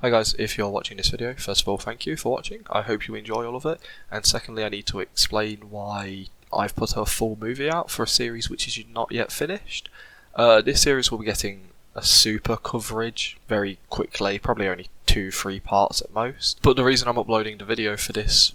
Hi guys, if you're watching this video, first of all thank you for watching, I hope you enjoy all of it, and secondly I need to explain why I've put a full movie out for a series which is not yet finished. This series will be getting a super coverage very quickly, probably only 2-3 parts at most, but the reason I'm uploading the video for this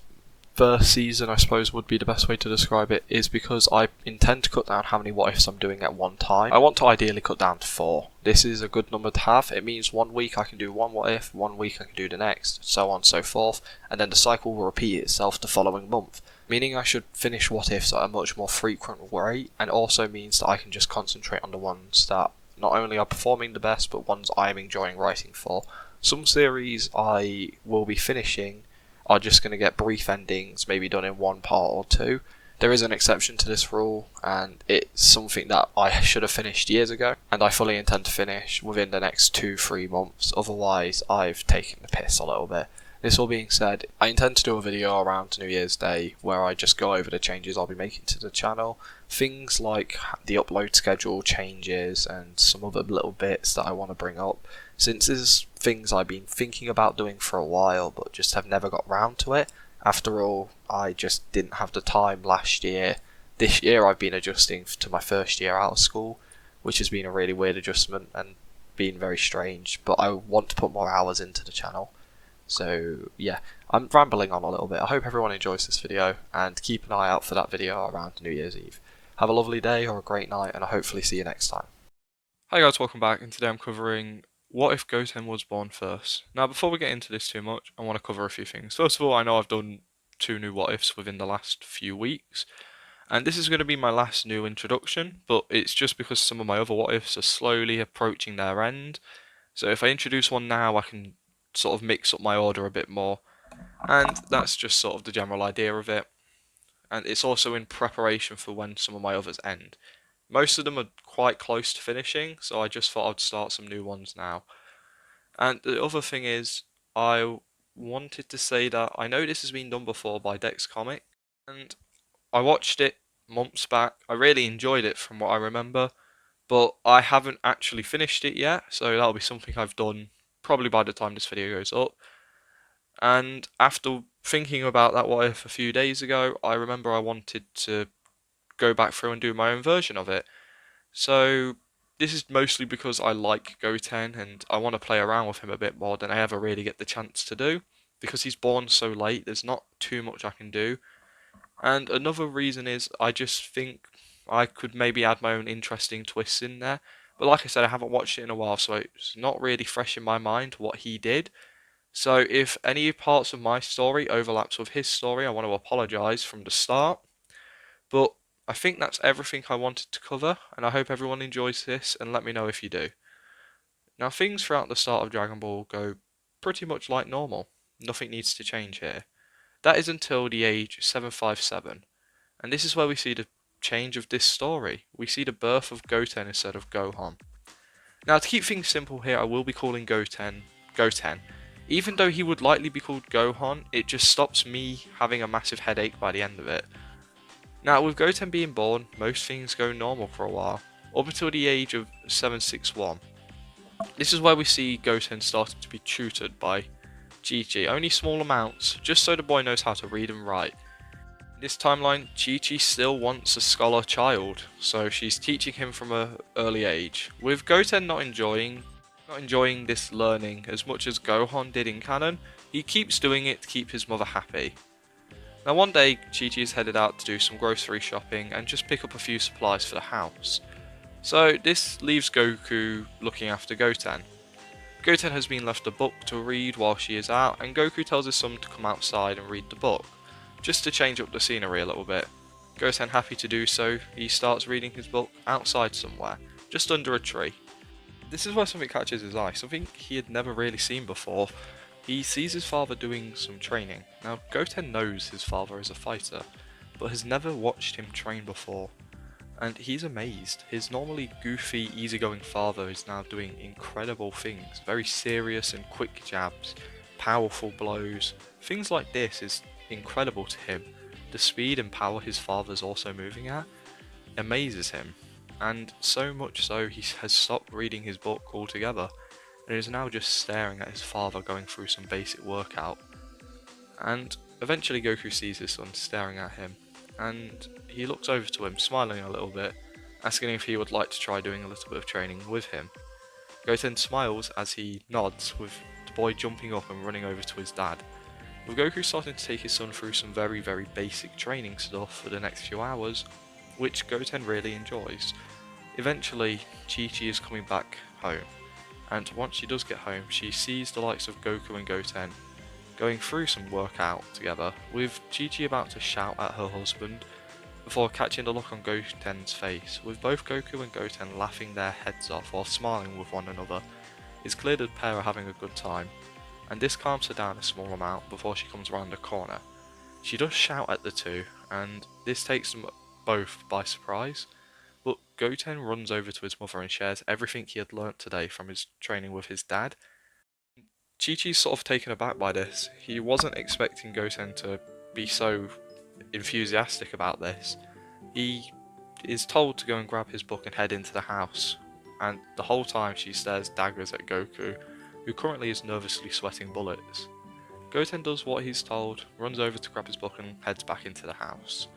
first season, I suppose would be the best way to describe it, is because I intend to cut down how many what ifs I'm doing at one time. I want to ideally cut down to 4. This is a good number to have. It means 1 week I can do one what if, 1 week I can do the next, so on and so forth, and then the cycle will repeat itself the following month. Meaning I should finish what ifs at a much more frequent rate, and also means that I can just concentrate on the ones that not only are performing the best, but ones I am enjoying writing for. Some series I will be finishing are just going to get brief endings, maybe done in 1 part or 2. There is an exception to this rule, and it's something that I should have finished years ago, and I fully intend to finish within the next 2-3 months, otherwise I've taken the piss a little bit. This all being said, I intend to do a video around New Year's Day where I just go over the changes I'll be making to the channel, things like the upload schedule changes and some other little bits that I want to bring up, since there's things I've been thinking about doing for a while but just have never got round to it. After all, I just didn't have the time last year. This year I've been adjusting to my first year out of school, which has been a really weird adjustment and been very strange, but I want to put more hours into the channel. So yeah, I'm rambling on a little bit. I hope everyone enjoys this video, and keep an eye out for that video around New Year's Eve. Have a lovely day or a great night, and I'll hopefully see you next time. Hi guys, welcome back, and today I'm covering what if Goten was born first. Now before we get into this too much, I want to cover a few things. First of all, I know I've done 2 new what ifs within the last few weeks, and this is going to be my last new introduction, but it's just because some of my other what ifs are slowly approaching their end. So if I introduce one now, I can sort of mix up my order a bit more, and that's just sort of the general idea of it. And it's also in preparation for when some of my others end. Most of them are quite close to finishing, so I just thought I'd start some new ones now. And the other thing is, I wanted to say that I know this has been done before by Dex Comic, and I watched it months back. I really enjoyed it from what I remember, but I haven't actually finished it yet, so that'll be something I've done probably by the time this video goes up. And after thinking about that what if a few days ago, I remember I wanted to go back through and do my own version of it. So this is mostly because I like Goten and I want to play around with him a bit more than I ever really get the chance to do. Because he's born so late, there's not too much I can do. And another reason is I just think I could maybe add my own interesting twists in there. But like I said, I haven't watched it in a while, so it's not really fresh in my mind what he did. So if any parts of my story overlaps with his story, I want to apologise from the start. But I think that's everything I wanted to cover, and I hope everyone enjoys this, and let me know if you do. Now, things throughout the start of Dragon Ball go pretty much like normal. Nothing needs to change here. That is until the age 757, and this is where we see the change of this story. We see the birth of Goten instead of Gohan. Now, to keep things simple here, I will be calling Goten Goten. Even though he would likely be called Gohan, it just stops me having a massive headache by the end of it. Now, with Goten being born, most things go normal for a while, up until the age of 761. This is where we see Goten starting to be tutored by Chi-Chi, only small amounts, just so the boy knows how to read and write. In this timeline, Chi-Chi still wants a scholar child, so she's teaching him from an early age. With Goten not enjoying this learning as much as Gohan did in canon, he keeps doing it to keep his mother happy. Now one day, Chi-Chi is headed out to do some grocery shopping and just pick up a few supplies for the house. So this leaves Goku looking after Goten. Goten has been left a book to read while she is out, and Goku tells his son to come outside and read the book, just to change up the scenery a little bit. Goten happy to do so, he starts reading his book outside somewhere, just under a tree. This is where something catches his eye, something he had never really seen before. He sees his father doing some training. Now, Goten knows his father is a fighter, but has never watched him train before. And he's amazed. His normally goofy, easygoing father is now doing incredible things. Very serious and quick jabs, powerful blows. Things like this is incredible to him. The speed and power his father's also moving at amazes him. And so much so, he has stopped reading his book altogether. and is now just staring at his father going through some basic workout. And eventually Goku sees his son staring at him, and he looks over to him, smiling a little bit, asking if he would like to try doing a little bit of training with him. Goten smiles as he nods, with the boy jumping up and running over to his dad, with Goku starting to take his son through some very basic training stuff for the next few hours, which Goten really enjoys. Eventually, Chi-Chi is coming back home, and once she does get home, she sees the likes of Goku and Goten going through some workout together, with Chi-Chi about to shout at her husband before catching the look on Goten's face, with both Goku and Goten laughing their heads off while smiling with one another. It's clear that the pair are having a good time, and this calms her down a small amount before she comes around the corner. She does shout at the two, and this takes them both by surprise, but Goten runs over to his mother and shares everything he had learnt today from his training with his dad. Chi-Chi's sort of taken aback by this. He wasn't expecting Goten to be so enthusiastic about this. He is told to go and grab his book and head into the house, and the whole time she stares daggers at Goku, who currently is nervously sweating bullets. Goten does what he's told, runs over to grab his book and heads back into the house.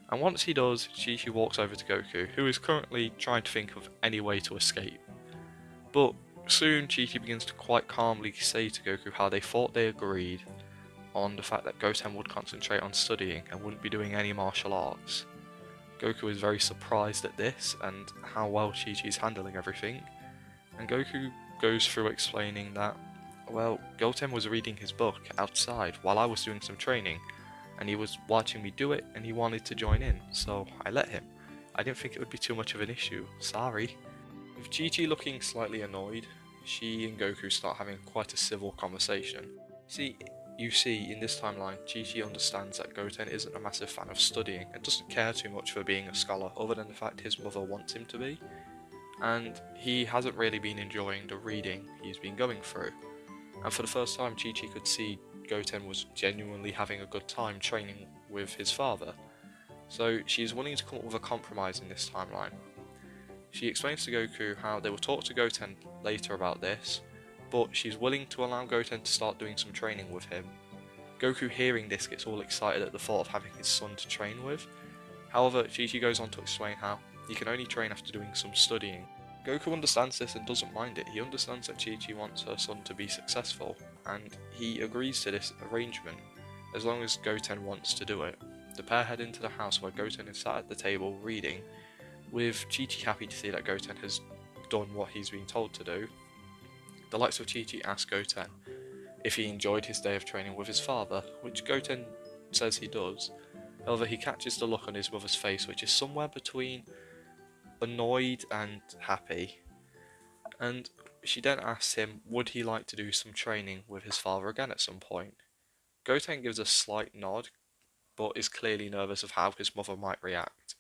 And once he does, Chi-Chi walks over to Goku, who is currently trying to think of any way to escape. But soon Chi-Chi begins to quite calmly say to Goku how they thought they agreed on the fact that Goten would concentrate on studying and wouldn't be doing any martial arts. Goku is very surprised at this and how well Chi-Chi is handling everything, and Goku goes through explaining that, well, Goten was reading his book outside while I was doing some training, and he was watching me do it and he wanted to join in, so I let him. I didn't think it would be too much of an issue, sorry. With Chi-Chi looking slightly annoyed, she and Goku start having quite a civil conversation. You see, in this timeline, Chi-Chi understands that Goten isn't a massive fan of studying and doesn't care too much for being a scholar other than the fact his mother wants him to be, and he hasn't really been enjoying the reading he's been going through. And for the first time, Chi-Chi could see Goten was genuinely having a good time training with his father, so she's willing to come up with a compromise in this timeline. She explains to Goku how they will talk to Goten later about this, but she's willing to allow Goten to start doing some training with him. Goku, hearing this, gets all excited at the thought of having his son to train with. However, Chi-Chi goes on to explain how he can only train after doing some studying. Goku understands this and doesn't mind it. He understands that Chi-Chi wants her son to be successful, and he agrees to this arrangement as long as Goten wants to do it. The pair head into the house where Goten is sat at the table reading, with Chi-Chi happy to see that Goten has done what he's been told to do. The likes of Chi-Chi ask Goten if he enjoyed his day of training with his father, which Goten says he does. However, he catches the look on his mother's face, which is somewhere between annoyed and happy, and she then asks him would he like to do some training with his father again at some point. Goten gives a slight nod, but is clearly nervous of how his mother might react.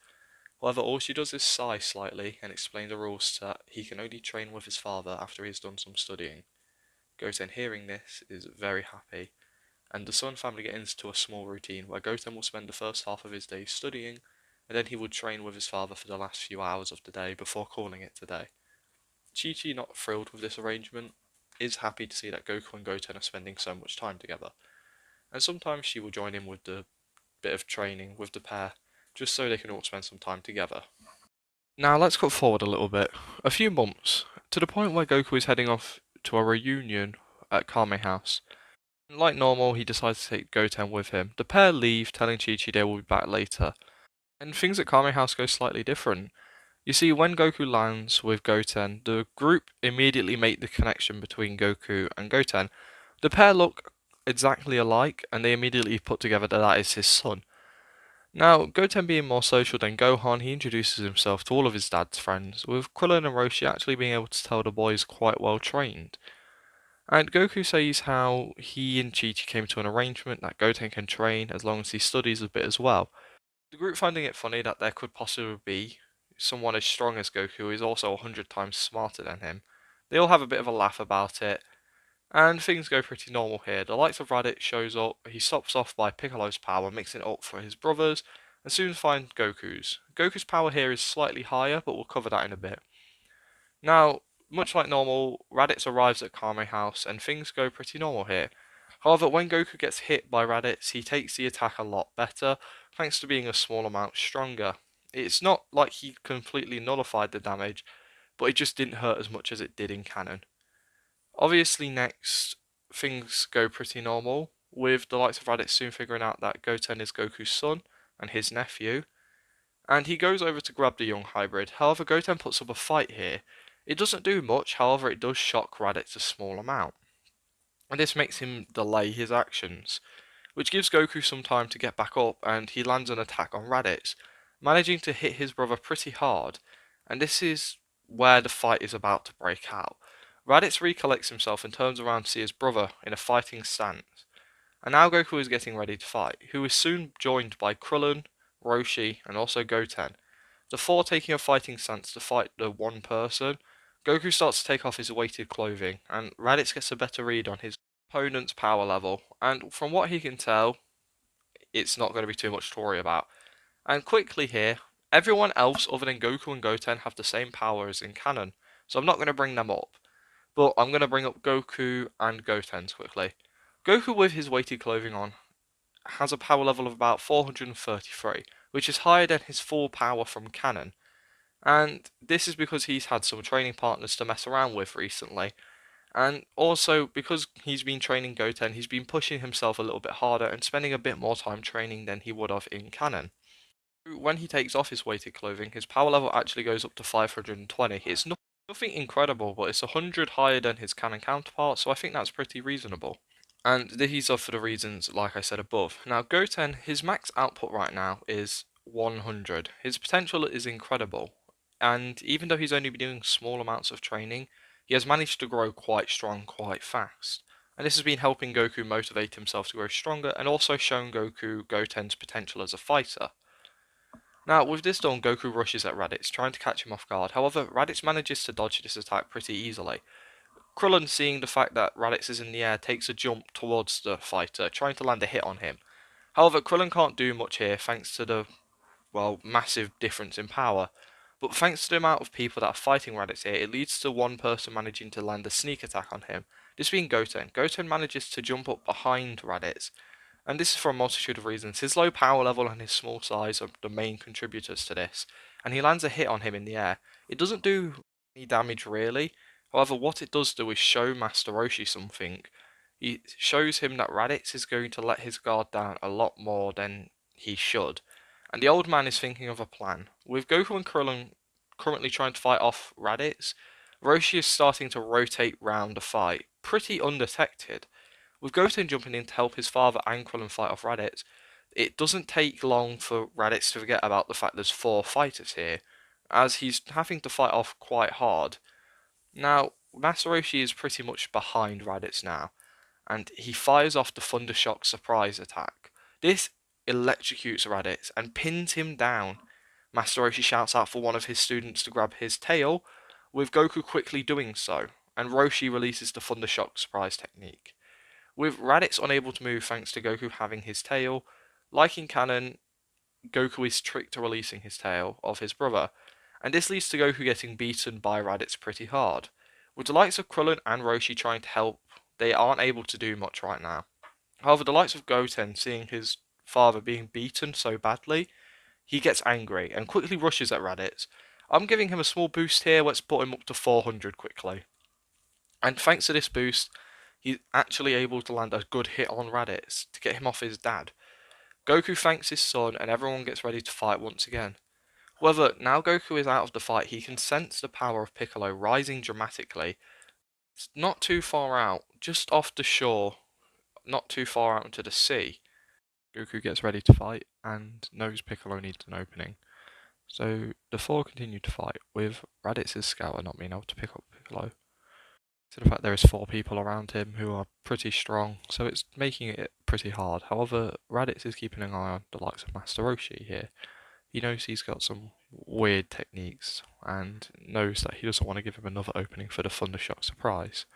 However, all she does is sigh slightly and explain the rules that he can only train with his father after he has done some studying. Goten, hearing this, is very happy, and the Sun family get into a small routine where Goten will spend the first half of his day studying, and then he would train with his father for the last few hours of the day before calling it a day. Chi-Chi, not thrilled with this arrangement, is happy to see that Goku and Goten are spending so much time together, and sometimes she will join in with the bit of training with the pair, just so they can all spend some time together. Now let's cut forward a little bit, a few months, to the point where Goku is heading off to a reunion at Kame House. Like normal, he decides to take Goten with him. The pair leave, telling Chi-Chi they will be back later. And things at Kame House go slightly different. You see, when Goku lands with Goten, the group immediately make the connection between Goku and Goten. The pair look exactly alike, and they immediately put together that that is his son. Now, Goten being more social than Gohan, he introduces himself to all of his dad's friends, with Krillin and Roshi actually being able to tell the boys quite well trained. And Goku says how he and Chi-Chi came to an arrangement that Goten can train as long as he studies a bit as well. The group finding it funny that there could possibly be someone as strong as Goku who is also 100 times smarter than him. They all have a bit of a laugh about it, and things go pretty normal here. The likes of Raditz shows up, he stops off by Piccolo's power, mixing it up for his brothers, and soon finds Goku's. Goku's power here is slightly higher, but we'll cover that in a bit. Now, Much like normal, Raditz arrives at Kame House and things go pretty normal here. However, when Goku gets hit by Raditz, he takes the attack a lot better, thanks to being a small amount stronger. It's not like he completely nullified the damage, but it just didn't hurt as much as it did in canon. Obviously, next, things go pretty normal, with the likes of Raditz soon figuring out that Goten is Goku's son and his nephew, and he goes over to grab the young hybrid. However, Goten puts up a fight here. It doesn't do much, however, it does shock Raditz a small amount, and this makes him delay his actions, which gives Goku some time to get back up, and he lands an attack on Raditz, managing to hit his brother pretty hard, and this is where the fight is about to break out. Raditz recollects himself and turns around to see his brother in a fighting stance, and now Goku is getting ready to fight, who is soon joined by Krillin, Roshi, and also Goten. The four taking a fighting stance to fight the one person. Goku starts to take off his weighted clothing, and Raditz gets a better read on his opponent's power level, and from what he can tell, it's not going to be too much to worry about. And quickly here, everyone else other than Goku and Goten have the same powers in canon, so I'm not going to bring them up, but I'm going to bring up Goku and Goten's quickly. Goku with his weighted clothing on has a power level of about 433, which is higher than his full power from canon, and this is because he's had some training partners to mess around with recently. And also, because he's been training Goten, he's been pushing himself a little bit harder and spending a bit more time training than he would have in canon. When he takes off his weighted clothing, his power level actually goes up to 520. It's nothing incredible, but it's 100 higher than his canon counterpart, so I think that's pretty reasonable. And these are for the reasons like I said above. Now, Goten, his max output right now is 100. His potential is incredible, and even though he's only been doing small amounts of training, he has managed to grow quite strong quite fast. And this has been helping Goku motivate himself to grow stronger, and also shown Goku Goten's potential as a fighter. Now, with this done, Goku rushes at Raditz, trying to catch him off guard. However, Raditz manages to dodge this attack pretty easily. Krillin, seeing the fact that Raditz is in the air, takes a jump towards the fighter, trying to land a hit on him. However, Krillin can't do much here thanks to the, well, massive difference in power. But thanks to the amount of people that are fighting Raditz here, it leads to one person managing to land a sneak attack on him, this being Goten. Goten manages to jump up behind Raditz, and this is for a multitude of reasons. His low power level and his small size are the main contributors to this, and he lands a hit on him in the air. It doesn't do any damage really, however what it does do is show Master Roshi something. It shows him that Raditz is going to let his guard down a lot more than he should, and the old man is thinking of a plan. With Goku and Krillin currently trying to fight off Raditz, Roshi is starting to rotate round the fight, pretty undetected. With Goten jumping in to help his father and Krillin fight off Raditz, it doesn't take long for Raditz to forget about the fact there's four fighters here, as he's having to fight off quite hard. Now, Master Roshi is pretty much behind Raditz now, and he fires off the Thundershock surprise attack. This electrocutes Raditz and pins him down. Master Roshi shouts out for one of his students to grab his tail, with Goku quickly doing so, and Roshi releases the Thundershock surprise technique. With Raditz unable to move thanks to Goku having his tail, like in canon, Goku is tricked to releasing his tail of his brother, and this leads to Goku getting beaten by Raditz pretty hard. With the likes of Krillin and Roshi trying to help, they aren't able to do much right now. However, the likes of Goten, seeing his father being beaten so badly, he gets angry and quickly rushes at Raditz. I'm giving him a small boost here, let's put him up to 400 quickly. And thanks to this boost, he's actually able to land a good hit on Raditz to get him off his dad. Goku thanks his son and everyone gets ready to fight once again. However, now Goku is out of the fight, he can sense the power of Piccolo rising dramatically. It's not too far out, just off the shore, not too far out into the sea. Goku gets ready to fight and knows Piccolo needs an opening. So the four continue to fight, with Raditz's scouter not being able to pick up Piccolo. To the fact there is four people around him who are pretty strong, so it's making it pretty hard. However, Raditz is keeping an eye on the likes of Master Roshi here. He knows he's got some weird techniques, and knows that he doesn't want to give him another opening for the Thundershock surprise.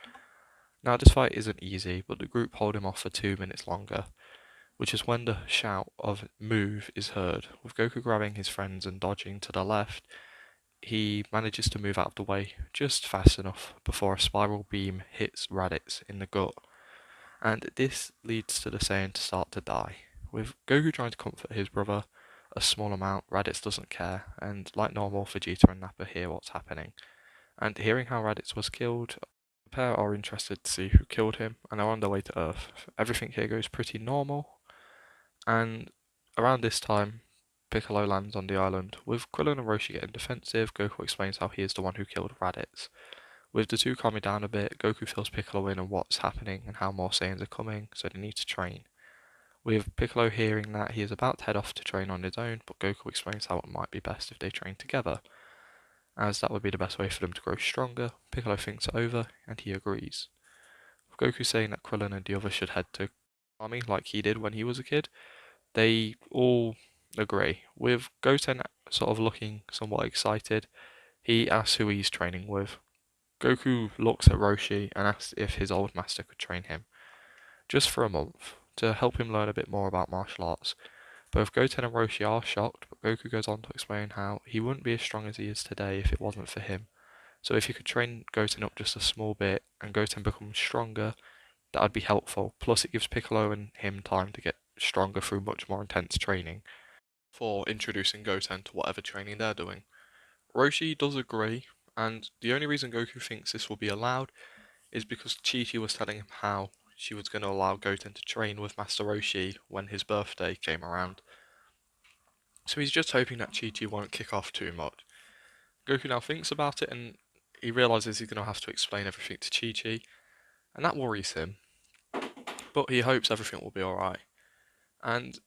Now this fight isn't easy, but the group hold him off for 2 minutes longer, which is when the shout of "move" is heard, with Goku grabbing his friends and dodging to the left. he manages to move out of the way just fast enough before a spiral beam hits Raditz in the gut, and this leads to the Saiyan to start to die. With Goku trying to comfort his brother a small amount, Raditz doesn't care, and like normal, Vegeta and Nappa hear what's happening. And hearing how Raditz was killed, the pair are interested to see who killed him and are on their way to Earth. Everything here goes pretty normal, and around this time, Piccolo lands on the island. With Krillin and Roshi getting defensive, Goku explains how he is the one who killed Raditz. With the two calming down a bit, Goku fills Piccolo in on what's happening and how more Saiyans are coming, so they need to train. With Piccolo hearing that, he is about to head off to train on his own, but Goku explains how it might be best if they train together, as that would be the best way for them to grow stronger. Piccolo thinks it over, and he agrees. With Goku saying that Krillin and the others should head to army like he did when he was a kid, they all agree. With Goten sort of looking somewhat excited, he asks who he's training with. Goku looks at Roshi and asks if his old master could train him, just for a month, to help him learn a bit more about martial arts. Both Goten and Roshi are shocked, but Goku goes on to explain how he wouldn't be as strong as he is today if it wasn't for him. So if he could train Goten up just a small bit and Goten becomes stronger, that would be helpful. Plus it gives Piccolo and him time to get stronger through much more intense training for introducing Goten to whatever training they're doing. Roshi does agree, and the only reason Goku thinks this will be allowed is because Chi-Chi was telling him how she was going to allow Goten to train with Master Roshi when his birthday came around. So he's just hoping that Chi-Chi won't kick off too much. Goku now thinks about it and he realises he's going to have to explain everything to Chi-Chi, and that worries him. But he hopes everything will be alright. And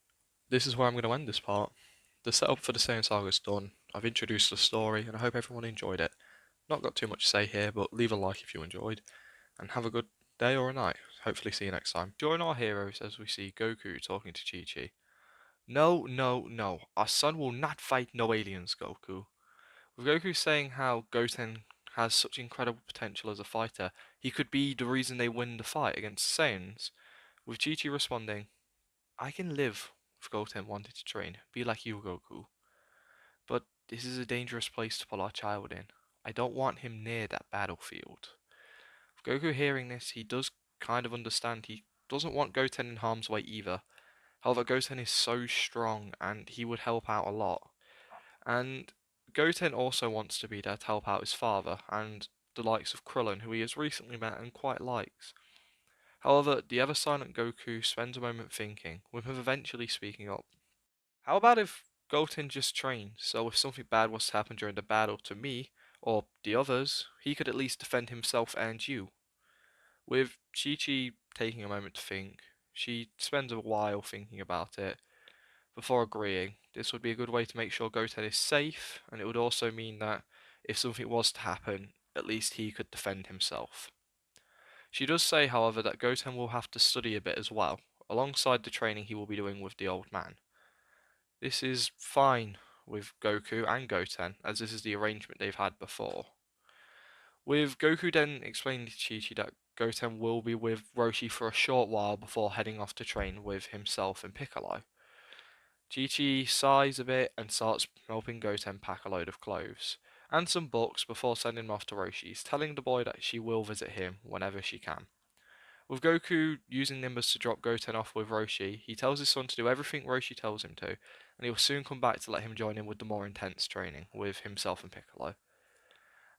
this is where I'm going to end this part. The setup for the Saiyan Saga is done. I've introduced the story, and I hope everyone enjoyed it. Not got too much to say here, but leave a like if you enjoyed, and have a good day or a night. Hopefully see you next time. Join our heroes as we see Goku talking to Chi-Chi. No, no, no. Our son will not fight no aliens, Goku. With Goku saying how Goten has such incredible potential as a fighter, he could be the reason they win the fight against Saiyans. With Chi-Chi responding, I can live with Goten wanting to train, be like you, Goku. But this is a dangerous place to pull our child in. I don't want him near that battlefield. With Goku hearing this, he does kind of understand he doesn't want Goten in harm's way either. However, Goten is so strong and he would help out a lot. And Goten also wants to be there to help out his father and the likes of Krillin, who he has recently met and quite likes. However, the ever silent Goku spends a moment thinking, with him eventually speaking up. How about if Goten just trained, so if something bad was to happen during the battle to me, or the others, he could at least defend himself and you? With Chi-Chi taking a moment to think, she spends a while thinking about it before agreeing. This would be a good way to make sure Goten is safe, and it would also mean that if something was to happen, at least he could defend himself. She does say, however, that Goten will have to study a bit as well, alongside the training he will be doing with the old man. This is fine with Goku and Goten, as this is the arrangement they've had before. With Goku then explaining to Chi-Chi that Goten will be with Roshi for a short while before heading off to train with himself and Piccolo. Chi-Chi sighs a bit and starts helping Goten pack a load of clothes and some books before sending him off to Roshi's, telling the boy that she will visit him whenever she can. With Goku using Nimbus to drop Goten off with Roshi, he tells his son to do everything Roshi tells him to, and he will soon come back to let him join in with the more intense training with himself and Piccolo.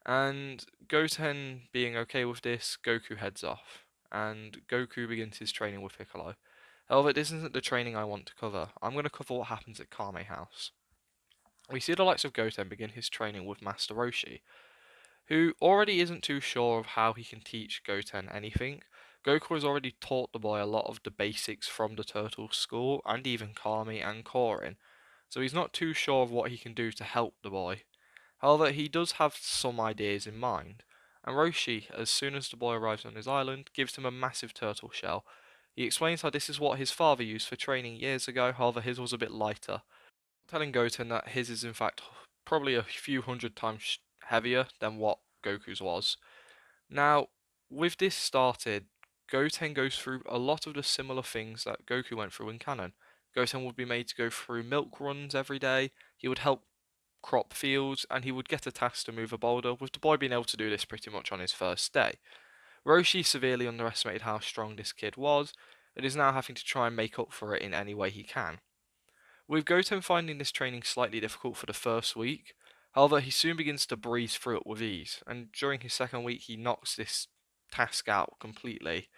And Goten being okay with this, Goku heads off, and Goku begins his training with Piccolo. However, this isn't the training I want to cover. I'm going to cover what happens at Kame House. We see the likes of Goten begin his training with Master Roshi, who already isn't too sure of how he can teach Goten anything. Goku has already taught the boy a lot of the basics from the Turtle School, and even Kami and Korin, so he's not too sure of what he can do to help the boy. However, he does have some ideas in mind, and Roshi, as soon as the boy arrives on his island, gives him a massive turtle shell. He explains how this is what his father used for training years ago, however his was a bit lighter, telling Goten that his is in fact probably a few hundred times heavier than what Goku's was. Now, with this started, Goten goes through a lot of the similar things that Goku went through in canon. Goten would be made to go through milk runs every day. He would help crop fields, and he would get a task to move a boulder, with the boy being able to do this pretty much on his first day. Roshi severely underestimated how strong this kid was, and is now having to try and make up for it in any way he can. With Goten finding this training slightly difficult for the first week, however, he soon begins to breeze through it with ease, and during his second week, he knocks this task out completely.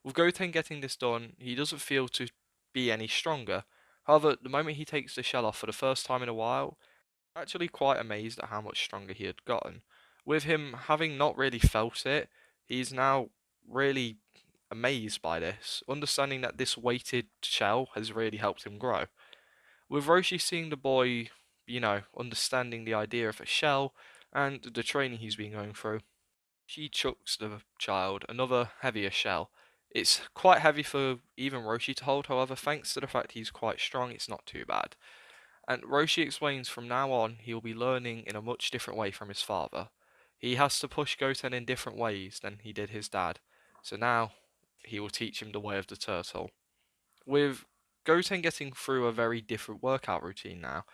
With Goten getting this done, he doesn't feel to be any stronger. However, the moment he takes the shell off for the first time in a while, I'm actually quite amazed at how much stronger he had gotten. With him having not really felt it, he's now really amazed by this, understanding that this weighted shell has really helped him grow. With Roshi seeing the boy, understanding the idea of a shell and the training he's been going through, she chucks the child another heavier shell. It's quite heavy for even Roshi to hold, however, thanks to the fact he's quite strong, it's not too bad. And Roshi explains from now on he'll be learning in a much different way from his father. He has to push Goten in different ways than he did his dad, so now he will teach him the way of the turtle. With Goten getting through a very different workout routine now,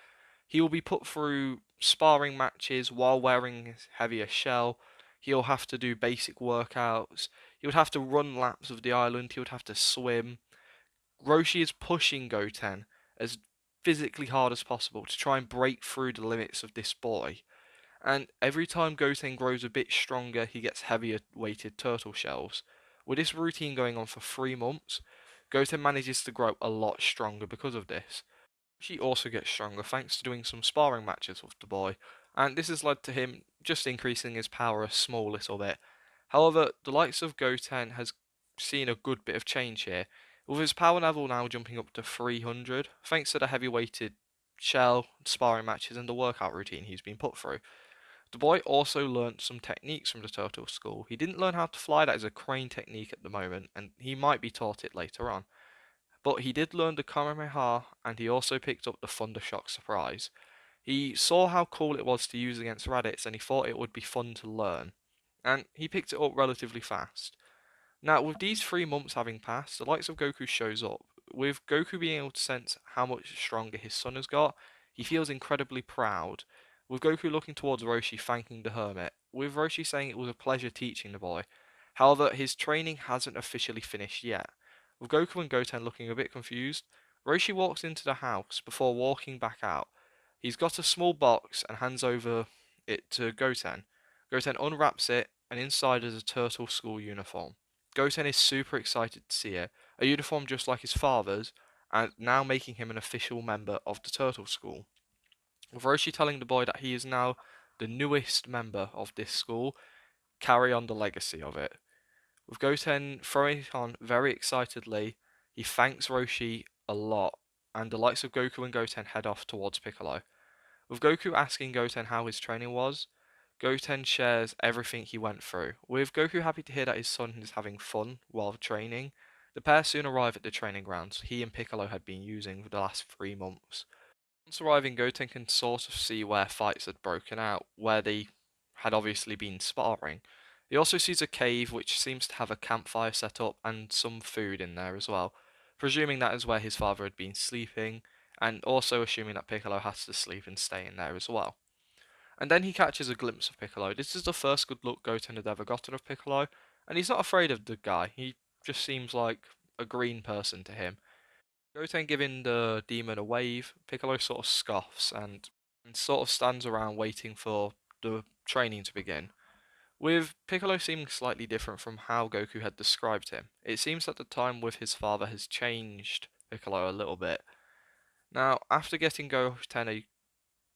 he will be put through sparring matches while wearing his heavier shell. He'll have to do basic workouts. He would have to run laps of the island. He would have to swim. Roshi is pushing Goten as physically hard as possible to try and break through the limits of this boy. And every time Goten grows a bit stronger, he gets heavier weighted turtle shells. With this routine going on for 3 months, Goten manages to grow a lot stronger because of this. She also gets stronger thanks to doing some sparring matches with the boy, and this has led to him just increasing his power a small little bit. However, the likes of Goten has seen a good bit of change here, with his power level now jumping up to 300, thanks to the heavy weighted shell, sparring matches, and the workout routine he's been put through. The boy also learnt some techniques from the turtle school. He didn't learn how to fly, that is a crane technique at the moment, and he might be taught it later on. But he did learn the Kamehameha, and he also picked up the Thundershock Surprise. He saw how cool it was to use against Raditz, and he thought it would be fun to learn. And he picked it up relatively fast. Now, with these 3 months having passed, the likes of Goku shows up. With Goku being able to sense how much stronger his son has got, he feels incredibly proud. With Goku looking towards Roshi thanking the hermit, with Roshi saying it was a pleasure teaching the boy. However, his training hasn't officially finished yet. With Goku and Goten looking a bit confused, Roshi walks into the house before walking back out. He's got a small box and hands over it to Goten. Goten unwraps it, and inside is a turtle school uniform. Goten is super excited to see it, a uniform just like his father's, and now making him an official member of the turtle school. With Roshi telling the boy that he is now the newest member of this school, carry on the legacy of it. With Goten throwing it on very excitedly, he thanks Roshi a lot, and the likes of Goku and Goten head off towards Piccolo. With Goku asking Goten how his training was, Goten shares everything he went through. With Goku happy to hear that his son is having fun while training, the pair soon arrive at the training grounds he and Piccolo had been using for the last 3 months. Once arriving, Goten can sort of see where fights had broken out, where they had obviously been sparring. He also sees a cave which seems to have a campfire set up and some food in there as well, presuming that is where his father had been sleeping, and also assuming that Piccolo has to sleep and stay in there as well. And then he catches a glimpse of Piccolo. This is the first good look Goten had ever gotten of Piccolo, and he's not afraid of the guy. He just seems like a green person to him. Goten giving the demon a wave, Piccolo sort of scoffs and sort of stands around waiting for the training to begin. With Piccolo seeming slightly different from how Goku had described him, it seems that the time with his father has changed Piccolo a little bit. Now, after getting Goten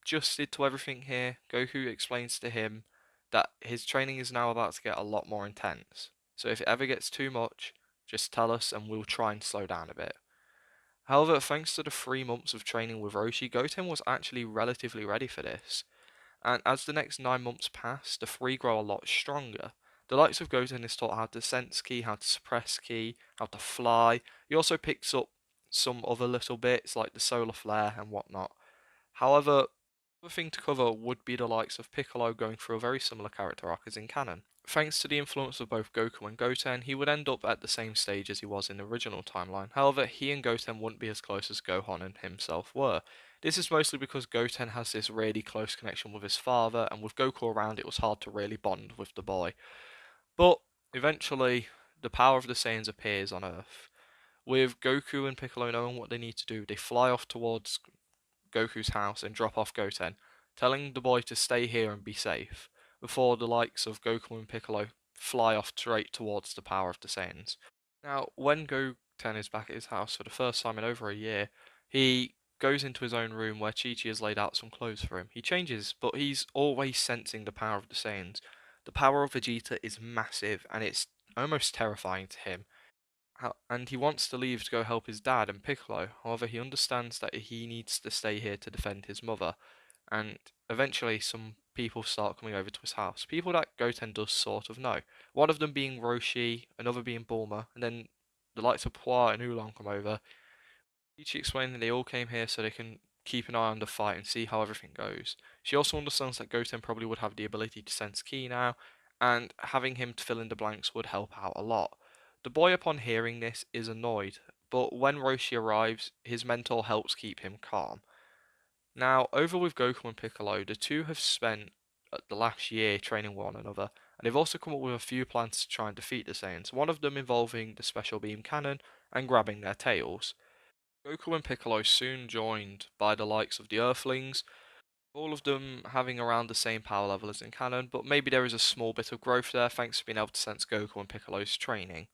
adjusted to everything here, Goku explains to him that his training is now about to get a lot more intense. So if it ever gets too much, just tell us and we'll try and slow down a bit. However, thanks to the 3 months of training with Roshi, Goten was actually relatively ready for this. And as the next 9 months pass, the three grow a lot stronger. The likes of Goten is taught how to sense ki, how to suppress ki, how to fly. He also picks up some other little bits like the solar flare and whatnot. However, the thing to cover would be the likes of Piccolo going through a very similar character arc as in canon. Thanks to the influence of both Goku and Goten, he would end up at the same stage as he was in the original timeline. However, he and Goten wouldn't be as close as Gohan and himself were. This is mostly because Goten has this really close connection with his father, and with Goku around it was hard to really bond with the boy. But eventually, the power of the Saiyans appears on Earth. With Goku and Piccolo knowing what they need to do, they fly off towards Goku's house and drop off Goten, telling the boy to stay here and be safe, before the likes of Goku and Piccolo fly off straight towards the power of the Saiyans. Now, when Goten is back at his house for the first time in over a year, he goes into his own room where Chi-Chi has laid out some clothes for him. He changes, but he's always sensing the power of the Saiyans. The power of Vegeta is massive, and it's almost terrifying to him. And he wants to leave to go help his dad and Piccolo. However, he understands that he needs to stay here to defend his mother. And eventually, some people start coming over to his house. People that Goten does sort of know. One of them being Roshi, another being Bulma, and then the likes of Poir and Oolong come over. Ichi explained that they all came here so they can keep an eye on the fight and see how everything goes. She also understands that Goten probably would have the ability to sense ki now, and having him to fill in the blanks would help out a lot. The boy, upon hearing this, is annoyed, but when Roshi arrives, his mentor helps keep him calm. Now, over with Goku and Piccolo, the two have spent the last year training one another, and they've also come up with a few plans to try and defeat the Saiyans, one of them involving the special beam cannon and grabbing their tails. Goku and Piccolo soon joined by the likes of the Earthlings, all of them having around the same power level as in canon, but maybe there is a small bit of growth there thanks to being able to sense Goku and Piccolo's training.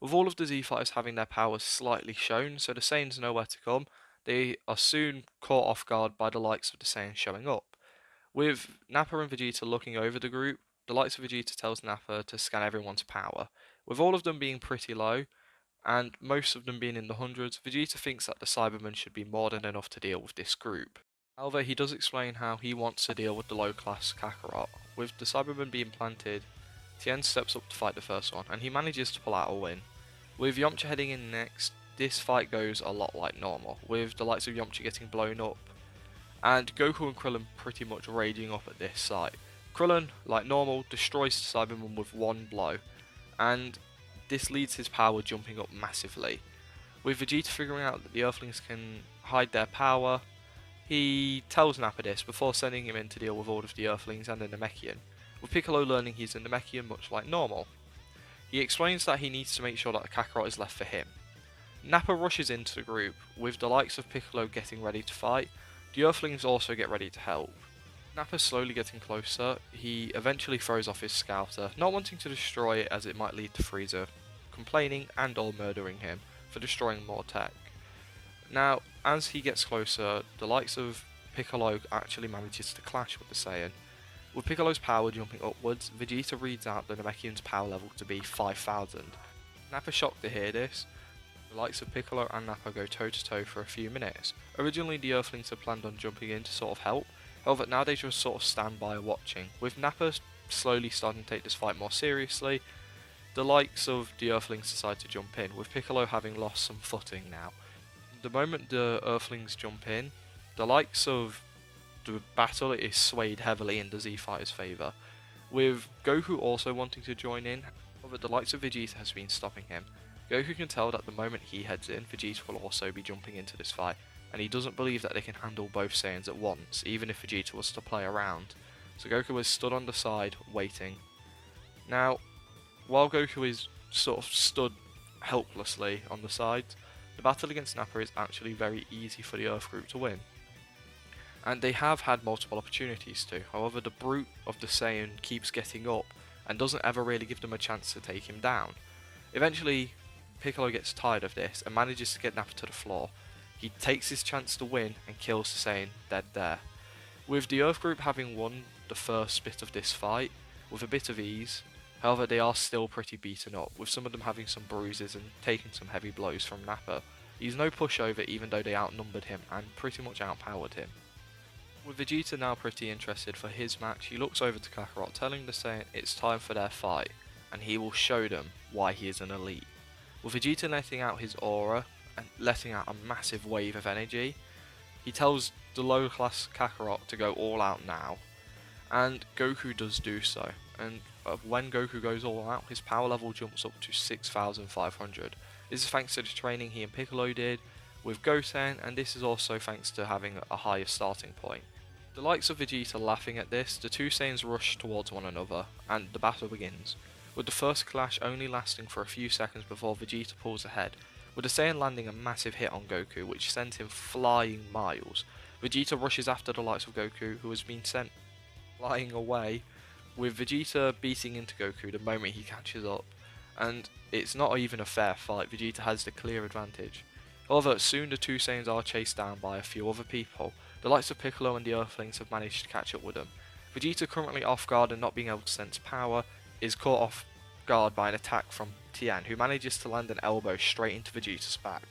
With all of the Z fighters having their powers slightly shown, so the Saiyans know where to come, they are soon caught off guard by the likes of the Saiyans showing up. With Nappa and Vegeta looking over the group, the likes of Vegeta tells Nappa to scan everyone's power. With all of them being pretty low, and most of them being in the hundreds, Vegeta thinks that the Cybermen should be more than enough to deal with this group. However, he does explain how he wants to deal with the low-class Kakarot. With the Cybermen being planted, Tien steps up to fight the first one, and he manages to pull out a win. With Yamcha heading in next, this fight goes a lot like normal, with the likes of Yamcha getting blown up, and Goku and Krillin pretty much raging up at this site. Krillin, like normal, destroys the Cyberman with one blow, and this leads his power jumping up massively. With Vegeta figuring out that the Earthlings can hide their power, he tells Nappa this before sending him in to deal with all of the Earthlings and the Namekian, with Piccolo learning he's a Namekian much like normal. He explains that he needs to make sure that the Kakarot is left for him. Nappa rushes into the group, with the likes of Piccolo getting ready to fight. The Earthlings also get ready to help. Nappa slowly getting closer, he eventually throws off his scouter, not wanting to destroy it as it might lead to Frieza complaining and or murdering him for destroying more tech. Now, as he gets closer, the likes of Piccolo actually manages to clash with the Saiyan. With Piccolo's power jumping upwards, Vegeta reads out the Namekian's power level to be 5000. Nappa's shocked to hear this. The likes of Piccolo and Nappa go toe to toe for a few minutes. Originally the Earthlings had planned on jumping in to sort of help, however now they just sort of stand by watching. With Nappa slowly starting to take this fight more seriously, the likes of the Earthlings decide to jump in, with Piccolo having lost some footing now. The moment the Earthlings jump in, the likes of the battle is swayed heavily in the Z Fighter's favour, with Goku also wanting to join in, however the likes of Vegeta has been stopping him. Goku can tell that the moment he heads in, Vegeta will also be jumping into this fight, and he doesn't believe that they can handle both Saiyans at once, even if Vegeta was to play around. So Goku is stood on the side, waiting. Now, while Goku is sort of stood helplessly on the side, the battle against Nappa is actually very easy for the Earth group to win. And they have had multiple opportunities to, however the brute of the Saiyan keeps getting up and doesn't ever really give them a chance to take him down. Eventually, Piccolo gets tired of this and manages to get Nappa to the floor. He takes his chance to win and kills the Saiyan dead there. With the Earth group having won the first bit of this fight with a bit of ease, however they are still pretty beaten up, with some of them having some bruises and taking some heavy blows from Nappa. He's no pushover even though they outnumbered him and pretty much outpowered him. With Vegeta now pretty interested for his match, he looks over to Kakarot telling the Saiyan it's time for their fight, and he will show them why he is an elite. With Vegeta letting out his aura and letting out a massive wave of energy, he tells the low class Kakarot to go all out now, and Goku does do so, and when Goku goes all out, his power level jumps up to 6500. This is thanks to the training he and Piccolo did, with Goten, and this is also thanks to having a higher starting point. The likes of Vegeta laughing at this, the two Saiyans rush towards one another, and the battle begins, with the first clash only lasting for a few seconds before Vegeta pulls ahead, with the Saiyan landing a massive hit on Goku which sent him flying miles. Vegeta rushes after the likes of Goku, who has been sent flying away, with Vegeta beating into Goku the moment he catches up, and it's not even a fair fight. Vegeta has the clear advantage. However, soon the two Saiyans are chased down by a few other people. The likes of Piccolo and the Earthlings have managed to catch up with them. Vegeta, currently off guard and not being able to sense power, is caught off guard by an attack from Tien, who manages to land an elbow straight into Vegeta's back.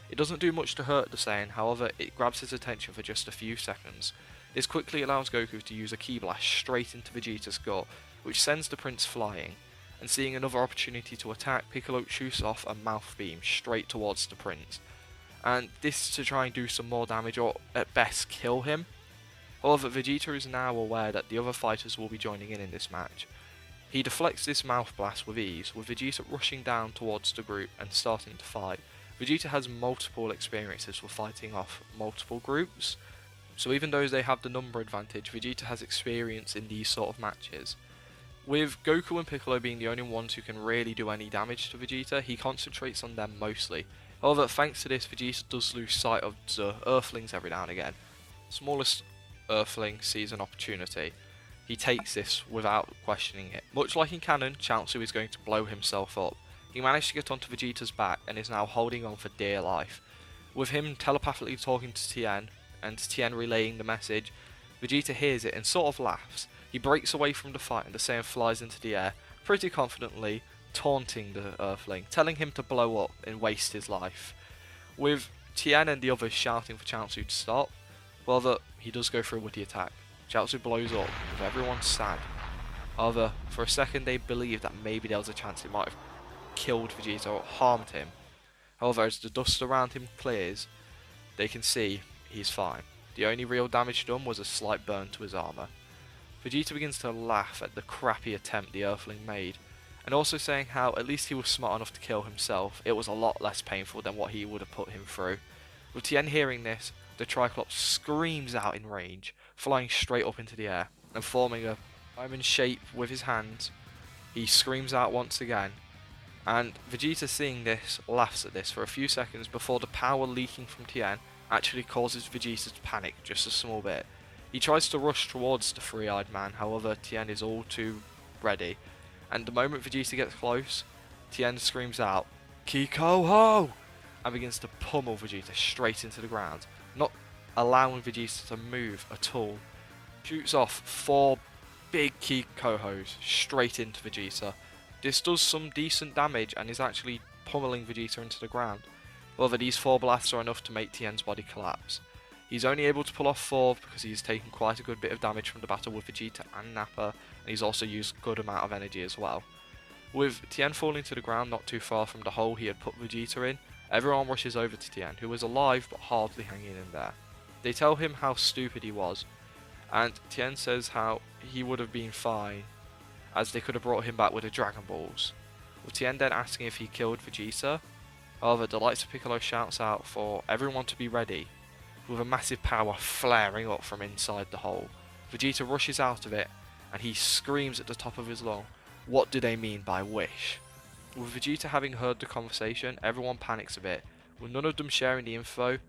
It doesn't do much to hurt the Saiyan, however it grabs his attention for just a few seconds. This quickly allows Goku to use a ki blast straight into Vegeta's gut, which sends the prince flying, and seeing another opportunity to attack, Piccolo shoots off a mouth beam straight towards the prince, and this to try and do some more damage or at best kill him. However, Vegeta is now aware that the other fighters will be joining in this match. He deflects this mouth blast with ease, with Vegeta rushing down towards the group and starting to fight. Vegeta has multiple experiences with fighting off multiple groups, so even though they have the number advantage, Vegeta has experience in these sort of matches. With Goku and Piccolo being the only ones who can really do any damage to Vegeta, he concentrates on them mostly. However, thanks to this, Vegeta does lose sight of the Earthlings every now and again. Smallest Earthling sees an opportunity. He takes this without questioning it. Much like in canon, Chaozu is going to blow himself up. He managed to get onto Vegeta's back and is now holding on for dear life. With him telepathically talking to Tien, and Tien relaying the message, Vegeta hears it and sort of laughs. He breaks away from the fight and the Saiyan flies into the air, pretty confidently, taunting the Earthling, telling him to blow up and waste his life. With Tien and the others shouting for Chaozu to stop, well, he does go through with the attack. Chaozu blows up, with everyone sad. However, for a second they believe that maybe there was a chance it might have killed Vegeta or harmed him. However, as the dust around him clears, they can see he's fine. The only real damage done was a slight burn to his armour. Vegeta begins to laugh at the crappy attempt the Earthling made, and also saying how at least he was smart enough to kill himself. It was a lot less painful than what he would have put him through. With Tien hearing this, the Triclops screams out in rage, flying straight up into the air, and forming a diamond shape with his hands. He screams out once again, and Vegeta, seeing this, laughs at this for a few seconds before the power leaking from Tien actually causes Vegeta to panic just a small bit. He tries to rush towards the three-eyed man, however Tien is all too ready, and the moment Vegeta gets close, Tien screams out, "Kiko-ho!" and begins to pummel Vegeta straight into the ground, not allowing Vegeta to move at all. Shoots off 4 big Kiko-hos straight into Vegeta. This does some decent damage and is actually pummeling Vegeta into the ground. However, these 4 blasts are enough to make Tien's body collapse. He's only able to pull off 4 because he's taken quite a good bit of damage from the battle with Vegeta and Nappa, and he's also used a good amount of energy as well. With Tien falling to the ground not too far from the hole he had put Vegeta in, everyone rushes over to Tien, who is alive but hardly hanging in there. They tell him how stupid he was, and Tien says how he would have been fine, as they could have brought him back with the Dragon Balls. With Tien then asking if he killed Vegeta, however the likes of Piccolo shouts out for everyone to be ready, with a massive power flaring up from inside the hole. Vegeta rushes out of it, and he screams at the top of his lungs, "What do they mean by wish?" With Vegeta having heard the conversation, everyone panics a bit, with none of them sharing the info.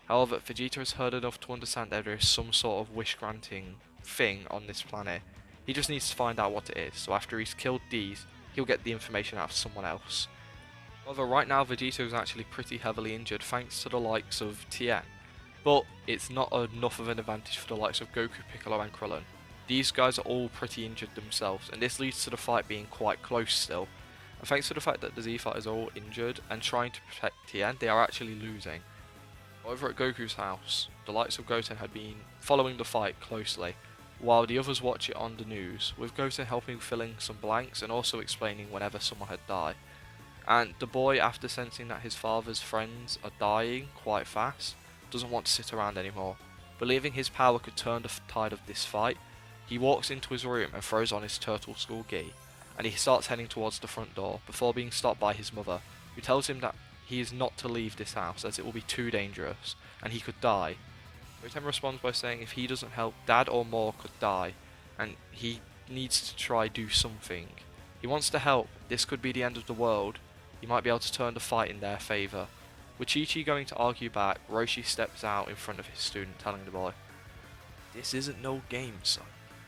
However, Vegeta has heard enough to understand that there is some sort of wish-granting thing on this planet. He just needs to find out what it is, so after he's killed these, he'll get the information out of someone else. However, right now Vegeta is actually pretty heavily injured thanks to the likes of Tien. But it's not enough of an advantage for the likes of Goku, Piccolo and Krillin. These guys are all pretty injured themselves, and this leads to the fight being quite close still. And thanks to the fact that the Z fighters are all injured and trying to protect Tien, they are actually losing. Over at Goku's house, the likes of Goten had been following the fight closely, while the others watch it on the news, with Goten helping fill in some blanks and also explaining whenever someone had died. And the boy, after sensing that his father's friends are dying quite fast, doesn't want to sit around anymore. Believing his power could turn the tide of this fight, he walks into his room and throws on his turtle skull gi, and he starts heading towards the front door before being stopped by his mother, who tells him that he is not to leave this house as it will be too dangerous and he could die. Goten responds by saying if he doesn't help, Dad or more could die, and he needs to try do something. He wants to help, this could be the end of the world, he might be able to turn the fight in their favour. With Chi-Chi going to argue back, Roshi steps out in front of his student telling the boy, "This isn't no game, son.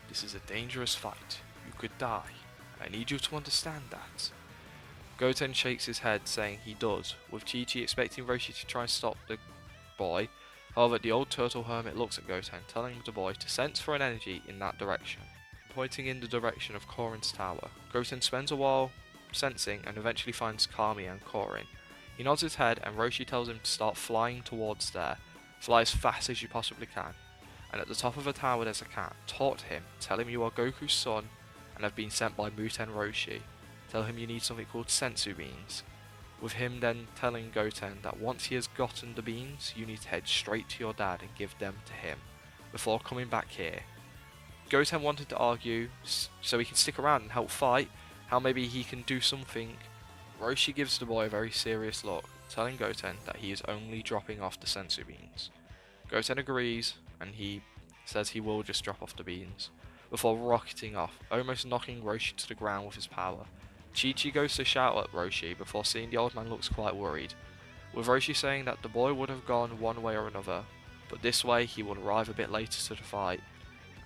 This is a dangerous fight. You could die. I need you to understand that." Goten shakes his head saying he does, with Chi-Chi expecting Roshi to try and stop the boy. However, the old turtle hermit looks at Goten, telling the boy to sense for an energy in that direction, pointing in the direction of Korin's tower. Goten spends a while sensing and eventually finds Kami and Korin. He nods his head and Roshi tells him to start flying towards there. Fly as fast as you possibly can. And at the top of a tower there's a cat. Talk to him, tell him you are Goku's son and have been sent by Muten Roshi. Tell him you need something called sensu beans. With him then telling Goten that once he has gotten the beans, you need to head straight to your dad and give them to him, before coming back here. Goten wanted to argue, so he can stick around and help fight, how maybe he can do something. Roshi gives the boy a very serious look, telling Goten that he is only dropping off the sensu beans. Goten agrees, and he says he will just drop off the beans, before rocketing off, almost knocking Roshi to the ground with his power. Chi-Chi goes to shout at Roshi before seeing the old man looks quite worried, with Roshi saying that the boy would have gone one way or another, but this way he will arrive a bit later to the fight,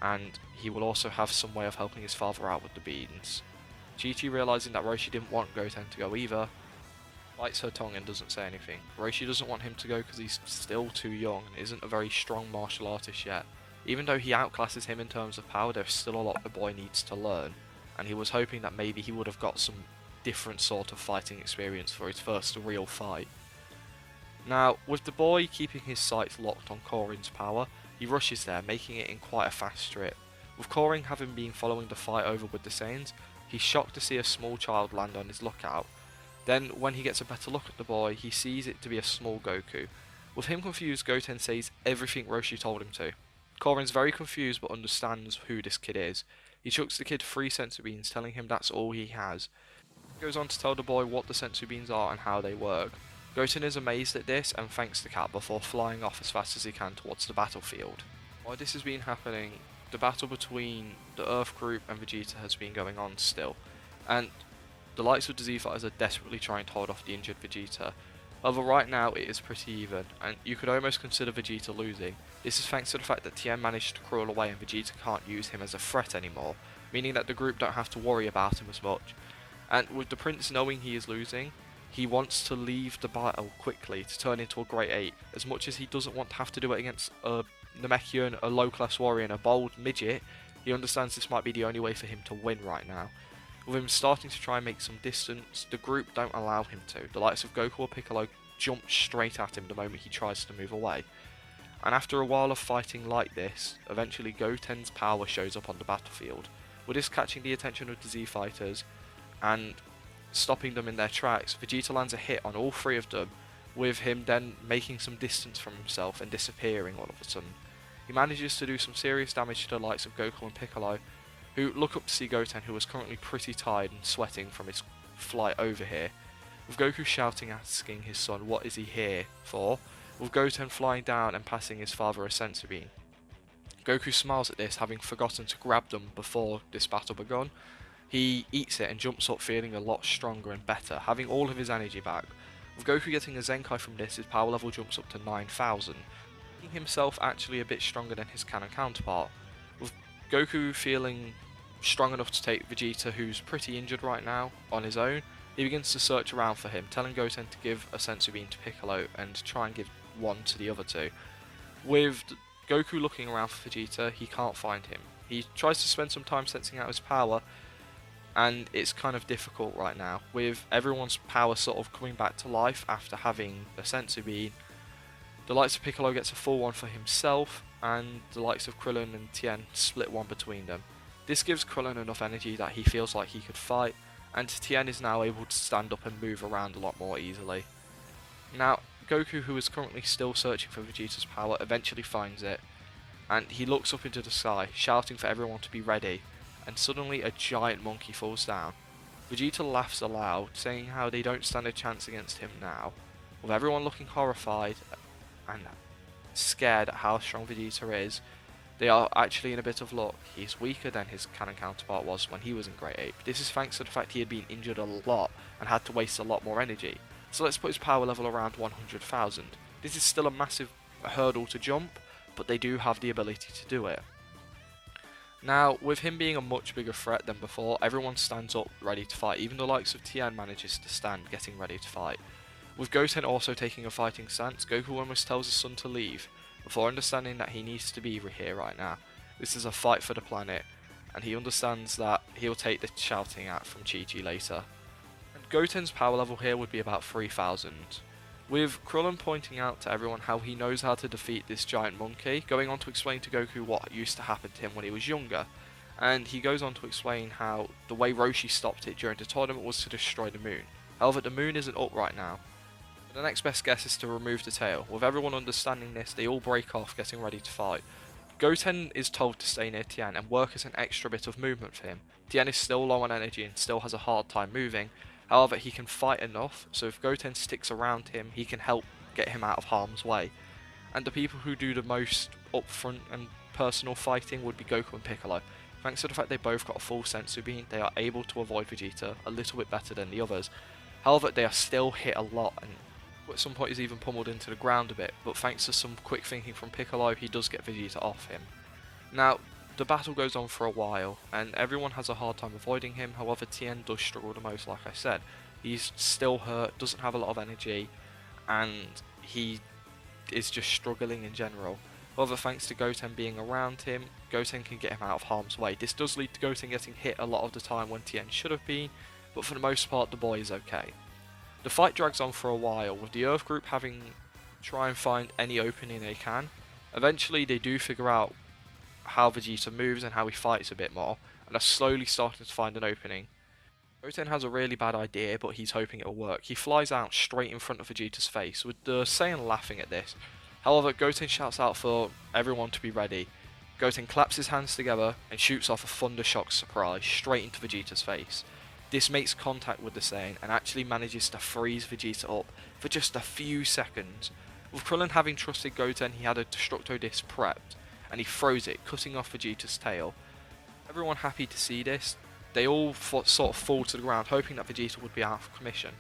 and he will also have some way of helping his father out with the beans. Chi-Chi, realising that Roshi didn't want Goten to go either, bites her tongue and doesn't say anything. Roshi doesn't want him to go because he's still too young and isn't a very strong martial artist yet. Even though he outclasses him in terms of power, there's still a lot the boy needs to learn, and he was hoping that maybe he would have got some different sort of fighting experience for his first real fight. Now, with the boy keeping his sights locked on Korin's power, he rushes there, making it in quite a fast trip. With Korin having been following the fight over with the Saiyans, he's shocked to see a small child land on his lookout. Then, when he gets a better look at the boy, he sees it to be a small Goku. With him confused, Goten says everything Roshi told him to. Korin's very confused but understands who this kid is. He chucks the kid 3 sensu beans, telling him that's all he has. He goes on to tell the boy what the sensu beans are and how they work. Goten is amazed at this and thanks the cat before flying off as fast as he can towards the battlefield. While this has been happening, the battle between the Earth group and Vegeta has been going on still, and the likes of the Z Fighters are desperately trying to hold off the injured Vegeta. However, right now it is pretty even, and you could almost consider Vegeta losing. This is thanks to the fact that Tien managed to crawl away and Vegeta can't use him as a threat anymore, meaning that the group don't have to worry about him as much. And with the Prince knowing he is losing, he wants to leave the battle quickly to turn into a Great Ape, as much as he doesn't want to have to do it against a Namekian, a low-class warrior and a bold midget. He understands this might be the only way for him to win right now. With him starting to try and make some distance, the group don't allow him to. The likes of Goku or Piccolo jump straight at him the moment he tries to move away. And after a while of fighting like this, eventually Goten's power shows up on the battlefield, with this catching the attention of the Z Fighters and stopping them in their tracks. Vegeta lands a hit on all 3 of them, with him then making some distance from himself and disappearing all of a sudden. He manages to do some serious damage to the likes of Goku and Piccolo, who look up to see Goten, who is currently pretty tired and sweating from his flight over here, with Goku shouting, asking his son what is he here for, with Goten flying down and passing his father a sensu bean. Goku smiles at this, having forgotten to grab them before this battle begun. He eats it and jumps up feeling a lot stronger and better, having all of his energy back. With Goku getting a Zenkai from this, his power level jumps up to 9,000, making himself actually a bit stronger than his canon counterpart. With Goku feeling strong enough to take Vegeta, who's pretty injured right now, on his own, he begins to search around for him, telling Goten to give a sensu bean to Piccolo and try and give one to the other 2. With Goku looking around for Vegeta, he can't find him. He tries to spend some time sensing out his power, and it's kind of difficult right now, with everyone's power sort of coming back to life after having a sensu bean. The likes of Piccolo gets a full one for himself, and the likes of Krillin and Tien split one between them. This gives Krillin enough energy that he feels like he could fight, and Tien is now able to stand up and move around a lot more easily. Now, Goku, who is currently still searching for Vegeta's power, eventually finds it, and he looks up into the sky, shouting for everyone to be ready, and suddenly a giant monkey falls down. Vegeta laughs aloud, saying how they don't stand a chance against him now, With everyone looking horrified and scared at how strong Vegeta is, they are actually in a bit of luck. He's weaker than his canon counterpart was when he was in Grade 8. This is thanks to the fact he had been injured a lot and had to waste a lot more energy. So let's put his power level around 100,000. This is still a massive hurdle to jump, but they do have the ability to do it. Now, with him being a much bigger threat than before, everyone stands up ready to fight. Even the likes of Tien manages to stand, getting ready to fight. With Goten also taking a fighting stance, Goku almost tells his son to leave, before understanding that he needs to be here right now. This is a fight for the planet, and he understands that he'll take the shouting at from Chi-Chi later. And Goten's power level here would be about 3,000. With Krillin pointing out to everyone how he knows how to defeat this giant monkey, going on to explain to Goku what used to happen to him when he was younger. And he goes on to explain how the way Roshi stopped it during the tournament was to destroy the moon. However, the moon isn't up right now. The next best guess is to remove the tail. With everyone understanding this, they all break off, getting ready to fight. Goten is told to stay near Tien and work as an extra bit of movement for him. Tien is still low on energy and still has a hard time moving. However, he can fight enough, so if Goten sticks around him, he can help get him out of harm's way. And the people who do the most upfront and personal fighting would be Goku and Piccolo. Thanks to the fact they both got a full senzu bean, they are able to avoid Vegeta a little bit better than the others. However, they are still hit a lot, and at some point he's even pummeled into the ground a bit, but thanks to some quick thinking from Piccolo, he does get Vegeta off him. Now, the battle goes on for a while, and everyone has a hard time avoiding him. However, Tien does struggle the most, like I said. He's still hurt, doesn't have a lot of energy, and he is just struggling in general. However, thanks to Goten being around him, Goten can get him out of harm's way. This does lead to Goten getting hit a lot of the time when Tien should have been, but for the most part, the boy is okay. The fight drags on for a while, with the Earth group having to try and find any opening they can. Eventually, they do figure out how Vegeta moves and how he fights a bit more, and are slowly starting to find an opening. Goten has a really bad idea, but he's hoping it'll work. He flies out straight in front of Vegeta's face, with the Saiyan laughing at this. However, Goten shouts out for everyone to be ready. Goten claps his hands together and shoots off a Thunder Shock surprise straight into Vegeta's face. This makes contact with the Saiyan and actually manages to freeze Vegeta up for just a few seconds. With Krillin having trusted Goten, he had a Destructo Disc prepped, and he throws it, cutting off Vegeta's tail. Everyone happy to see this. They all sort of fall to the ground, hoping that Vegeta would be out of commission.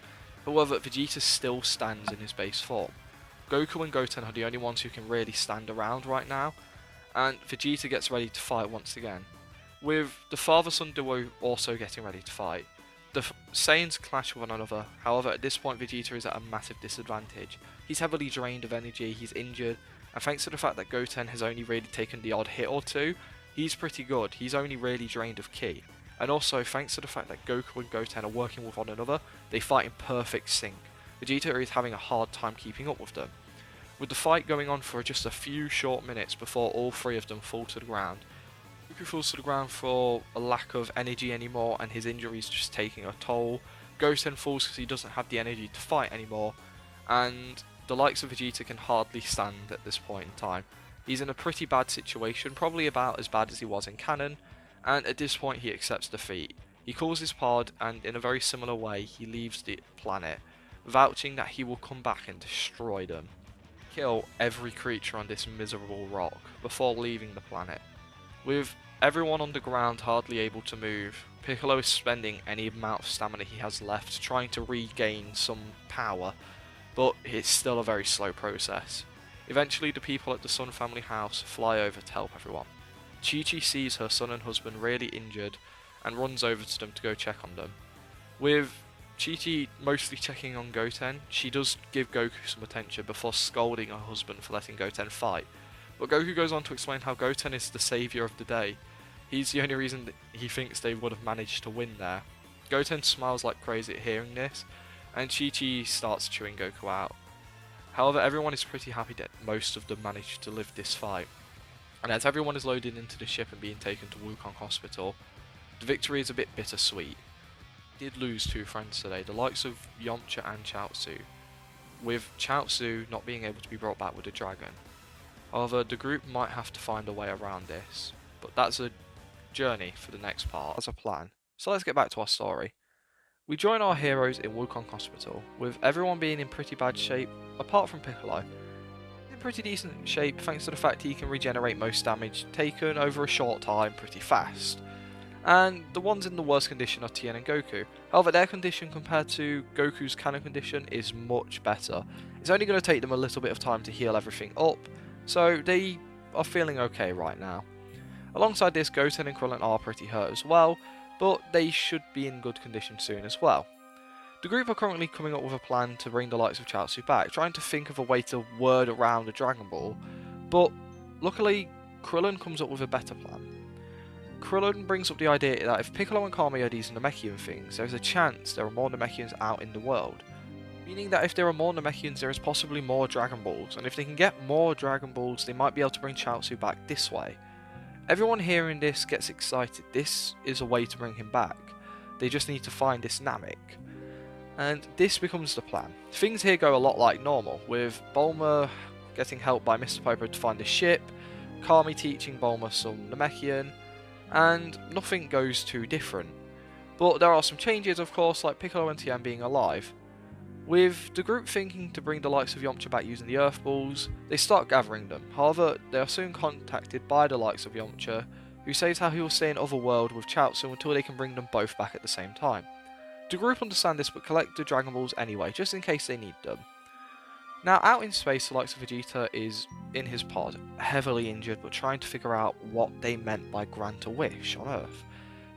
However, Vegeta still stands in his base form. Goku and Goten are the only ones who can really stand around right now, and Vegeta gets ready to fight once again. With the father-son duo also getting ready to fight, the Saiyans clash with one another. However, at this point Vegeta is at a massive disadvantage. He's heavily drained of energy, he's injured, and thanks to the fact that Goten has only really taken the odd hit or two, he's pretty good. He's only really drained of ki. And also, thanks to the fact that Goku and Goten are working with one another, they fight in perfect sync. Vegeta is having a hard time keeping up with them. With the fight going on for just a few short minutes before all three of them fall to the ground, Goku falls to the ground for a lack of energy anymore and his injury is just taking a toll. Goten falls because he doesn't have the energy to fight anymore, and the likes of Vegeta can hardly stand at this point in time. He's in a pretty bad situation, probably about as bad as he was in canon, and at this point he accepts defeat. He calls his pod, and in a very similar way he leaves the planet, vouching that he will come back and destroy them. Kill every creature on this miserable rock before leaving the planet. With everyone on the ground hardly able to move, Piccolo is spending any amount of stamina he has left trying to regain some power, but it's still a very slow process. Eventually the people at the Sun family house fly over to help everyone. Chi-Chi sees her son and husband really injured and runs over to them to go check on them. With Chi-Chi mostly checking on Goten, she does give Goku some attention before scolding her husband for letting Goten fight. But Goku goes on to explain how Goten is the saviour of the day. He's the only reason that he thinks they would have managed to win there. Goten smiles like crazy at hearing this, and Chi-Chi starts chewing Goku out. However, everyone is pretty happy that most of them managed to live this fight. And as everyone is loaded into the ship and being taken to Wukong Hospital, the victory is a bit bittersweet. We did lose two friends today, the likes of Yamcha and Chaozu, with Chaozu not being able to be brought back with a dragon. However, the group might have to find a way around this, but that's a journey for the next part as a plan. So let's get back to our story. We join our heroes in Wukong Hospital, with everyone being in pretty bad shape, apart from Piccolo. He's in pretty decent shape thanks to the fact he can regenerate most damage taken over a short time pretty fast. And the ones in the worst condition are Tien and Goku. However, their condition compared to Goku's canon condition is much better. It's only going to take them a little bit of time to heal everything up, so they are feeling okay right now. Alongside this, Goten and Krillin are pretty hurt as well, but they should be in good condition soon as well. The group are currently coming up with a plan to bring the likes of Chaozu back, trying to think of a way to word around the Dragon Ball, but luckily Krillin comes up with a better plan. Krillin brings up the idea that if Piccolo and Kami are these Namekian things, there is a chance there are more Namekians out in the world. Meaning that if there are more Namekians, there is possibly more Dragon Balls, and if they can get more Dragon Balls, they might be able to bring Chaozu back this way. Everyone hearing this gets excited. This is a way to bring him back. They just need to find this Namek. And this becomes the plan. Things here go a lot like normal, with Bulma getting help by Mr. Popo to find the ship, Kami teaching Bulma some Namekian, and nothing goes too different. But there are some changes, of course, like Piccolo and Tien being alive. With the group thinking to bring the likes of Yamcha back using the Earth Balls, they start gathering them. However, they are soon contacted by the likes of Yamcha, who says how he will stay in Otherworld with Chaozu until they can bring them both back at the same time. The group understand this but collect the Dragon Balls anyway, just in case they need them. Now, out in space, the likes of Vegeta is in his pod, heavily injured, but trying to figure out what they meant by grant a wish on Earth.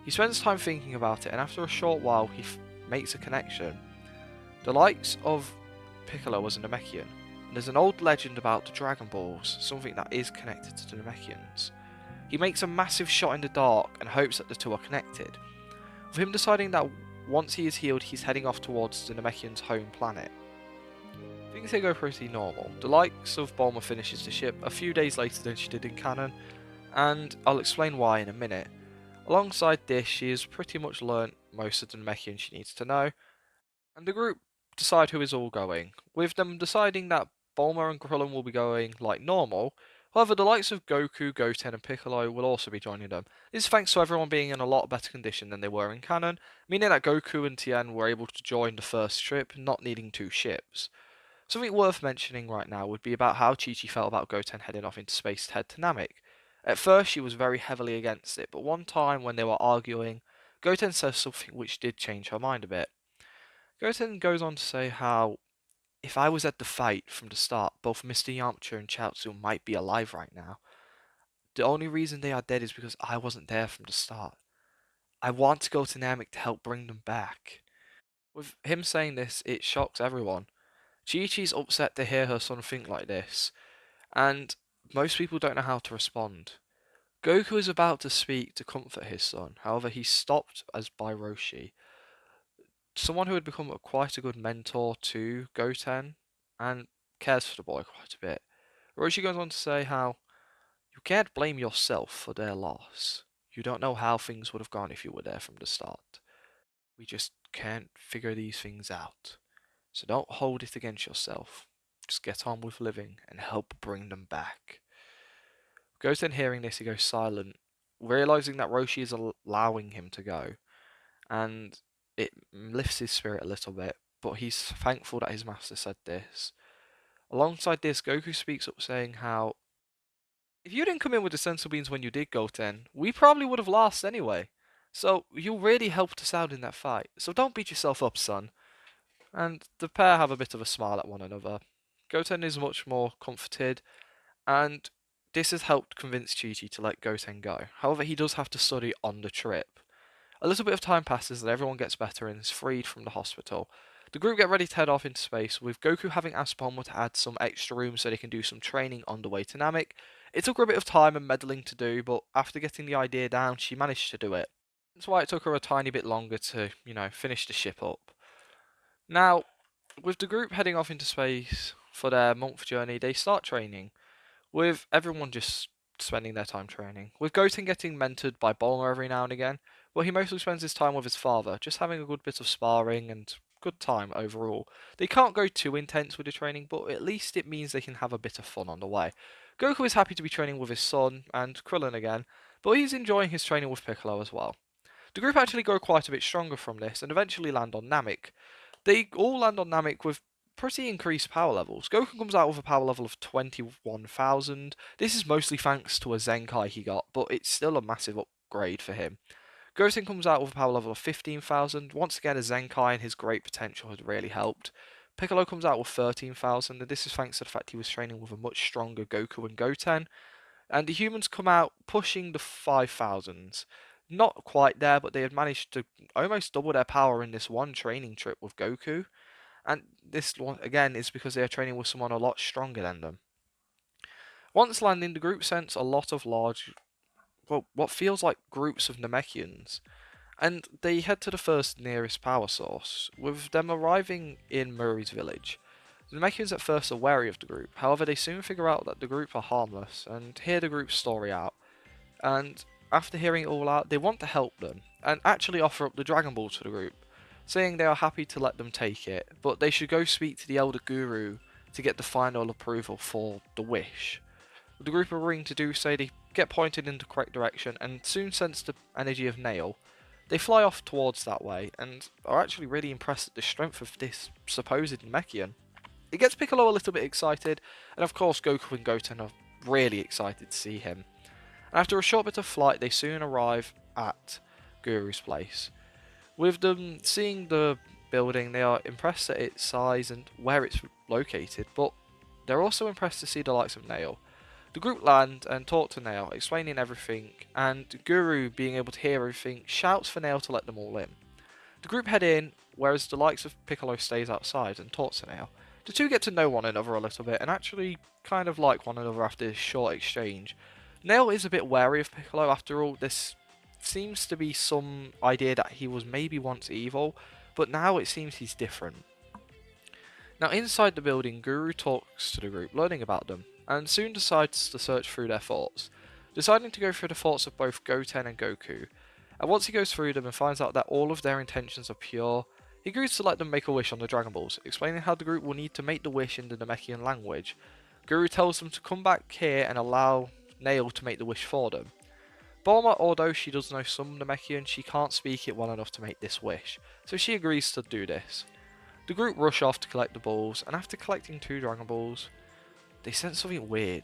He spends time thinking about it, and after a short while, he makes a connection. The likes of Piccolo was a Namekian, and there's an old legend about the Dragon Balls, something that is connected to the Namekians. He makes a massive shot in the dark and hopes that the two are connected, with him deciding that once he is healed, he's heading off towards the Namekians' home planet. Things here go pretty normal. The likes of Bulma finishes the ship a few days later than she did in canon, and I'll explain why in a minute. Alongside this, she has pretty much learnt most of the Namekian she needs to know, and the group decide who is all going, with them deciding that Bulma and Krillin will be going like normal. However, the likes of Goku, Goten and Piccolo will also be joining them. This is thanks to everyone being in a lot better condition than they were in canon, meaning that Goku and Tien were able to join the first trip, not needing two ships. Something worth mentioning right now would be about how Chi-Chi felt about Goten heading off into space to head to Namek. At first she was very heavily against it, but one time when they were arguing, Goten says something which did change her mind a bit. Goten goes on to say how, if I was at the fight from the start, both Mr. Yamcha and Chaozu might be alive right now. The only reason they are dead is because I wasn't there from the start. I want to go to Namek to help bring them back. With him saying this, it shocks everyone. Chi-Chi's upset to hear her son think like this, and most people don't know how to respond. Goku is about to speak to comfort his son, however he's stopped as by Roshi, someone who had become quite a good mentor to Goten, and cares for the boy quite a bit. Roshi goes on to say how, you can't blame yourself for their loss. You don't know how things would have gone if you were there from the start. We just can't figure these things out. So don't hold it against yourself. Just get on with living and help bring them back. Goten hearing this, he goes silent, realizing that Roshi is allowing him to go, and it lifts his spirit a little bit, but he's thankful that his master said this. Alongside this, Goku speaks up saying how, if you didn't come in with the sensu beans when you did, Goten, we probably would have lost anyway. So you really helped us out in that fight, so don't beat yourself up, son. And the pair have a bit of a smile at one another. Goten is much more comforted, and this has helped convince Chi-Chi to let Goten go. However, he does have to study on the trip. A little bit of time passes and everyone gets better and is freed from the hospital. The group get ready to head off into space, with Goku having asked Bulma to add some extra rooms so they can do some training on the way to Namek. It took her a bit of time and meddling to do, but after getting the idea down, she managed to do it. That's why it took her a tiny bit longer to, finish the ship up. Now, with the group heading off into space for their month journey, they start training, with everyone just spending their time training. With Goten getting mentored by Bulma every now and again, well, he mostly spends his time with his father, just having a good bit of sparring and good time overall. They can't go too intense with the training, but at least it means they can have a bit of fun on the way. Goku is happy to be training with his son and Krillin again, but he's enjoying his training with Piccolo as well. The group actually grow quite a bit stronger from this and eventually land on Namek. They all land on Namek with pretty increased power levels. Goku comes out with a power level of 21,000. This is mostly thanks to a Zenkai he got, but it's still a massive upgrade for him. Goten comes out with a power level of 15,000. Once again, a Zenkai and his great potential has really helped. Piccolo comes out with 13,000, and this is thanks to the fact he was training with a much stronger Goku and Goten. And the humans come out pushing the 5,000s. Not quite there, but they had managed to almost double their power in this one training trip with Goku. And this, again, is because they are training with someone a lot stronger than them. Once landing, the group sends a lot of large, well, what feels like groups of Namekians, and they head to the first nearest power source, with them arriving in Murray's village. The Namekians at first are wary of the group, however they soon figure out that the group are harmless, and hear the group's story out, and after hearing it all out, they want to help them, and actually offer up the Dragon Ball to the group, saying they are happy to let them take it, but they should go speak to the Elder Guru to get the final approval for the wish. The group agreeing to do so, they get pointed in the correct direction and soon sense the energy of Nail. They fly off towards that way and are actually really impressed at the strength of this supposed Namekian. It gets Piccolo a little bit excited, and of course Goku and Goten are really excited to see him. And after a short bit of flight, they soon arrive at Guru's place. With them seeing the building, they are impressed at its size and where it's located, but they're also impressed to see the likes of Nail. The group land and talk to Nail, explaining everything, and Guru, being able to hear everything, shouts for Nail to let them all in. The group head in, whereas the likes of Piccolo stays outside and talks to Nail. The two get to know one another a little bit and actually kind of like one another after this short exchange. Nail is a bit wary of Piccolo after all. This seems to be some idea that he was maybe once evil, but now it seems he's different. Now inside the building, Guru talks to the group, learning about them, and soon decides to search through their thoughts, deciding to go through the thoughts of both Goten and Goku. And once he goes through them and finds out that all of their intentions are pure, he agrees to let them make a wish on the Dragon Balls, explaining how the group will need to make the wish in the Namekian language. Guru tells them to come back here and allow Nail to make the wish for them. Bulma, although she does know some Namekian, she can't speak it well enough to make this wish, so she agrees to do this. The group rush off to collect the balls, and after collecting 2 Dragon Balls, they sense something weird.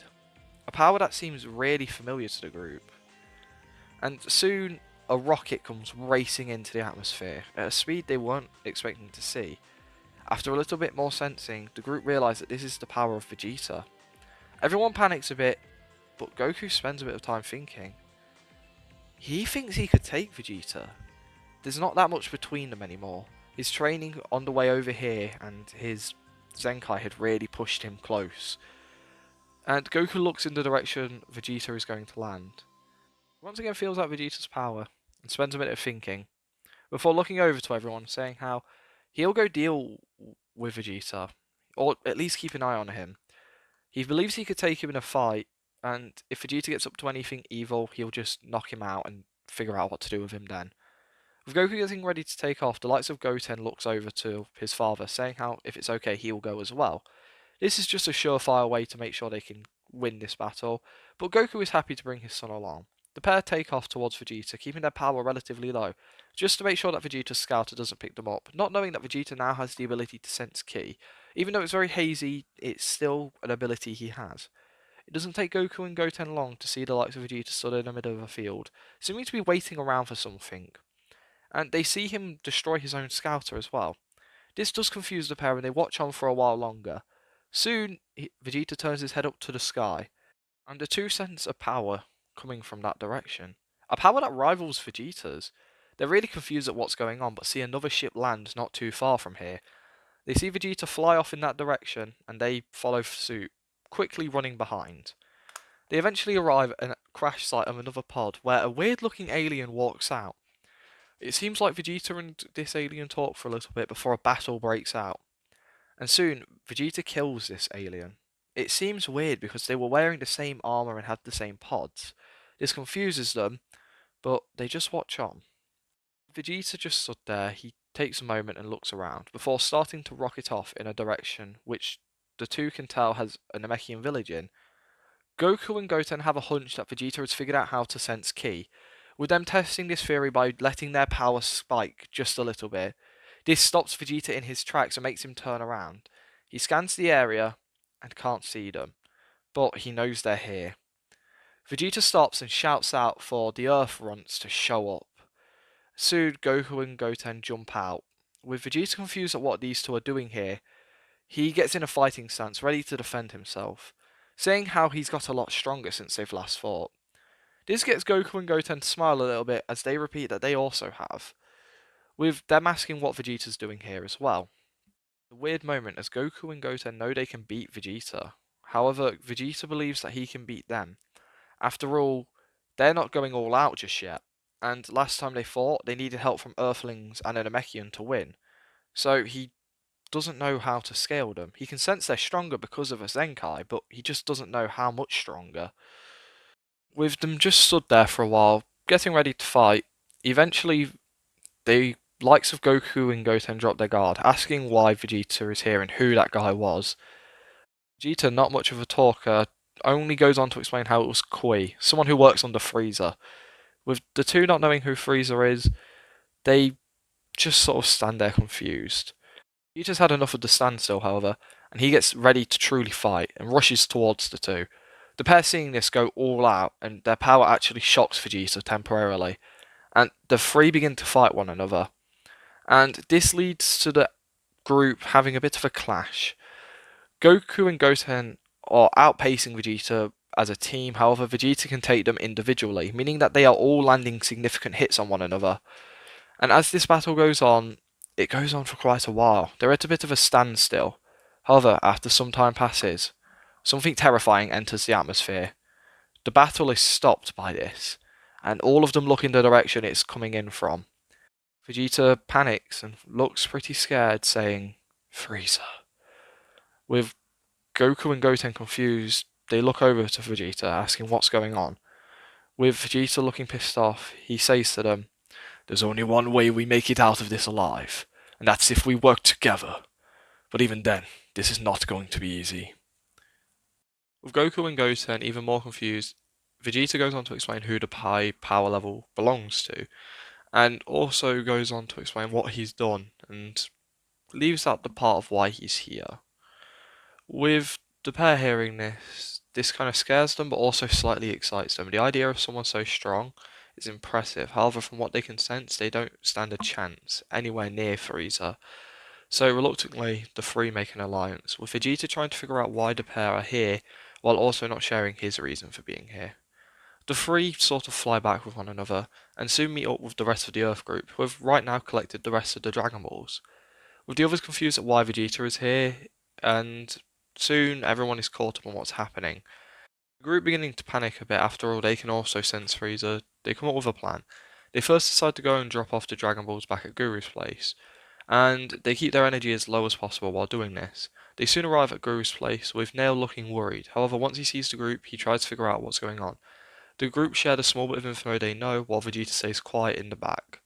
A power that seems really familiar to the group. And soon, a rocket comes racing into the atmosphere, at a speed they weren't expecting to see. After a little bit more sensing, the group realise that this is the power of Vegeta. Everyone panics a bit, but Goku spends a bit of time thinking. He thinks he could take Vegeta. There's not that much between them anymore. His training on the way over here and his Zenkai had really pushed him close. And Goku looks in the direction Vegeta is going to land. Once again feels out Vegeta's power and spends a minute thinking, before looking over to everyone saying how he'll go deal with Vegeta, or at least keep an eye on him. He believes he could take him in a fight, and if Vegeta gets up to anything evil, he'll just knock him out and figure out what to do with him then. With Goku getting ready to take off, the likes of Goten looks over to his father, saying how if it's okay he will go as well. This is just a surefire way to make sure they can win this battle, but Goku is happy to bring his son along. The pair take off towards Vegeta, keeping their power relatively low, just to make sure that Vegeta's scouter doesn't pick them up, not knowing that Vegeta now has the ability to sense Ki. Even though it's very hazy, it's still an ability he has. It doesn't take Goku and Goten long to see the likes of Vegeta stood in the middle of a field, seeming to be waiting around for something. And they see him destroy his own scouter as well. This does confuse the pair and they watch on for a while longer. Soon, Vegeta turns his head up to the sky, and the two sense a power coming from that direction. A power that rivals Vegeta's. They're really confused at what's going on, but see another ship land not too far from here. They see Vegeta fly off in that direction, and they follow suit, quickly running behind. They eventually arrive at a crash site of another pod, where a weird-looking alien walks out. It seems like Vegeta and this alien talk for a little bit before a battle breaks out. And soon, Vegeta kills this alien. It seems weird because they were wearing the same armor and had the same pods. This confuses them, but they just watch on. Vegeta just stood there. He takes a moment and looks around, before starting to rocket off in a direction which the two can tell has a Namekian village in. Goku and Goten have a hunch that Vegeta has figured out how to sense Ki, with them testing this theory by letting their power spike just a little bit. This stops Vegeta in his tracks and makes him turn around. He scans the area and can't see them, but he knows they're here. Vegeta stops and shouts out for the Earth Runts to show up. Soon, Goku and Goten jump out. With Vegeta confused at what these two are doing here, he gets in a fighting stance, ready to defend himself, saying how he's got a lot stronger since they've last fought. This gets Goku and Goten to smile a little bit as they repeat that they also have, with them asking what Vegeta's doing here as well. A weird moment as Goku and Goten know they can beat Vegeta. However, Vegeta believes that he can beat them. After all, they're not going all out just yet, and last time they fought, they needed help from Earthlings and an Namekian to win. So he doesn't know how to scale them. He can sense they're stronger because of a Zenkai, but he just doesn't know how much stronger. With them just stood there for a while, getting ready to fight, eventually the likes of Goku and Goten drop their guard, asking why Vegeta is here and who that guy was. Vegeta, not much of a talker, only goes on to explain how it was Kui, someone who works under Frieza. With the two not knowing who Frieza is, they just sort of stand there confused. Vegeta's had enough of the standstill, however, and he gets ready to truly fight and rushes towards the two. The pair seeing this go all out, and their power actually shocks Vegeta temporarily, and the three begin to fight one another. And this leads to the group having a bit of a clash. Goku and Goten are outpacing Vegeta as a team, however, Vegeta can take them individually, meaning that they are all landing significant hits on one another. And as this battle goes on, it goes on for quite a while. They're at a bit of a standstill. However, after some time passes, something terrifying enters the atmosphere. The battle is stopped by this, and all of them look in the direction it's coming in from. Vegeta panics and looks pretty scared, saying, "Frieza." With Goku and Goten confused, they look over to Vegeta, asking what's going on. With Vegeta looking pissed off, he says to them, "There's only one way we make it out of this alive, and that's if we work together. But even then, this is not going to be easy." With Goku and Goten even more confused, Vegeta goes on to explain who the Pi power level belongs to, and also goes on to explain what he's done, and leaves out the part of why he's here. With the pair hearing this kind of scares them, but also slightly excites them. The idea of someone so strong is impressive. However, from what they can sense, they don't stand a chance anywhere near Frieza. So reluctantly, the three make an alliance, with Vegeta trying to figure out why the pair are here, while also not sharing his reason for being here. The three sort of fly back with one another, and soon meet up with the rest of the Earth group, who have right now collected the rest of the Dragon Balls. With the others confused at why Vegeta is here, and soon everyone is caught up on what's happening. The group beginning to panic a bit. After all, they can also sense Frieza. They come up with a plan. They first decide to go and drop off the Dragon Balls back at Guru's place, and they keep their energy as low as possible while doing this. They soon arrive at Guru's place, with Nail looking worried. However, once he sees the group, he tries to figure out what's going on. The group share the small bit of info they know, while Vegeta stays quiet in the back.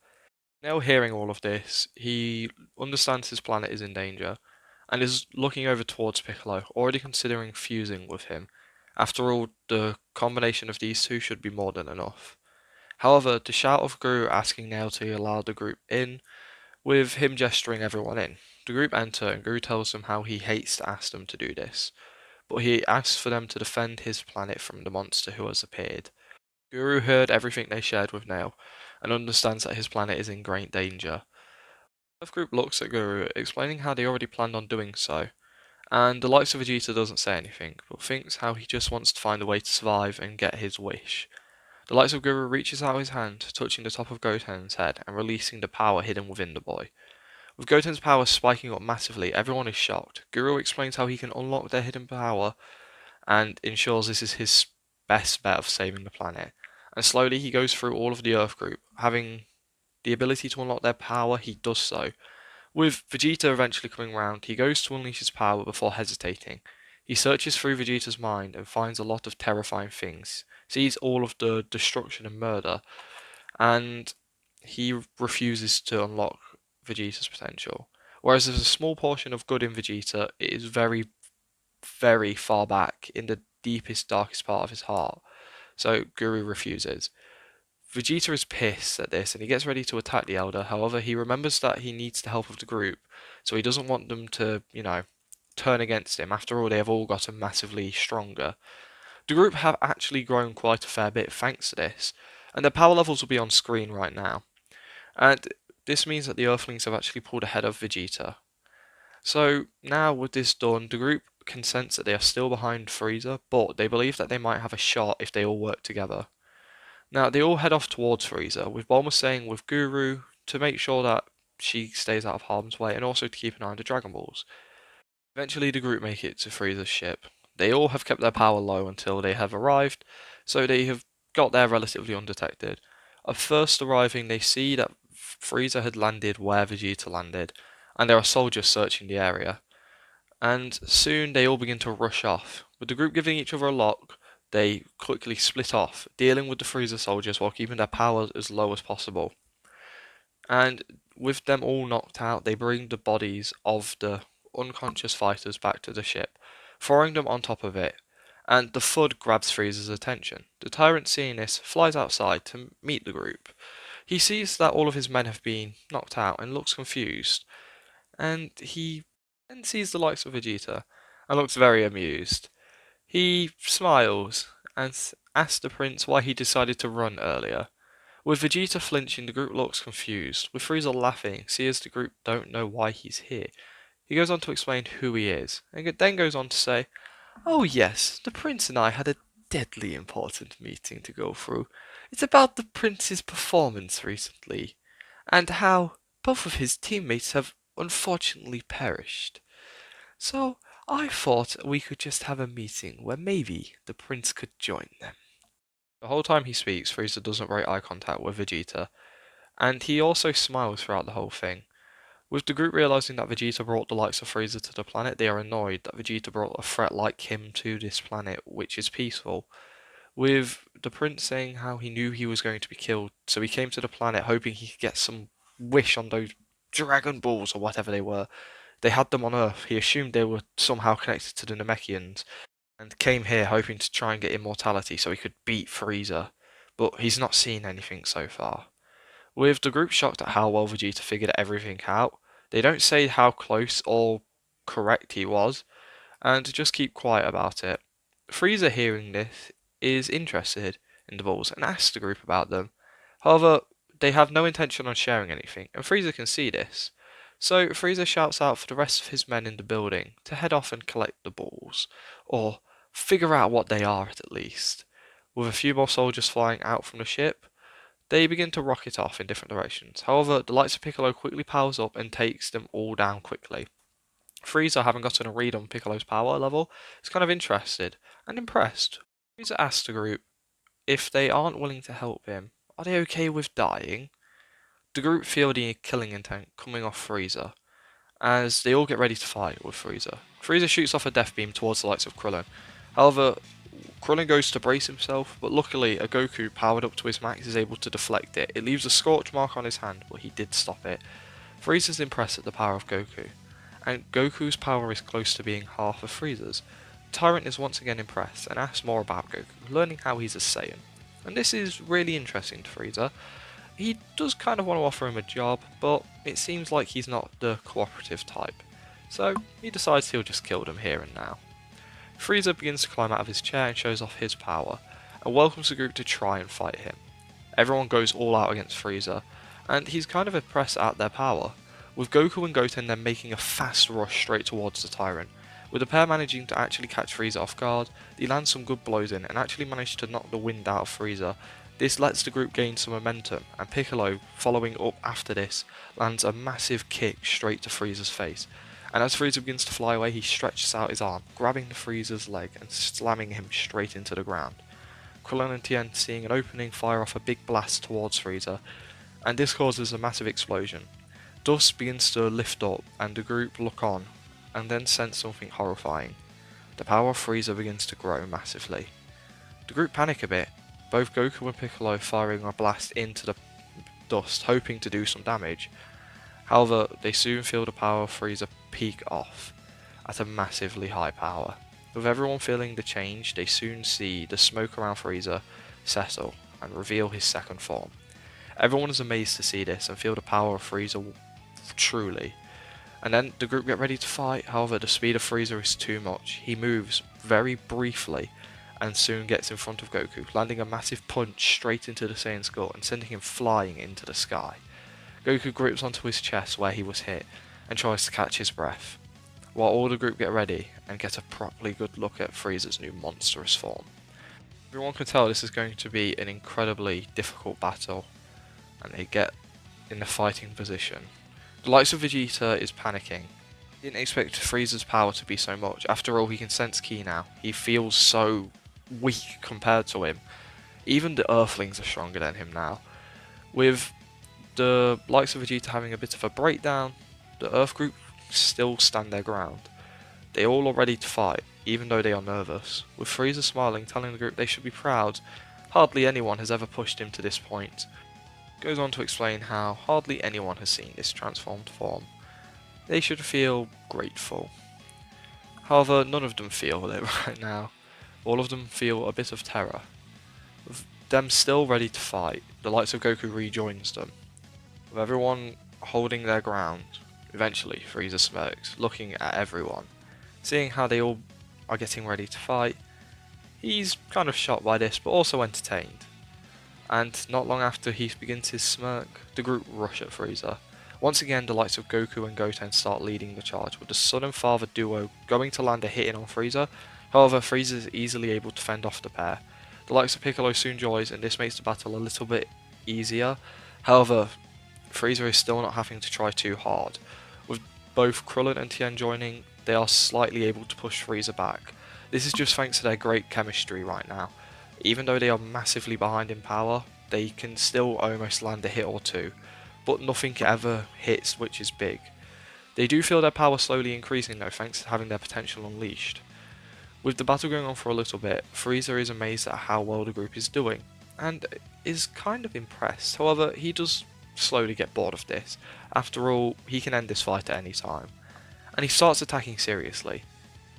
Nail hearing all of this, he understands his planet is in danger, and is looking over towards Piccolo, already considering fusing with him. After all, the combination of these two should be more than enough. However, the shout of Guru asking Nail to allow the group in, with him gesturing everyone in. The group enter, and Guru tells them how he hates to ask them to do this, but he asks for them to defend his planet from the monster who has appeared. Guru heard everything they shared with Nail, and understands that his planet is in great danger. The Earth group looks at Guru, explaining how they already planned on doing so, and the likes of Vegeta doesn't say anything, but thinks how he just wants to find a way to survive and get his wish. The likes of Guru reaches out his hand, touching the top of Goten's head and releasing the power hidden within the boy. With Goten's power spiking up massively, everyone is shocked. Guru explains how he can unlock their hidden power and ensures this is his best bet of saving the planet. And slowly he goes through all of the Earth group, having the ability to unlock their power, he does so. With Vegeta eventually coming round, he goes to unleash his power before hesitating. He searches through Vegeta's mind and finds a lot of terrifying things, sees all of the destruction and murder, and he refuses to unlock Vegeta's potential. Whereas there's a small portion of good in Vegeta, it is very, very far back in the deepest, darkest part of his heart. So Guru refuses. Vegeta is pissed at this and he gets ready to attack the Elder. However, he remembers that he needs the help of the group, so he doesn't want them to, turn against him. After all, they have all gotten massively stronger. The group have actually grown quite a fair bit thanks to this, and their power levels will be on screen right now. And this means that the Earthlings have actually pulled ahead of Vegeta. So now with this done, the group can sense that they are still behind Frieza, but they believe that they might have a shot if they all work together. Now they all head off towards Frieza, with Bulma saying with Guru to make sure that she stays out of harm's way and also to keep an eye on the Dragon Balls. Eventually the group make it to Frieza's ship. They all have kept their power low until they have arrived, so they have got there relatively undetected. At first arriving, they see that Frieza had landed where Vegeta landed, and there are soldiers searching the area. And soon they all begin to rush off. With the group giving each other a lock, they quickly split off, dealing with the Frieza soldiers while keeping their power as low as possible. And with them all knocked out, they bring the bodies of the unconscious fighters back to the ship, throwing them on top of it, and the FUD grabs Frieza's attention. The tyrant, seeing this, flies outside to meet the group. He sees that all of his men have been knocked out and looks confused, and he then sees the likes of Vegeta and looks very amused. He smiles and asks the prince why he decided to run earlier. With Vegeta flinching, the group looks confused, with Frieza laughing, see as the group don't know why he's here. He goes on to explain who he is, and then goes on to say, "Oh yes, the prince and I had a deadly important meeting to go through. It's about the prince's performance recently, and how both of his teammates have unfortunately perished. So I thought we could just have a meeting where maybe the prince could join them." The whole time he speaks, Frieza doesn't break eye contact with Vegeta, and he also smiles throughout the whole thing. With the group realizing that Vegeta brought the likes of Frieza to the planet, they are annoyed that Vegeta brought a threat like him to this planet, which is peaceful. With the prince saying how he knew he was going to be killed, so he came to the planet hoping he could get some wish on those Dragon Balls or whatever they were. They had them on Earth. He assumed they were somehow connected to the Namekians, and came here hoping to try and get immortality so he could beat Frieza, but he's not seen anything so far. With the group shocked at how well Vegeta figured everything out, they don't say how close or correct he was, and just keep quiet about it. Frieza, hearing this, is interested in the balls and asks the group about them. However, they have no intention on sharing anything, and Frieza can see this. So Frieza shouts out for the rest of his men in the building to head off and collect the balls, or figure out what they are at least. With a few more soldiers flying out from the ship, they begin to rocket off in different directions. However, the lights of Piccolo quickly powers up and takes them all down quickly. Frieza, having gotten a read on Piccolo's power level, is kind of interested and impressed. Frieza asks the group if they aren't willing to help him, are they okay with dying? The group feel the killing intent coming off Frieza, as they all get ready to fight with Frieza. Frieza shoots off a death beam towards the likes of Krillin. However, Krillin goes to brace himself, but luckily a Goku powered up to his max is able to deflect it. It leaves a scorch mark on his hand, but he did stop it. Frieza's impressed at the power of Goku, and Goku's power is close to being half of Frieza's. Tyrant is once again impressed and asks more about Goku, learning how he's a Saiyan. And this is really interesting to Frieza. He does kind of want to offer him a job, but it seems like he's not the cooperative type. So he decides he'll just kill them here and now. Frieza begins to climb out of his chair and shows off his power, and welcomes the group to try and fight him. Everyone goes all out against Frieza, and he's kind of impressed at their power, with Goku and Goten then making a fast rush straight towards the Tyrant. With the pair managing to actually catch Frieza off guard, they land some good blows in and actually manage to knock the wind out of Frieza. This lets the group gain some momentum, and Piccolo, following up after this, lands a massive kick straight to Frieza's face. And as Frieza begins to fly away, he stretches out his arm, grabbing the Frieza's leg and slamming him straight into the ground. Krillin and Tien, seeing an opening, fire off a big blast towards Frieza, and this causes a massive explosion. Dust begins to lift up, and the group look on, and then sense something horrifying. The power of Frieza begins to grow massively. The group panic a bit, both Goku and Piccolo firing a blast into the dust, hoping to do some damage. However, they soon feel the power of Frieza peak off at a massively high power. With everyone feeling the change, they soon see the smoke around Frieza settle, and reveal his second form. Everyone is amazed to see this and feel the power of Frieza truly. And then the group get ready to fight, however the speed of Frieza is too much. He moves very briefly and soon gets in front of Goku, landing a massive punch straight into the Saiyan skull and sending him flying into the sky. Goku grips onto his chest where he was hit and tries to catch his breath, while all the group get ready and get a properly good look at Frieza's new monstrous form. Everyone can tell this is going to be an incredibly difficult battle, and they get in the fighting position. The likes of Vegeta is panicking. He didn't expect Frieza's power to be so much. After all, he can sense Ki now. He feels so weak compared to him. Even the Earthlings are stronger than him now. With the likes of Vegeta having a bit of a breakdown, the Earth group still stand their ground. They all are ready to fight, even though they are nervous. With Frieza smiling, telling the group they should be proud. Hardly anyone has ever pushed him to this point. Goes on to explain how hardly anyone has seen this transformed form. They should feel grateful. However, none of them feel it right now. All of them feel a bit of terror. With them still ready to fight, the likes of Goku rejoins them. With everyone holding their ground, eventually Frieza smirks, looking at everyone. Seeing how they all are getting ready to fight, he's kind of shocked by this, but also entertained. And not long after he begins his smirk, the group rush at Frieza. Once again, the likes of Goku and Goten start leading the charge, with the son and father duo going to land a hit in on Frieza. However, Frieza is easily able to fend off the pair. The likes of Piccolo soon joins, and this makes the battle a little bit easier. However, Frieza is still not having to try too hard. With both Krillin and Tien joining, they are slightly able to push Frieza back. This is just thanks to their great chemistry right now. Even though they are massively behind in power, they can still almost land a hit or two, but nothing ever hits, which is big. They do feel their power slowly increasing though, thanks to having their potential unleashed. With the battle going on for a little bit, Frieza is amazed at how well the group is doing, and is kind of impressed. However, he does slowly get bored of this. After all, he can end this fight at any time. And he starts attacking seriously.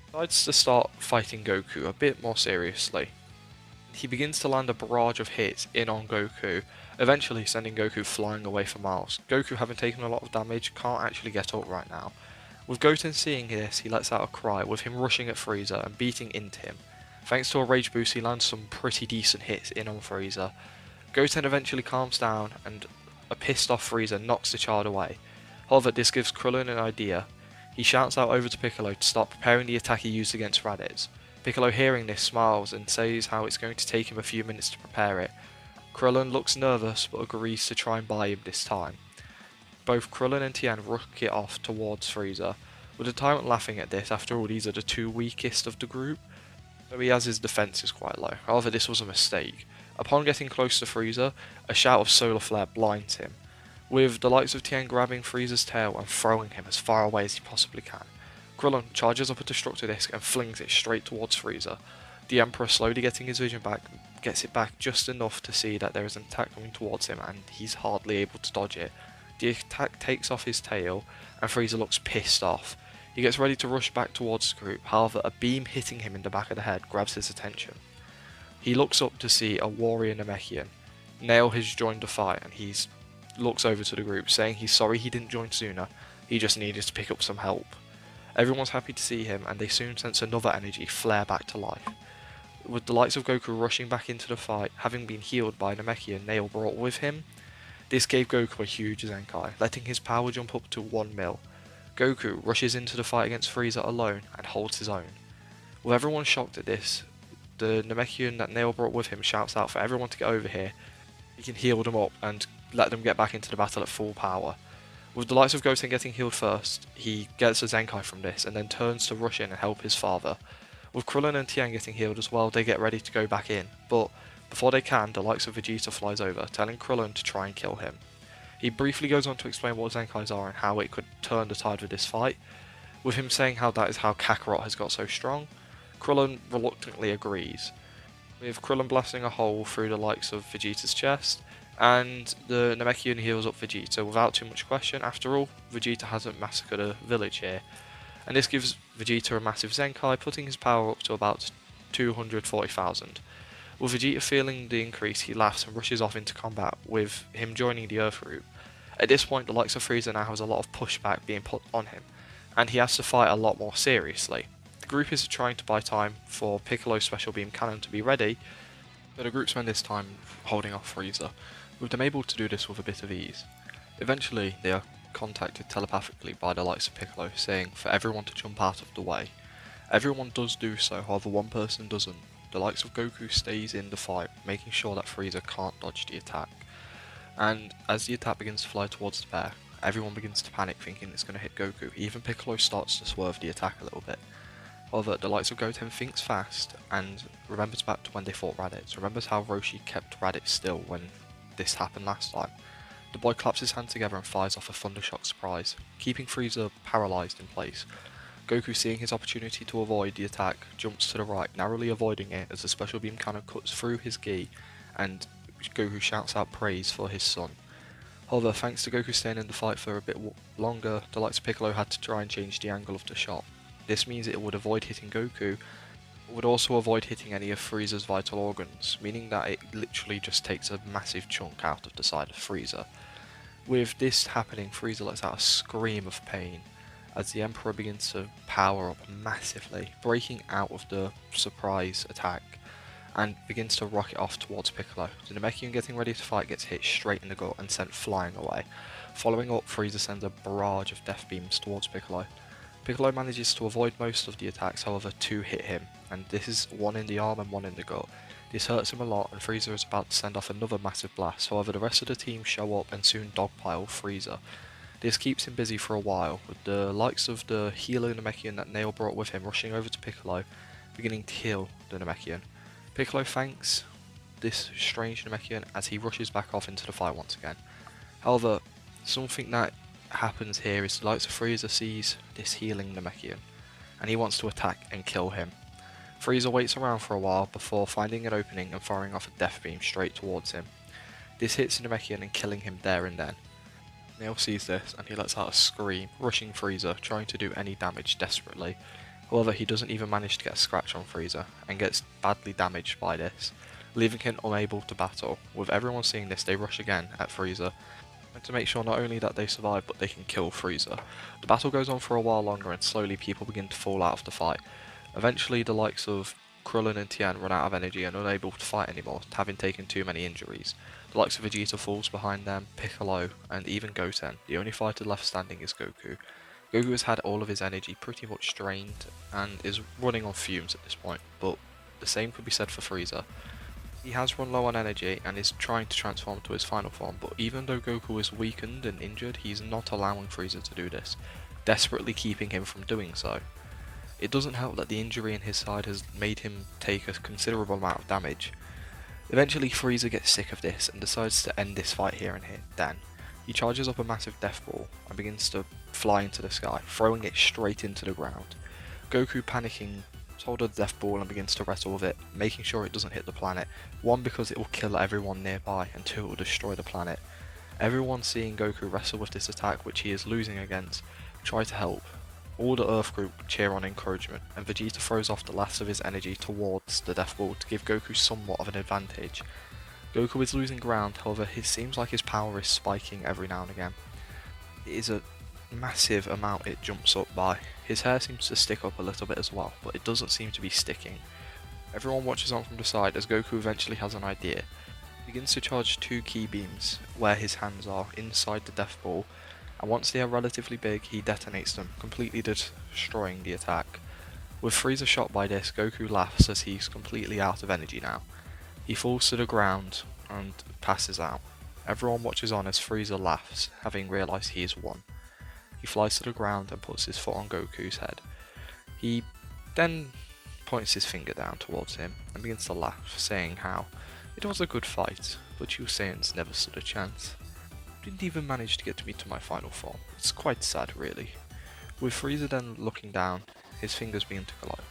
He decides to start fighting Goku a bit more seriously. He begins to land a barrage of hits in on Goku, eventually sending Goku flying away for miles. Goku, having taken a lot of damage, can't actually get up right now. With Goten seeing this, he lets out a cry, with him rushing at Frieza and beating into him. Thanks to a rage boost, he lands some pretty decent hits in on Frieza. Goten eventually calms down, and a pissed off Frieza knocks the child away. However, this gives Krillin an idea. He shouts out over to Piccolo to start preparing the attack he used against Raditz. Piccolo, hearing this, smiles and says how it's going to take him a few minutes to prepare it. Krillin looks nervous but agrees to try and buy him this time. Both Krillin and Tien rocket off towards Frieza, with the Tyrant laughing at this. After all, these are the two weakest of the group, so he has his defences quite low. However, this was a mistake. Upon getting close to Frieza, a shout of solar flare blinds him, with the likes of Tien grabbing Frieza's tail and throwing him as far away as he possibly can. Krillin charges up a destructor disc and flings it straight towards Frieza. The Emperor, slowly getting his vision back, gets it back just enough to see that there is an attack coming towards him, and he's hardly able to dodge it. The attack takes off his tail, and Frieza looks pissed off. He gets ready to rush back towards the group, however a beam hitting him in the back of the head grabs his attention. He looks up to see a warrior Namekian. Nail has joined the fight, and he looks over to the group, saying he's sorry he didn't join sooner, he just needed to pick up some help. Everyone's happy to see him, and they soon sense another energy flare back to life. With the likes of Goku rushing back into the fight, having been healed by Namekian Nail brought with him, this gave Goku a huge Zenkai, letting his power jump up to 1 mil. Goku rushes into the fight against Frieza alone and holds his own. With everyone shocked at this, the Namekian that Nail brought with him shouts out for everyone to get over here. He can heal them up and let them get back into the battle at full power. With the likes of Goten getting healed first, he gets a Zenkai from this and then turns to rush in and help his father. With Krillin and Tien getting healed as well, they get ready to go back in, but before they can, the likes of Vegeta flies over, telling Krillin to try and kill him. He briefly goes on to explain what Zenkais are and how it could turn the tide with this fight, with him saying how that is how Kakarot has got so strong. Krillin reluctantly agrees, with Krillin blasting a hole through the likes of Vegeta's chest, and the Namekian heals up Vegeta without too much question. After all, Vegeta hasn't massacred a village here, and this gives Vegeta a massive Zenkai, putting his power up to about 240,000. With Vegeta feeling the increase, he laughs and rushes off into combat, with him joining the Earth group. At this point, the likes of Frieza now has a lot of pushback being put on him, and he has to fight a lot more seriously. The group is trying to buy time for Piccolo's special beam cannon to be ready, but the group spend this time holding off Frieza, with them able to do this with a bit of ease. Eventually, they are contacted telepathically by the likes of Piccolo, saying for everyone to jump out of the way. Everyone does do so, however one person doesn't. The likes of Goku stays in the fight, making sure that Frieza can't dodge the attack. And as the attack begins to fly towards the pair, everyone begins to panic thinking it's going to hit Goku. Even Piccolo starts to swerve the attack a little bit. However, the likes of Goten thinks fast and remembers back to when they fought Raditz. Remembers how Roshi kept Raditz still when this happened last time. The boy claps his hands together and fires off a Thundershock surprise, keeping Frieza paralysed in place. Goku, seeing his opportunity to avoid the attack, jumps to the right, narrowly avoiding it as the special beam cannon cuts through his gi, and Goku shouts out praise for his son. However, thanks to Goku staying in the fight for a bit longer, the likes of Piccolo had to try and change the angle of the shot. This means it would avoid hitting Goku, but would also avoid hitting any of Frieza's vital organs, meaning that it literally just takes a massive chunk out of the side of Frieza. With this happening, Frieza lets out a scream of pain as the Emperor begins to power up massively, breaking out of the surprise attack and begins to rocket off towards Piccolo. The Namekian getting ready to fight gets hit straight in the gut and sent flying away. Following up, Frieza sends a barrage of death beams towards Piccolo. Piccolo manages to avoid most of the attacks, however 2 hit him, and this is one in the arm and one in the gut. This hurts him a lot, and Frieza is about to send off another massive blast, however the rest of the team show up and soon dogpile Frieza. This keeps him busy for a while, with the likes of the healer Namekian that Nail brought with him rushing over to Piccolo, beginning to heal the Namekian. Piccolo thanks this strange Namekian as he rushes back off into the fight once again. However, something that happens here is the likes of Frieza sees this healing Namekian, and he wants to attack and kill him. Frieza waits around for a while before finding an opening and firing off a death beam straight towards him. This hits Namekian and killing him there and then. Nail sees this and he lets out a scream, rushing Frieza, trying to do any damage desperately. However, he doesn't even manage to get a scratch on Frieza, and gets badly damaged by this, leaving him unable to battle. With everyone seeing this, they rush again at Frieza, and to make sure not only that they survive, but they can kill Frieza. The battle goes on for a while longer, and slowly people begin to fall out of the fight. Eventually, the likes of Krillin and Tien run out of energy and unable to fight anymore, having taken too many injuries. The likes of Vegeta falls behind them, Piccolo, and even Goten. The only fighter left standing is Goku. Goku has had all of his energy pretty much drained and is running on fumes at this point, but the same could be said for Frieza. He has run low on energy and is trying to transform to his final form, but even though Goku is weakened and injured, he's not allowing Frieza to do this, desperately keeping him from doing so. It doesn't help that the injury in his side has made him take a considerable amount of damage. Eventually Frieza gets sick of this and decides to end this fight here and then. He charges up a massive death ball and begins to fly into the sky, throwing it straight into the ground. Goku, panicking, holds the death ball and begins to wrestle with it, making sure it doesn't hit the planet. 1, because it will kill everyone nearby, and 2, it will destroy the planet. Everyone seeing Goku wrestle with this attack, which he is losing against, try to help. All the Earth group cheer on encouragement, and Vegeta throws off the last of his energy towards the death ball to give Goku somewhat of an advantage. Goku is losing ground, however it seems like his power is spiking every now and again. It is a massive amount it jumps up by. His hair seems to stick up a little bit as well, but it doesn't seem to be sticking. Everyone watches on from the side as Goku eventually has an idea. He begins to charge 2 key beams where his hands are inside the death ball, and once they are relatively big, he detonates them, completely destroying the attack. With Frieza shot by this, Goku laughs as he's completely out of energy now. He falls to the ground and passes out. Everyone watches on as Frieza laughs, having realised he has won. He flies to the ground and puts his foot on Goku's head. He then points his finger down towards him and begins to laugh, saying how it was a good fight, but you Saiyans never stood a chance. Didn't even manage to get me to my final form. It's quite sad, really. With Frieza then looking down, his fingers begin to collide.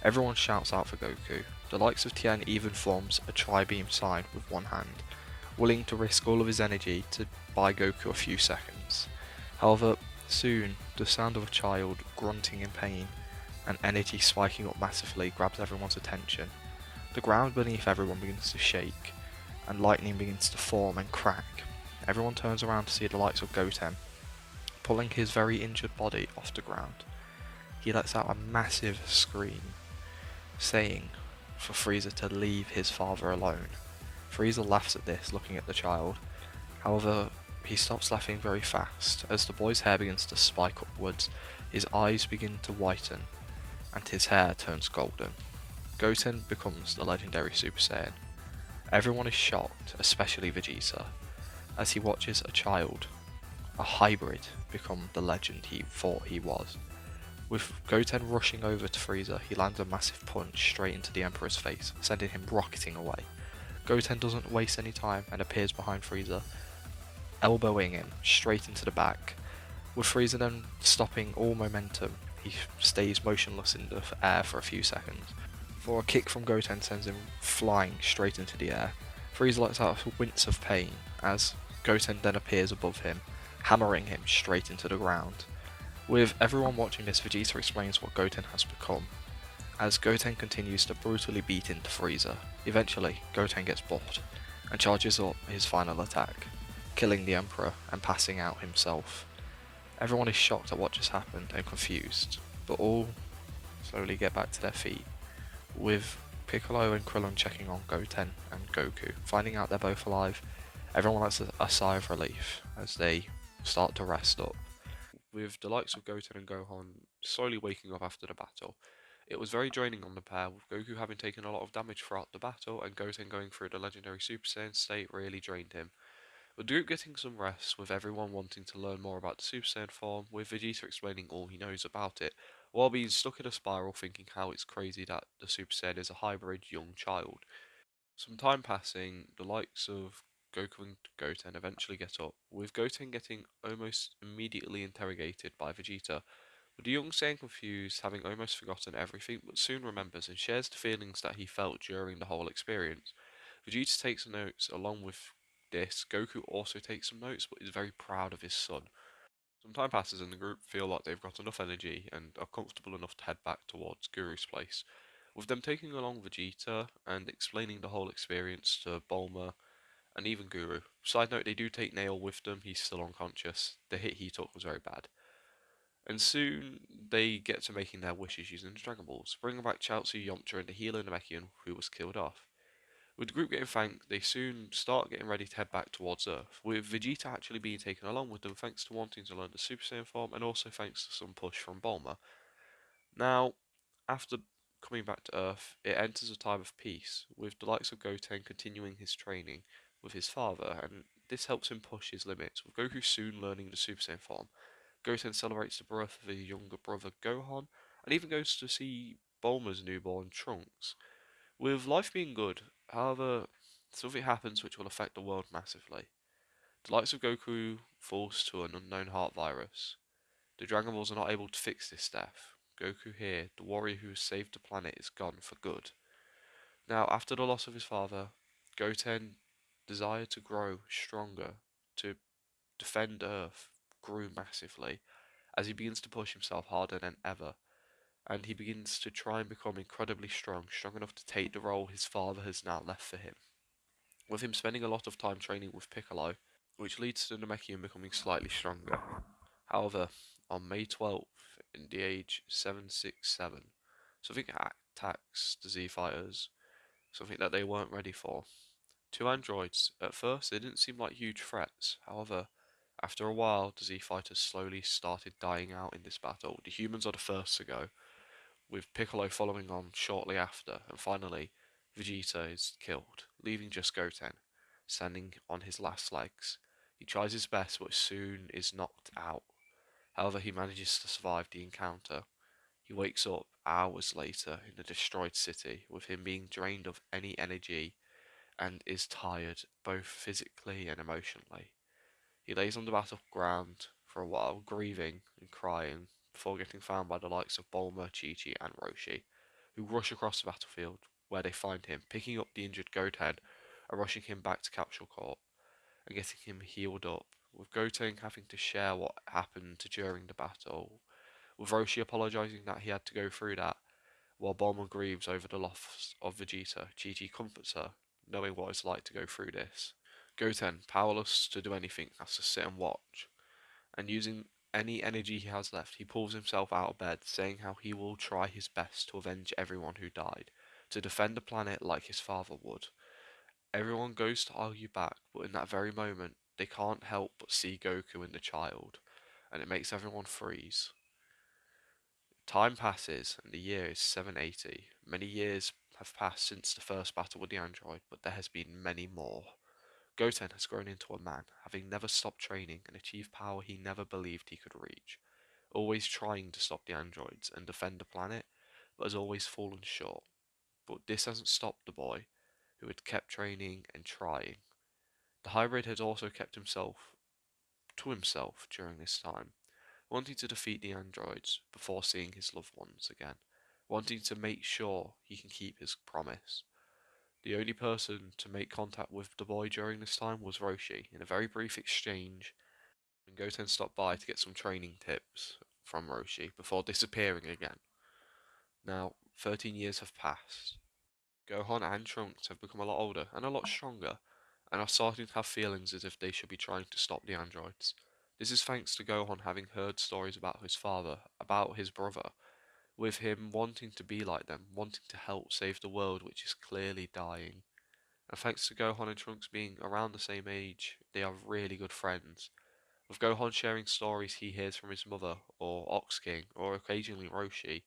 Everyone shouts out for Goku. The likes of Tien even forms a tri-beam sign with one hand, willing to risk all of his energy to buy Goku a few seconds. However, soon, the sound of a child grunting in pain and energy spiking up massively grabs everyone's attention. The ground beneath everyone begins to shake, and lightning begins to form and crack. Everyone turns around to see the lights of Goten, pulling his very injured body off the ground. He lets out a massive scream, saying for Frieza to leave his father alone. Frieza laughs at this, looking at the child. However, he stops laughing very fast as the boy's hair begins to spike upwards, his eyes begin to whiten, and his hair turns golden. Goten becomes the legendary Super Saiyan. Everyone is shocked, especially Vegeta, as he watches a child, a hybrid, become the legend he thought he was. With Goten rushing over to Frieza, he lands a massive punch straight into the Emperor's face, sending him rocketing away. Goten doesn't waste any time and appears behind Frieza, elbowing him straight into the back. With Frieza then stopping all momentum, he stays motionless in the air for a few seconds, before a kick from Goten sends him flying straight into the air. Frieza lets out a wince of pain as Goten then appears above him, hammering him straight into the ground. With everyone watching this, Vegeta explains what Goten has become, as Goten continues to brutally beat into Frieza. Eventually, Goten gets bored, and charges up his final attack, killing the Emperor and passing out himself. Everyone is shocked at what just happened and confused, but all slowly get back to their feet, with Piccolo and Krillin checking on Goten and Goku. Finding out they're both alive, everyone lets a sigh of relief as they start to rest up. With the likes of Goten and Gohan slowly waking up after the battle, it was very draining on the pair, with Goku having taken a lot of damage throughout the battle, and Goten going through the legendary Super Saiyan state really drained him. With the group getting some rest, with everyone wanting to learn more about the Super Saiyan form, with Vegeta explaining all he knows about it, while being stuck in a spiral thinking how it's crazy that the Super Saiyan is a hybrid young child. Some time passing, the likes of Goku and Goten eventually get up, with Goten getting almost immediately interrogated by Vegeta, with the young Saiyan confused, having almost forgotten everything, but soon remembers and shares the feelings that he felt during the whole experience. Vegeta takes notes. Along with this, Goku also takes some notes, but is very proud of his son. Some time passes and the group feel like they've got enough energy and are comfortable enough to head back towards Guru's place, with them taking along Vegeta and explaining the whole experience to Bulma and even Guru. Side note, they do take Nail with them, he's still unconscious. The hit he took was very bad. And soon they get to making their wishes using the Dragon Balls, bringing back Chaozu, Yamcha and the healer Namekian who was killed off. With the group getting thanked, they soon start getting ready to head back towards Earth, with Vegeta actually being taken along with them thanks to wanting to learn the Super Saiyan form and also thanks to some push from Bulma. Now, after coming back to Earth, it enters a time of peace, with the likes of Goten continuing his training with his father, and this helps him push his limits, with Goku soon learning the Super Saiyan form. Goten celebrates the birth of his younger brother Gohan, and even goes to see Bulma's newborn Trunks. With life being good, however, something happens which will affect the world massively. The likes of Goku falls to an unknown heart virus. The Dragon Balls are not able to fix this death. Goku here, the warrior who has saved the planet, is gone for good. Now, after the loss of his father, Goten desire to grow stronger, to defend Earth, grew massively, as he begins to push himself harder than ever, and he begins to try and become incredibly strong, strong enough to take the role his father has now left for him. With him spending a lot of time training with Piccolo, which leads to Namekian becoming slightly stronger. However, on May 12th, in the age 767, something attacks the Z Fighters, something that they weren't ready for. Two androids, at first they didn't seem like huge threats, however, after a while the Z Fighters slowly started dying out in this battle. The humans are the first to go, with Piccolo following on shortly after, and finally, Vegeta is killed, leaving just Goten, standing on his last legs. He tries his best but soon is knocked out. However, he manages to survive the encounter. He wakes up hours later in a destroyed city, with him being drained of any energy and is tired both physically and emotionally. He lays on the battleground for a while, grieving and crying, before getting found by the likes of Bulma, Chi-Chi and Roshi, who rush across the battlefield, where they find him, picking up the injured Goten and rushing him back to Capsule Corp and getting him healed up, with Goten having to share what happened during the battle, with Roshi apologising that he had to go through that, While Bulma grieves over the loss of Vegeta, Chi-Chi comforts her, knowing what it's like to go through this. Goten, powerless to do anything, has to sit and watch, and using any energy he has left, he pulls himself out of bed, saying how he will try his best to avenge everyone who died, to defend the planet like his father would. Everyone goes to argue back, but in that very moment, they can't help but see Goku in the child, and it makes everyone freeze. Time passes, and the year is 780. Many years have passed since the first battle with the android, but there has been many more. Goten has grown into a man, having never stopped training and achieved power he never believed he could reach, always trying to stop the androids and defend the planet, but has always fallen short. But this hasn't stopped the boy, who had kept training and trying. The hybrid had also kept himself to himself during this time, wanting to defeat the androids before seeing his loved ones again, wanting to make sure he can keep his promise. The only person to make contact with the boy during this time was Roshi. In a very brief exchange, and Goten stopped by to get some training tips from Roshi before disappearing again. Now, 13 years have passed. Gohan and Trunks have become a lot older and a lot stronger, and are starting to have feelings as if they should be trying to stop the androids. This is thanks to Gohan having heard stories about his father, about his brother, with him wanting to be like them, wanting to help save the world which is clearly dying. And thanks to Gohan and Trunks being around the same age, they are really good friends. With Gohan sharing stories he hears from his mother, or Ox King, or occasionally Roshi,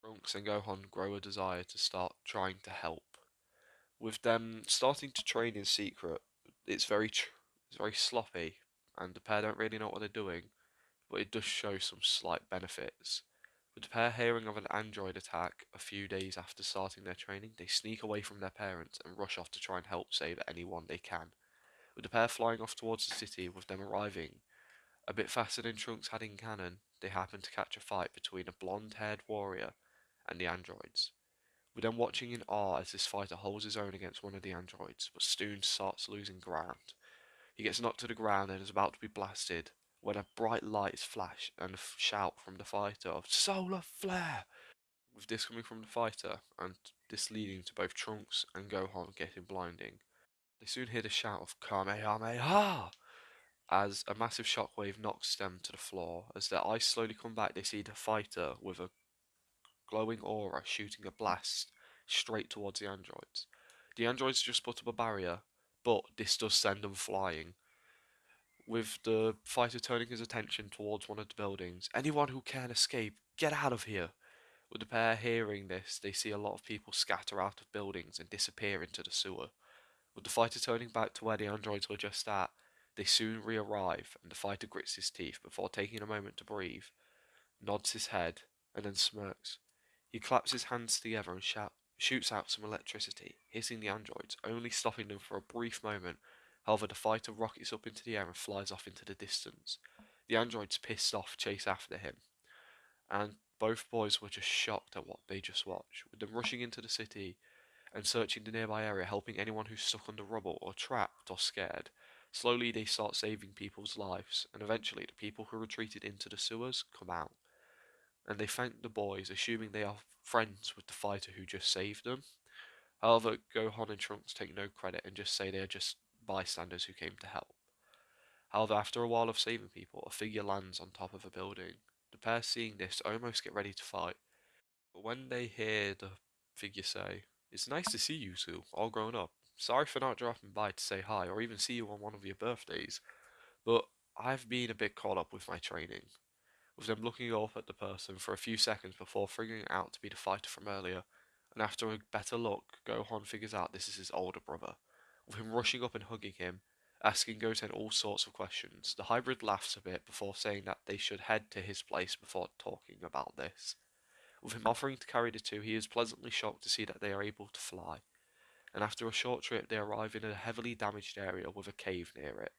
Trunks and Gohan grow a desire to start trying to help. With them starting to train in secret, it's very sloppy, and the pair don't really know what they're doing, but it does show some slight benefits. With the pair hearing of an android attack a few days after starting their training, they sneak away from their parents and rush off to try and help save anyone they can. With the pair flying off towards the city, with them arriving a bit faster than Trunks had in canon, they happen to catch a fight between a blonde-haired warrior and the androids. With them watching in awe as this fighter holds his own against one of the androids, but soon starts losing ground. He gets knocked to the ground and is about to be blasted when a bright light flash and a shout from the fighter of "Solar Flare!" With this coming from the fighter, and this leading to both Trunks and Gohan getting blinding. They soon hear the shout of Kamehameha! As a massive shockwave knocks them to the floor. As their eyes slowly come back, they see the fighter with a glowing aura shooting a blast straight towards the androids. The androids just put up a barrier, but this does send them flying. With the fighter turning his attention towards one of the buildings, anyone who can escape, get out of here! With the pair hearing this, they see a lot of people scatter out of buildings and disappear into the sewer. With the fighter turning back to where the androids were just at, they soon re-arrive, and the fighter grits his teeth before taking a moment to breathe, nods his head, and then smirks. He claps his hands together and shoots out some electricity, hitting the androids, only stopping them for a brief moment. However, the fighter rockets up into the air and flies off into the distance. The androids, pissed off, chase after him, and both boys were just shocked at what they just watched, with them rushing into the city and searching the nearby area, helping anyone who's stuck under rubble or trapped or scared. Slowly, they start saving people's lives, and eventually, the people who retreated into the sewers come out, and they thank the boys, assuming they are friends with the fighter who just saved them. However, Gohan and Trunks take no credit and just say they are just bystanders who came to help. However, after a while of saving people, a figure lands on top of a building. The pair, seeing this, almost get ready to fight, but when they hear the figure say, "It's nice to see you two, all grown up. Sorry for not dropping by to say hi or even see you on one of your birthdays, but I've been a bit caught up with my training." With them looking up at the person for a few seconds before figuring it out to be the fighter from earlier, and after a better look, Gohan figures out this is his older brother. With him rushing up and hugging him, asking Goten all sorts of questions, the hybrid laughs a bit before saying that they should head to his place before talking about this. With him offering to carry the two, he is pleasantly shocked to see that they are able to fly, and after a short trip they arrive in a heavily damaged area with a cave near it,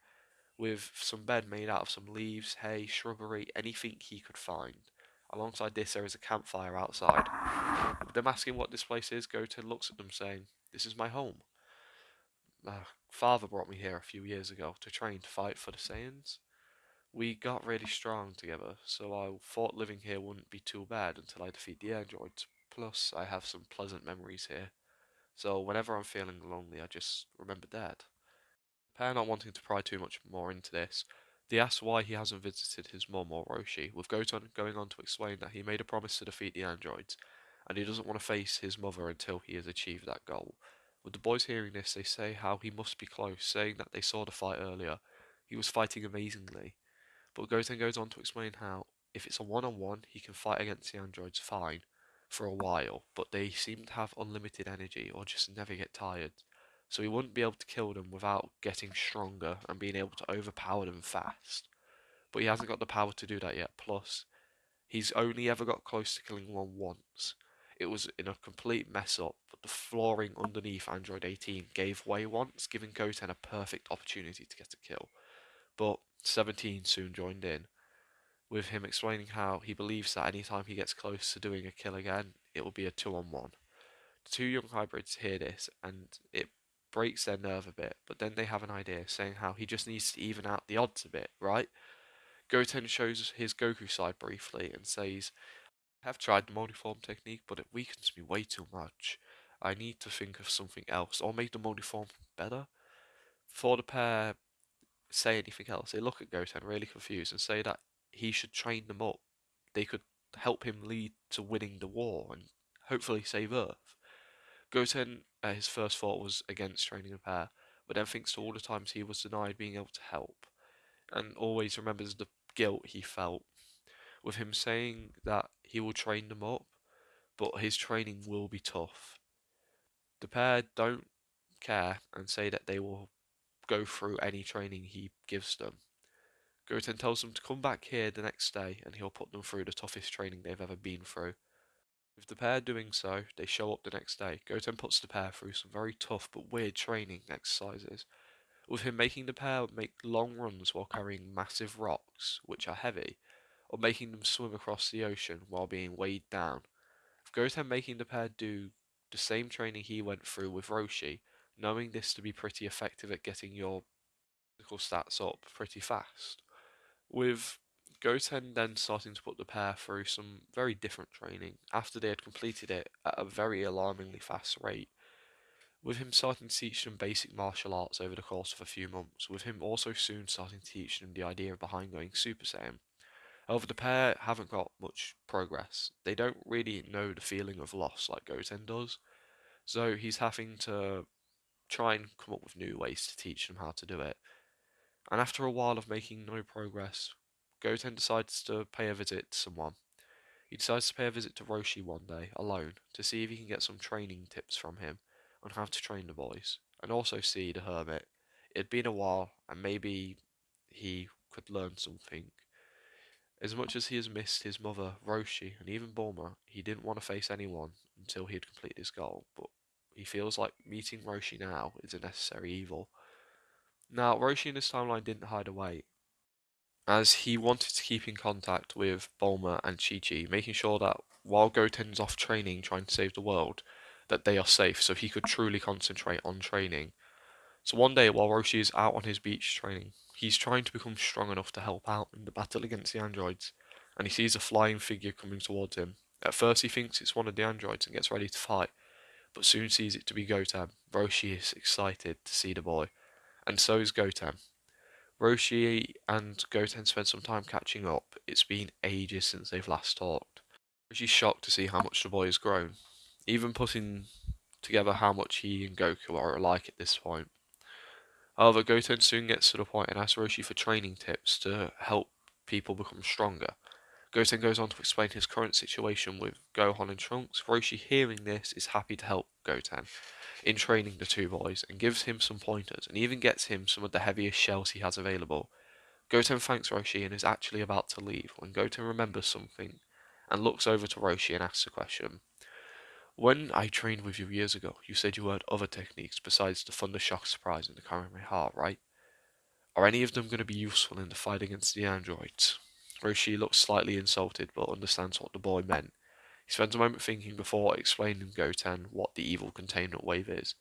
with some bed made out of some leaves, hay, shrubbery, anything he could find. Alongside this there is a campfire outside. With them asking what this place is, Goten looks at them saying, "This is my home. My father brought me here a few years ago to train to fight for the Saiyans. We got really strong together, so I thought living here wouldn't be too bad until I defeat the androids. plus I have some pleasant memories here. So whenever I'm feeling lonely, I just remember Dad. Per not wanting to pry too much more into this, they ask why he hasn't visited his mum or Roshi, with Goten going on to explain that he made a promise to defeat the androids, and he doesn't want to face his mother until he has achieved that goal. With the boys hearing this, they say how he must be close, saying that they saw the fight earlier. He was fighting amazingly, but Goten goes on to explain how, if it's a one-on-one, he can fight against the androids fine for a while, but they seem to have unlimited energy or just never get tired. So he wouldn't be able to kill them without getting stronger and being able to overpower them fast. But he hasn't got the power to do that yet. Plus, he's only ever got close to killing one once. It was in a complete mess up, but the flooring underneath Android 18 gave way once, giving Goten a perfect opportunity to get a kill. But 17 soon joined in, with him explaining how he believes that anytime he gets close to doing a kill again, it will be a 2-on-1. The two young hybrids hear this, and it breaks their nerve a bit, but then they have an idea, saying how he just needs to even out the odds a bit, right? Goten shows his Goku side briefly and says, I have tried the multiform technique, but it weakens me way too much. I need to think of something else, or make the multiform better. Before the pair say anything else, they look at Goten really confused and say that he should train them up. They could help him lead to winning the war and hopefully save Earth. Goten, his first thought was against training a pair, but then thinks to all the times he was denied being able to help, and always remembers the guilt he felt, with him saying that he will train them up, but his training will be tough. The pair don't care and say that they will go through any training he gives them. Goten tells them to come back here the next day and he'll put them through the toughest training they've ever been through. With the pair doing so, they show up the next day. Goten puts the pair through some very tough but weird training exercises, with him making the pair make long runs while carrying massive rocks, which are heavy, or making them swim across the ocean while being weighed down. With Goten making the pair do the same training he went through with Roshi, knowing this to be pretty effective at getting your physical stats up pretty fast. With Goten then starting to put the pair through some very different training after they had completed it at a very alarmingly fast rate, with him starting to teach them basic martial arts over the course of a few months, with him also soon starting to teach them the idea behind going Super Saiyan. However, the pair haven't got much progress. They don't really know the feeling of loss like Goten does, so he's having to try and come up with new ways to teach them how to do it. And after a while of making no progress, Goten decides to pay a visit to someone. He decides to pay a visit to Roshi one day, alone, to see if he can get some training tips from him on how to train the boys, and also see the hermit. It had been a while, and maybe he could learn something. As much as he has missed his mother, Roshi, and even Bulma, he didn't want to face anyone until he had completed his goal, but he feels like meeting Roshi now is a necessary evil. Now, Roshi in his timeline didn't hide away, as he wanted to keep in contact with Bulma and Chi-Chi, making sure that while Goten's off training trying to save the world, that they are safe so he could truly concentrate on training. So one day while Roshi is out on his beach training, he's trying to become strong enough to help out in the battle against the androids, and he sees a flying figure coming towards him. At first he thinks it's one of the androids and gets ready to fight, but soon sees it to be Goten. Roshi is excited to see the boy, and so is Goten. Roshi and Goten spend some time catching up. It's been ages since they've last talked. Roshi's shocked to see how much the boy has grown, even putting together how much he and Goku are alike at this point. However, Goten soon gets to the point and asks Roshi for training tips to help people become stronger. Goten goes on to explain his current situation with Gohan and Trunks. Roshi, hearing this, is happy to help Goten in training the two boys and gives him some pointers and even gets him some of the heaviest shells he has available. Goten thanks Roshi and is actually about to leave when Goten remembers something and looks over to Roshi and asks a question. When I trained with you years ago, you said you had other techniques besides the Thunder Shock Surprise and the Kamehameha, right? Are any of them going to be useful in the fight against the androids? Roshi looks slightly insulted but understands what the boy meant. He spends a moment thinking before explaining to Goten what the evil containment wave is,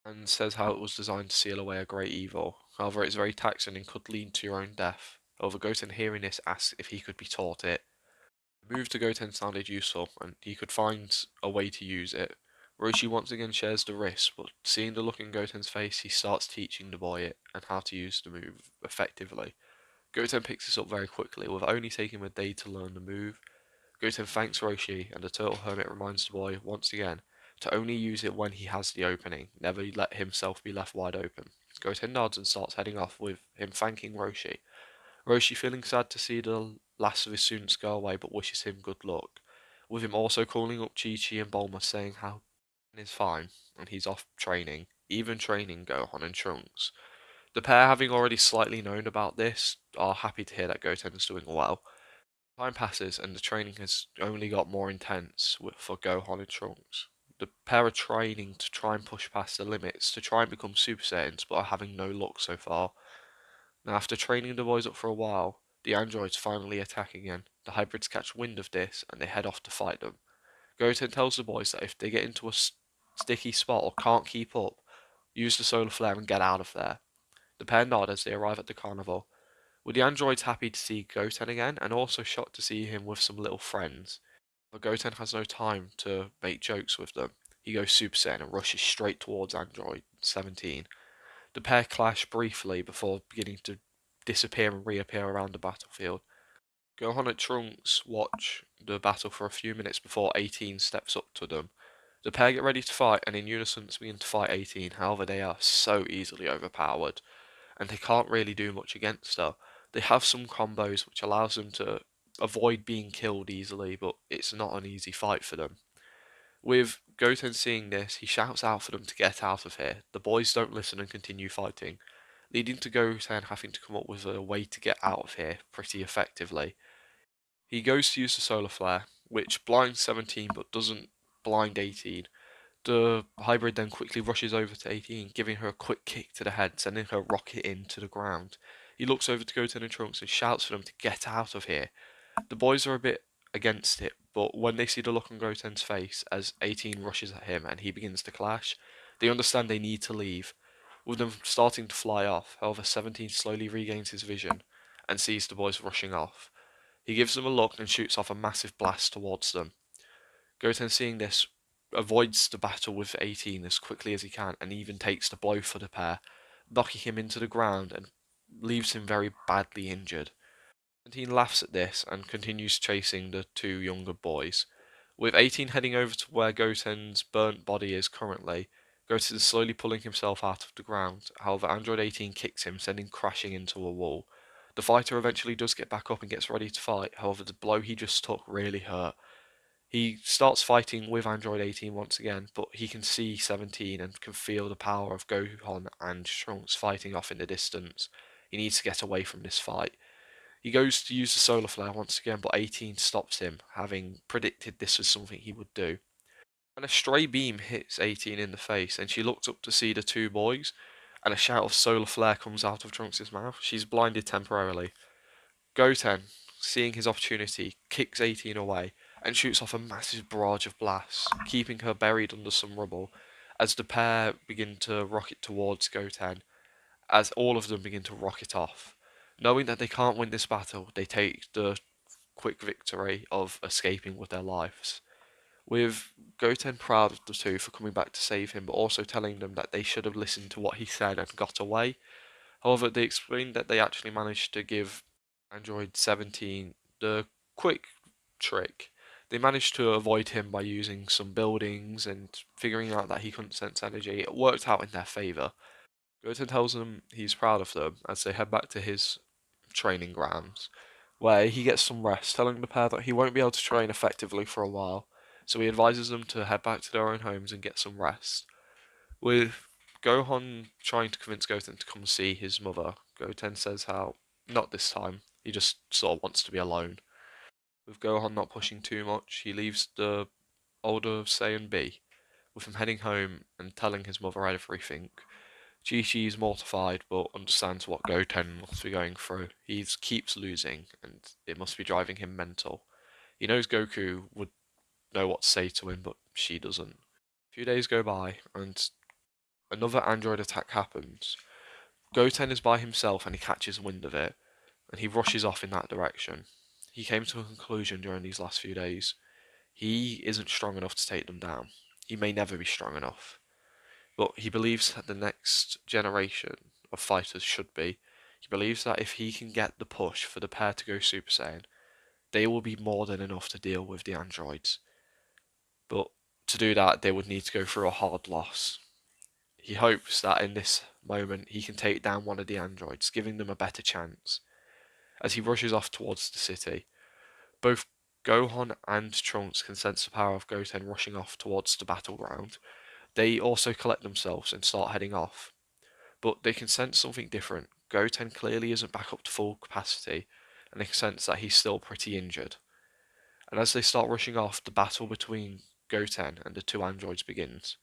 and says how it was designed to seal away a great evil. However, it's very taxing and could lead to your own death. However, Goten hearing this asks if he could be taught it. Move to Goten sounded useful, and he could find a way to use it. Roshi once again shares the risk, but seeing the look in Goten's face, he starts teaching the boy it and how to use the move effectively. Goten picks this up very quickly, with only taking him a day to learn the move. Goten thanks Roshi, and the Turtle Hermit reminds the boy once again to only use it when he has the opening, never let himself be left wide open. Goten nods and starts heading off, with him thanking Roshi. Roshi feeling sad to see the last of his students go away, but wishes him good luck, with him also calling up Chi-Chi and Bulma saying how is fine and he's off training, even training Gohan and Trunks. The pair, having already slightly known about this, are happy to hear that Goten is doing well. Time passes and the training has only got more intense for Gohan and Trunks. The pair are training to try and push past the limits to try and become Super Saiyans, but are having no luck so far. Now, after training the boys up for a while, the androids finally attack again. The hybrids catch wind of this and they head off to fight them. Goten tells the boys that if they get into a sticky spot or can't keep up, use the solar flare and get out of there. The pair nod as they arrive at the carnival, with the androids happy to see Goten again and also shocked to see him with some little friends. But Goten has no time to make jokes with them. He goes Super Saiyan and rushes straight towards Android 17. The pair clash briefly before beginning to disappear and reappear around the battlefield. Gohan and Trunks watch the battle for a few minutes before 18 steps up to them. The pair get ready to fight and in unison begin to fight 18, however they are so easily overpowered and they can't really do much against her. They have some combos which allows them to avoid being killed easily, but it's not an easy fight for them. With Goten seeing this, he shouts out for them to get out of here. The boys don't listen and continue fighting, leading to Goten having to come up with a way to get out of here pretty effectively. He goes to use the solar flare, which blinds 17 but doesn't blind 18. The hybrid then quickly rushes over to 18, giving her a quick kick to the head, sending her rocketing to the ground. He looks over to Goten and Trunks and shouts for them to get out of here. The boys are a bit against it, but when they see the look on Goten's face as 18 rushes at him and he begins to clash, they understand they need to leave. With them starting to fly off, however 17 slowly regains his vision and sees the boys rushing off. He gives them a look and shoots off a massive blast towards them. Goten, seeing this, avoids the battle with 18 as quickly as he can and even takes the blow for the pair, knocking him into the ground and leaves him very badly injured. 17 laughs at this and continues chasing the two younger boys. With 18 heading over to where Goten's burnt body is currently, Goten is slowly pulling himself out of the ground. However, Android 18 kicks him, sending crashing into a wall. The fighter eventually does get back up and gets ready to fight, however the blow he just took really hurt. He starts fighting with Android 18 once again, but he can see 17 and can feel the power of Gohan and Trunks fighting off in the distance. He needs to get away from this fight. He goes to use the solar flare once again, but 18 stops him, having predicted this was something he would do. And a stray beam hits 18 in the face, and she looks up to see the two boys, and a shout of solar flare comes out of Trunks' mouth. She's blinded temporarily. Goten, seeing his opportunity, kicks 18 away and shoots off a massive barrage of blasts, keeping her buried under some rubble as the pair begin to rocket towards Goten, as all of them begin to rocket off. Knowing that they can't win this battle, they take the quick victory of escaping with their lives. With Goten proud of the two for coming back to save him, but also telling them that they should have listened to what he said and got away. However, they explained that they actually managed to give Android 17 the quick trick. They managed to avoid him by using some buildings and figuring out that he couldn't sense energy. It worked out in their favour. Goten tells them he's proud of them as they head back to his training grounds, where he gets some rest, telling the pair that he won't be able to train effectively for a while, so he advises them to head back to their own homes and get some rest. With Gohan trying to convince Goten to come see his mother, Goten says how, not this time, he just sort of wants to be alone. With Gohan not pushing too much, he leaves the older Saiyan be, with him heading home and telling his mother everything. Chi-Chi is mortified but understands what Goten must be going through. He keeps losing and it must be driving him mental. He knows Goku would know what to say to him, but she doesn't. A few days go by and another android attack happens. Goten is by himself and he catches wind of it and he rushes off in that direction. he came to a conclusion during these last few days. He isn't strong enough to take them down. He may never be strong enough. But he believes that the next generation of fighters should be. He believes that if he can get the push for the pair to go Super Saiyan, they will be more than enough to deal with the androids. But to do that, they would need to go through a hard loss. He hopes that in this moment he can take down one of the androids, giving them a better chance. As he rushes off towards the city, both Gohan and Trunks can sense the power of Goten rushing off towards the battleground. They also collect themselves and start heading off, but they can sense something different. Goten clearly isn't back up to full capacity, and they can sense that he's still pretty injured. And as they start rushing off, the battle between Goten and the two androids begins.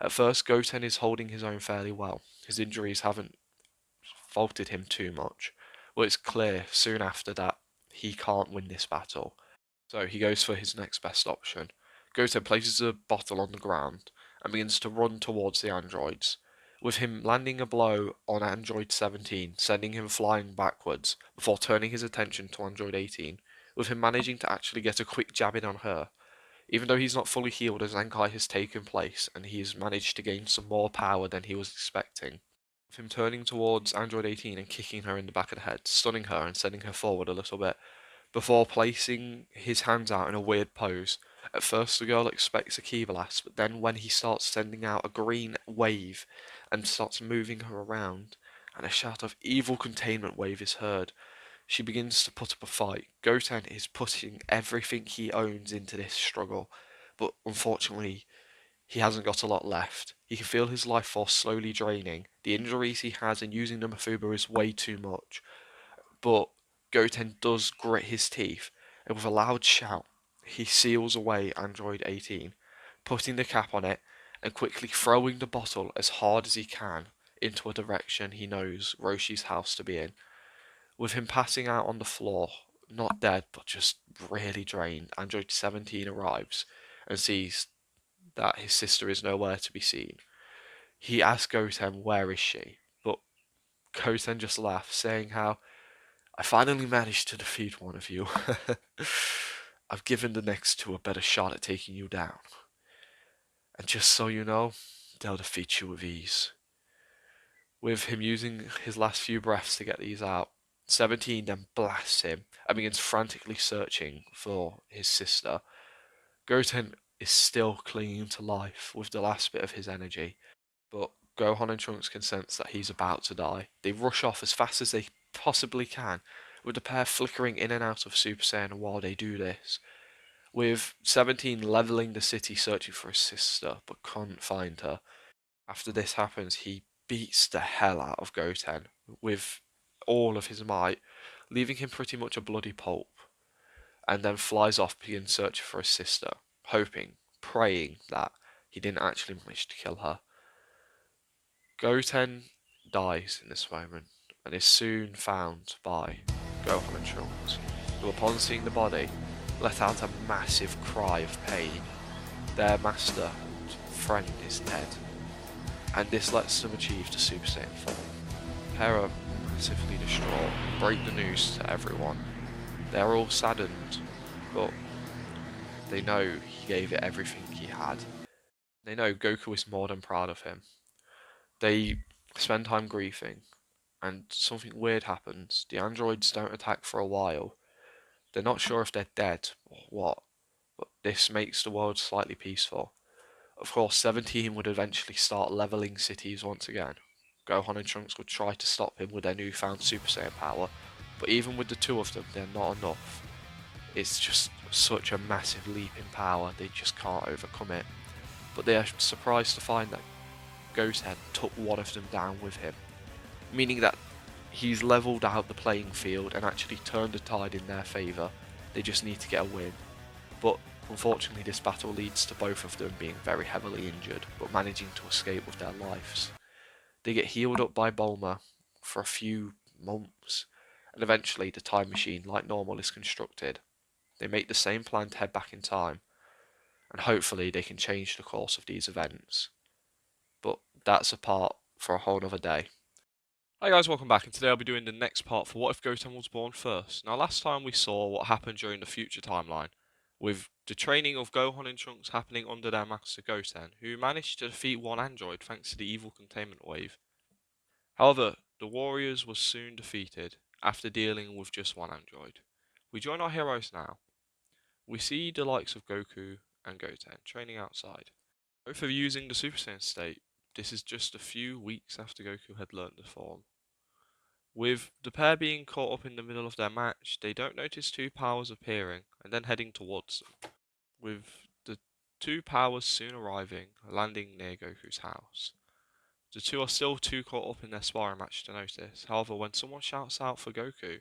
At first, Goten is holding his own fairly well. His injuries haven't faulted him too much, but it's clear soon after that he can't win this battle. So he goes for his next best option. Goten places a bottle on the ground and begins to run towards the androids, with him landing a blow on Android 17, sending him flying backwards, before turning his attention to Android 18, with him managing to actually get a quick jab in on her. Even though he's not fully healed, a Zenkai has taken place, and he has managed to gain some more power than he was expecting. With him turning towards Android 18 and kicking her in the back of the head, stunning her and sending her forward a little bit, before placing his hands out in a weird pose. At first the girl expects a ki blast, but then when he starts sending out a green wave and starts moving her around, and a shout of evil containment wave is heard, she begins to put up a fight. Goten is putting everything he owns into this struggle, but unfortunately he hasn't got a lot left. He can feel his life force slowly draining. The injuries he has in using the Mafuba is way too much, but Goten does grit his teeth, and with a loud shout, he seals away Android 18, putting the cap on it and quickly throwing the bottle as hard as he can into a direction he knows Roshi's house to be in. With him passing out on the floor, not dead but just really drained, Android 17 arrives and sees that his sister is nowhere to be seen. He asks Goten where is she, but Goten just laughs, saying how I finally managed to defeat one of you. I've given the next two a better shot at taking you down. And just so you know, they'll defeat you with ease. With him using his last few breaths to get these out, 17 then blasts him and begins frantically searching for his sister. Goten is still clinging to life with the last bit of his energy, but Gohan and Trunks can sense that he's about to die. They rush off as fast as they possibly can, with the pair flickering in and out of Super Saiyan while they do this. With 17 levelling the city searching for his sister, but can't find her. After this happens, he beats the hell out of Goten with all of his might, leaving him pretty much a bloody pulp, and then flies off begin searching for his sister, hoping, praying that he didn't actually manage to kill her. Goten dies in this moment, and is soon found by Gohan and Trunks, who upon seeing the body, let out a massive cry of pain. Their master and friend is dead, and this lets them achieve the Super Saiyan form. The pair are massively distraught, break the news to everyone. They're all saddened, but they know he gave it everything he had. They know Goku is more than proud of him. They spend time grieving, and something weird happens. The androids don't attack for a while. They're not sure if they're dead or what, but this makes the world slightly peaceful. Of course, 17 would eventually start leveling cities once again. Gohan and Trunks would try to stop him with their newfound Super Saiyan power, but even with the two of them, they're not enough. It's just such a massive leap in power, they just can't overcome it. But they are surprised to find that Goten took one of them down with him, meaning that he's leveled out the playing field and actually turned the tide in their favour. They just need to get a win. But unfortunately this battle leads to both of them being very heavily injured, but managing to escape with their lives. They get healed up by Bulma for a few months, and eventually the time machine, like normal, is constructed. They make the same plan to head back in time, and hopefully they can change the course of these events. But that's a part for a whole other day. Hi guys, welcome back, and today I'll be doing the next part for What If Goten Was Born First. Now last time we saw what happened during the future timeline, with the training of Gohan and Trunks happening under their master Goten, who managed to defeat one android thanks to the evil containment wave. However, the warriors was soon defeated, after dealing with just one android. We join our heroes now. We see the likes of Goku and Goten training outside. Both are using the Super Saiyan state. This is just a few weeks after Goku had learned the form. With the pair being caught up in the middle of their match, they don't notice two powers appearing and then heading towards them. With the two powers soon arriving, landing near Goku's house. The two are still too caught up in their sparring match to notice. However, when someone shouts out for Goku,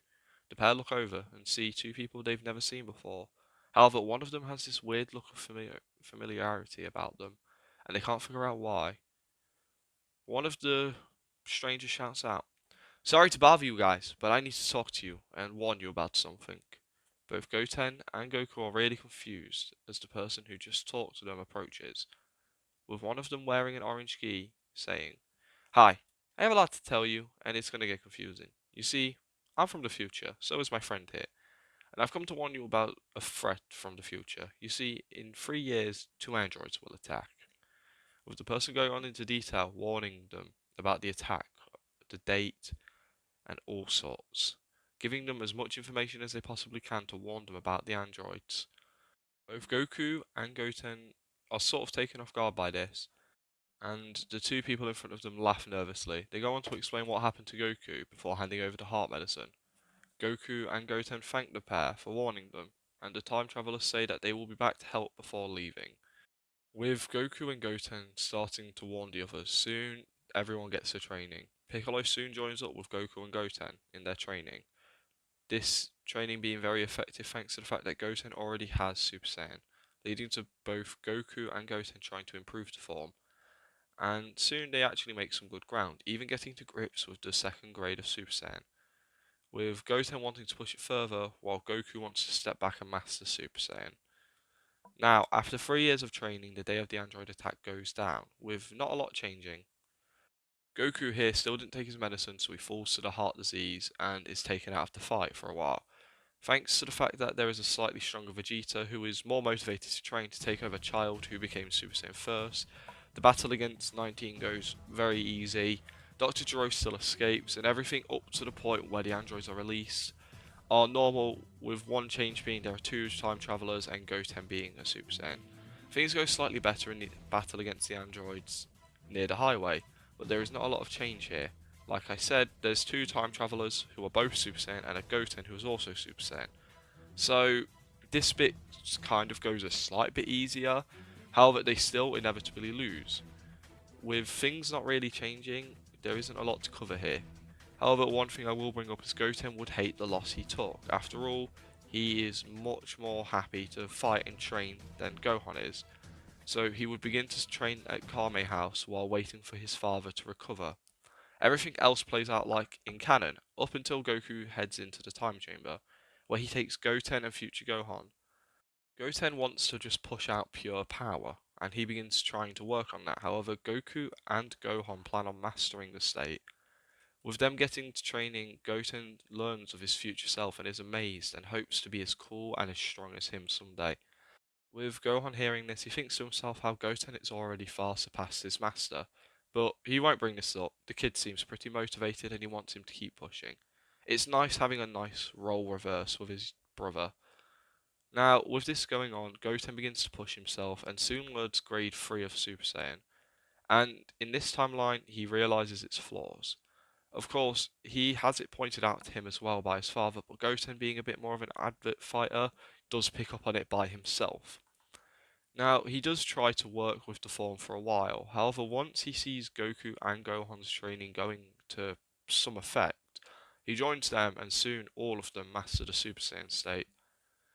the pair look over and see two people they've never seen before. However, one of them has this weird look of familiarity about them, and they can't figure out why. One of the strangers shouts out, "Sorry to bother you guys, but I need to talk to you and warn you about something." Both Goten and Goku are really confused as the person who just talked to them approaches, with one of them wearing an orange gi, saying, "Hi, I have a lot to tell you, and it's gonna get confusing. You see, I'm from the future, so is my friend here, and I've come to warn you about a threat from the future. You see, in 3 years, two androids will attack." With the person going on into detail, warning them about the attack, the date, and all sorts, giving them as much information as they possibly can to warn them about the androids. Both Goku and Goten are sort of taken off guard by this, and the two people in front of them laugh nervously. They go on to explain what happened to Goku before handing over the heart medicine. Goku and Goten thank the pair for warning them, and the time travelers say that they will be back to help before leaving. With Goku and Goten starting to warn the others, soon everyone gets to training. Piccolo soon joins up with Goku and Goten in their training. This training being very effective thanks to the fact that Goten already has Super Saiyan, leading to both Goku and Goten trying to improve the form. And soon they actually make some good ground, even getting to grips with the second grade of Super Saiyan, with Goten wanting to push it further while Goku wants to step back and master Super Saiyan. Now, after 3 years of training, the day of the android attack goes down, with not a lot changing. Goku here still didn't take his medicine, so he falls to the heart disease and is taken out of the fight for a while. Thanks to the fact that there is a slightly stronger Vegeta who is more motivated to train to take over Child, who became Super Saiyan first, the battle against 19 goes very easy. Dr. Gero still escapes, and everything up to the point where the androids are released are normal, with one change being there are two time travelers and Goten being a Super Saiyan. Things go slightly better in the battle against the androids near the highway, but there is not a lot of change here. Like I said, there's two time travelers who are both Super Saiyan and a Goten who is also Super Saiyan. So this bit kind of goes a slight bit easier, however they still inevitably lose. With things not really changing, there isn't a lot to cover here. However, one thing I will bring up is Goten would hate the loss he took. After all, he is much more happy to fight and train than Gohan is. So he would begin to train at Kame House while waiting for his father to recover. Everything else plays out like in canon, up until Goku heads into the time chamber, where he takes Goten and future Gohan. Goten wants to just push out pure power, and he begins trying to work on that. However, Goku and Gohan plan on mastering the state. With them getting to training, Goten learns of his future self and is amazed and hopes to be as cool and as strong as him someday. With Gohan hearing this, he thinks to himself how Goten is already far surpassed his master, but he won't bring this up. The kid seems pretty motivated and he wants him to keep pushing. It's nice having a nice role reverse with his brother. Now, with this going on, Goten begins to push himself and soon learns grade 3 of Super Saiyan. And in this timeline, he realizes its flaws. Of course, he has it pointed out to him as well by his father, but Goten, being a bit more of an advert fighter, does pick up on it by himself. Now, he does try to work with the form for a while. However, once he sees Goku and Gohan's training going to some effect, he joins them and soon all of them master the Super Saiyan state.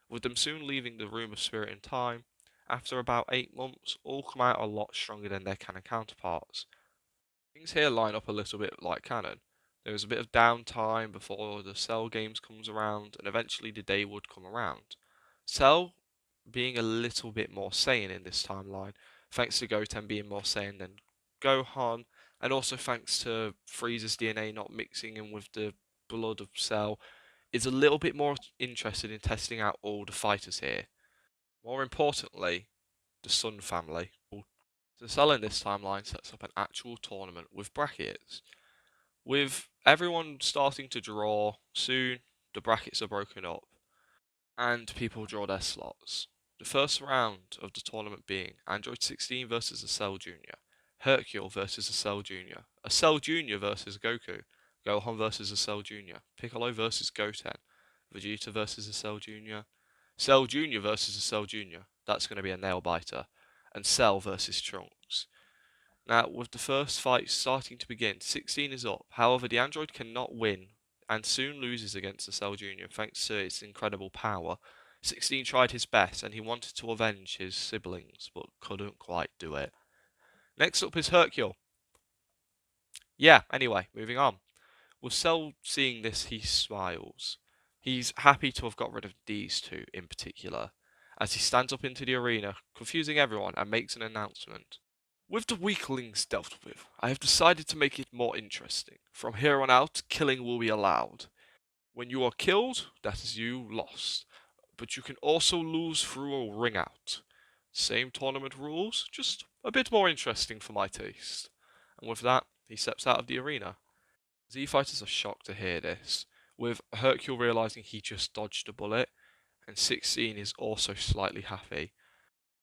With them soon leaving the Room of Spirit in time, after about 8 months, all come out a lot stronger than their canon counterparts. Things here line up a little bit like canon. There was a bit of downtime before the Cell games comes around, and eventually the day would come around. Cell being a little bit more Saiyan in this timeline, thanks to Goten being more Saiyan than Gohan, and also thanks to Frieza's DNA not mixing in with the blood of Cell, is a little bit more interested in testing out all the fighters here. More importantly, the Sun family. The Cell in this timeline sets up an actual tournament with brackets. With everyone starting to draw soon, the brackets are broken up, and people draw their slots. The first round of the tournament being Android 16 versus a Cell Jr., Hercule versus a Cell Jr., a Cell Jr. versus Goku, Gohan versus a Cell Jr., Piccolo versus Goten, Vegeta versus a Cell Jr., Cell Jr. versus a Cell Jr., that's going to be a nail biter, and Cell versus Trunks. Now, with the first fight starting to begin, 16 is up. However, the android cannot win and soon loses against the Cell Jr. thanks to its incredible power. 16 tried his best and he wanted to avenge his siblings, but couldn't quite do it. Next up is Hercule. Yeah, anyway, moving on. With Cell seeing this, he smiles. He's happy to have got rid of these two in particular, as he stands up into the arena, confusing everyone, and makes an announcement. With the weaklings dealt with, I have decided to make it more interesting. From here on out, killing will be allowed. When you are killed, that is you lost. But you can also lose through a ring out. Same tournament rules, just a bit more interesting for my taste. And with that, he steps out of the arena. Z fighters are shocked to hear this, with Hercule realizing he just dodged a bullet, and 16 is also slightly happy.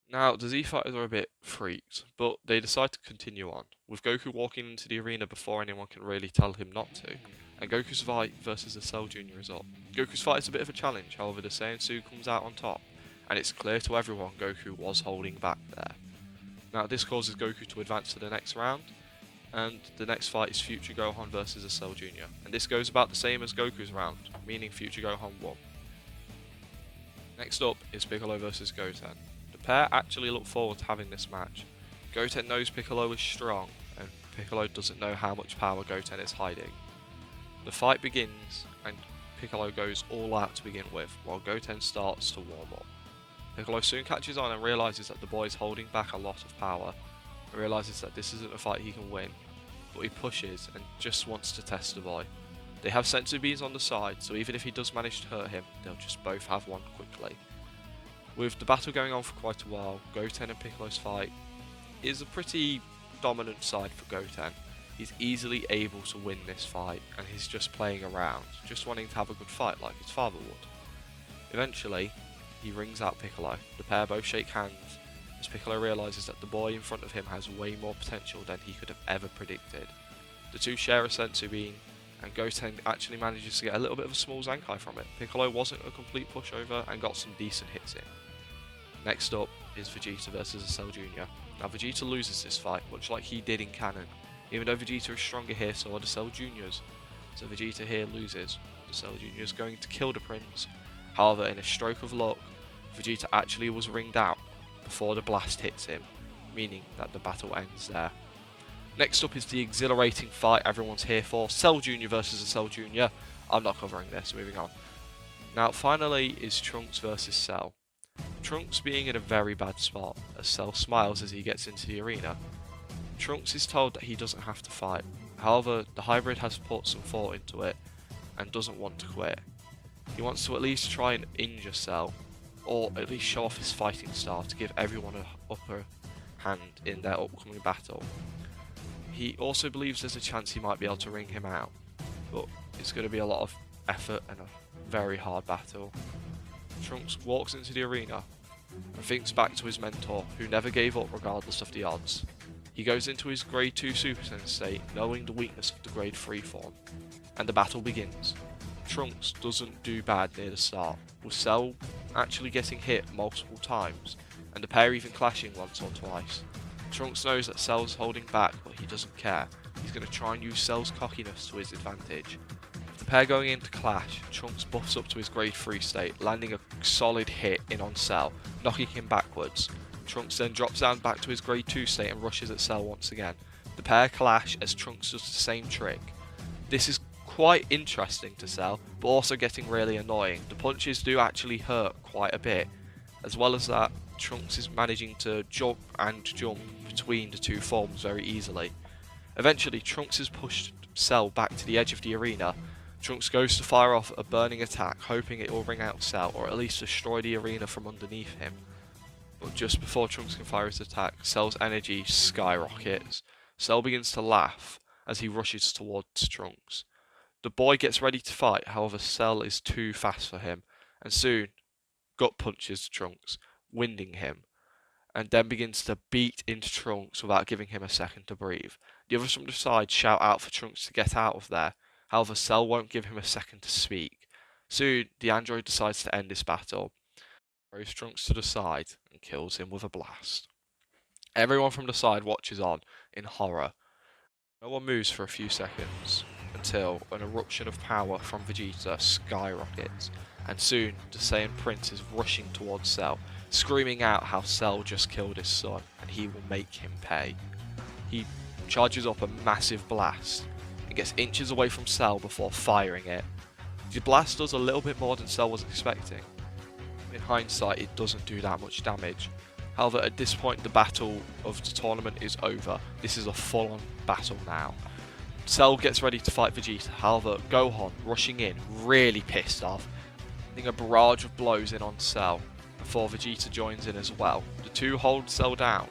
Now, the Z fighters are a bit freaked, but they decide to continue on, with Goku walking into the arena before anyone can really tell him not to, and Goku's fight versus the Cell Jr. is up. Goku's fight is a bit of a challenge, however the Saiyan soon comes out on top, and it's clear to everyone Goku was holding back there. Now, this causes Goku to advance to the next round, and the next fight is Future Gohan versus a Cell Jr., and this goes about the same as Goku's round, meaning Future Gohan won. Next up is Piccolo versus Goten. The pair actually look forward to having this match. Goten knows Piccolo is strong, and Piccolo doesn't know how much power Goten is hiding. The fight begins, and Piccolo goes all out to begin with, while Goten starts to warm up. Piccolo soon catches on and realises that the boy is holding back a lot of power. He realises that this isn't a fight he can win, but he pushes and just wants to test the boy. They have senzu beans on the side, so even if he does manage to hurt him, they'll just both have one quickly. With the battle going on for quite a while, Goten and Piccolo's fight is a pretty dominant side for Goten. He's easily able to win this fight, and he's just playing around, just wanting to have a good fight like his father would. Eventually, he rings out Piccolo. The pair both shake hands, as Piccolo realises that the boy in front of him has way more potential than he could have ever predicted. The two share a senzu bean, and Goten actually manages to get a little bit of a small Zankai from it. Piccolo wasn't a complete pushover and got some decent hits in. Next up is Vegeta versus a Cell Jr. Now Vegeta loses this fight, much like he did in canon. Even though Vegeta is stronger here, so are the Cell Juniors. So Vegeta here loses. The Cell Jr. is going to kill the Prince. However, in a stroke of luck, Vegeta actually was ringed out before the blast hits him, meaning that the battle ends there. Next up is the exhilarating fight everyone's here for, Cell Jr. versus a Cell Jr. I'm not covering this, moving on. Now finally is Trunks versus Cell. Trunks being in a very bad spot, as Cell smiles as he gets into the arena. Trunks is told that he doesn't have to fight, however the hybrid has put some thought into it and doesn't want to quit. He wants to at least try and injure Cell, or at least show off his fighting style to give everyone an upper hand in their upcoming battle. He also believes there's a chance he might be able to ring him out, but it's going to be a lot of effort and a very hard battle. Trunks walks into the arena and thinks back to his mentor, who never gave up regardless of the odds. He goes into his grade 2 Super Saiyan state, knowing the weakness of the grade 3 form, and the battle begins. Trunks doesn't do bad near the start, with Cell actually getting hit multiple times, and the pair even clashing once or twice. Trunks knows that Cell's holding back, but he doesn't care. He's going to try and use Cell's cockiness to his advantage. With the pair going into clash, Trunks buffs up to his grade 3 state, landing a solid hit in on Cell, knocking him backwards. Trunks then drops down back to his grade 2 state and rushes at Cell once again. The pair clash as Trunks does the same trick. This is quite interesting to Cell, but also getting really annoying. The punches do actually hurt quite a bit. As well as that, Trunks is managing to jump between the two forms very easily. Eventually, Trunks has pushed Cell back to the edge of the arena. Trunks goes to fire off a burning attack, hoping it will bring out Cell, or at least destroy the arena from underneath him. But just before Trunks can fire his attack, Cell's energy skyrockets. Cell begins to laugh as he rushes towards Trunks. The boy gets ready to fight, however Cell is too fast for him, and soon gut punches Trunks, winding him, and then begins to beat into Trunks without giving him a second to breathe. The others from the side shout out for Trunks to get out of there, however Cell won't give him a second to speak. Soon, the android decides to end this battle, throws Trunks to the side, and kills him with a blast. Everyone from the side watches on, in horror. No one moves for a few seconds, until an eruption of power from Vegeta skyrockets, and soon the Saiyan Prince is rushing towards Cell, screaming out how Cell just killed his son, and he will make him pay. He charges up a massive blast, and gets inches away from Cell before firing it. The blast does a little bit more than Cell was expecting. In hindsight, it doesn't do that much damage. However, at this point the battle of the tournament is over. This is a full-on battle now. Cell gets ready to fight Vegeta, however Gohan, rushing in, really pissed off, putting a barrage of blows in on Cell, before Vegeta joins in as well. The two hold Cell down.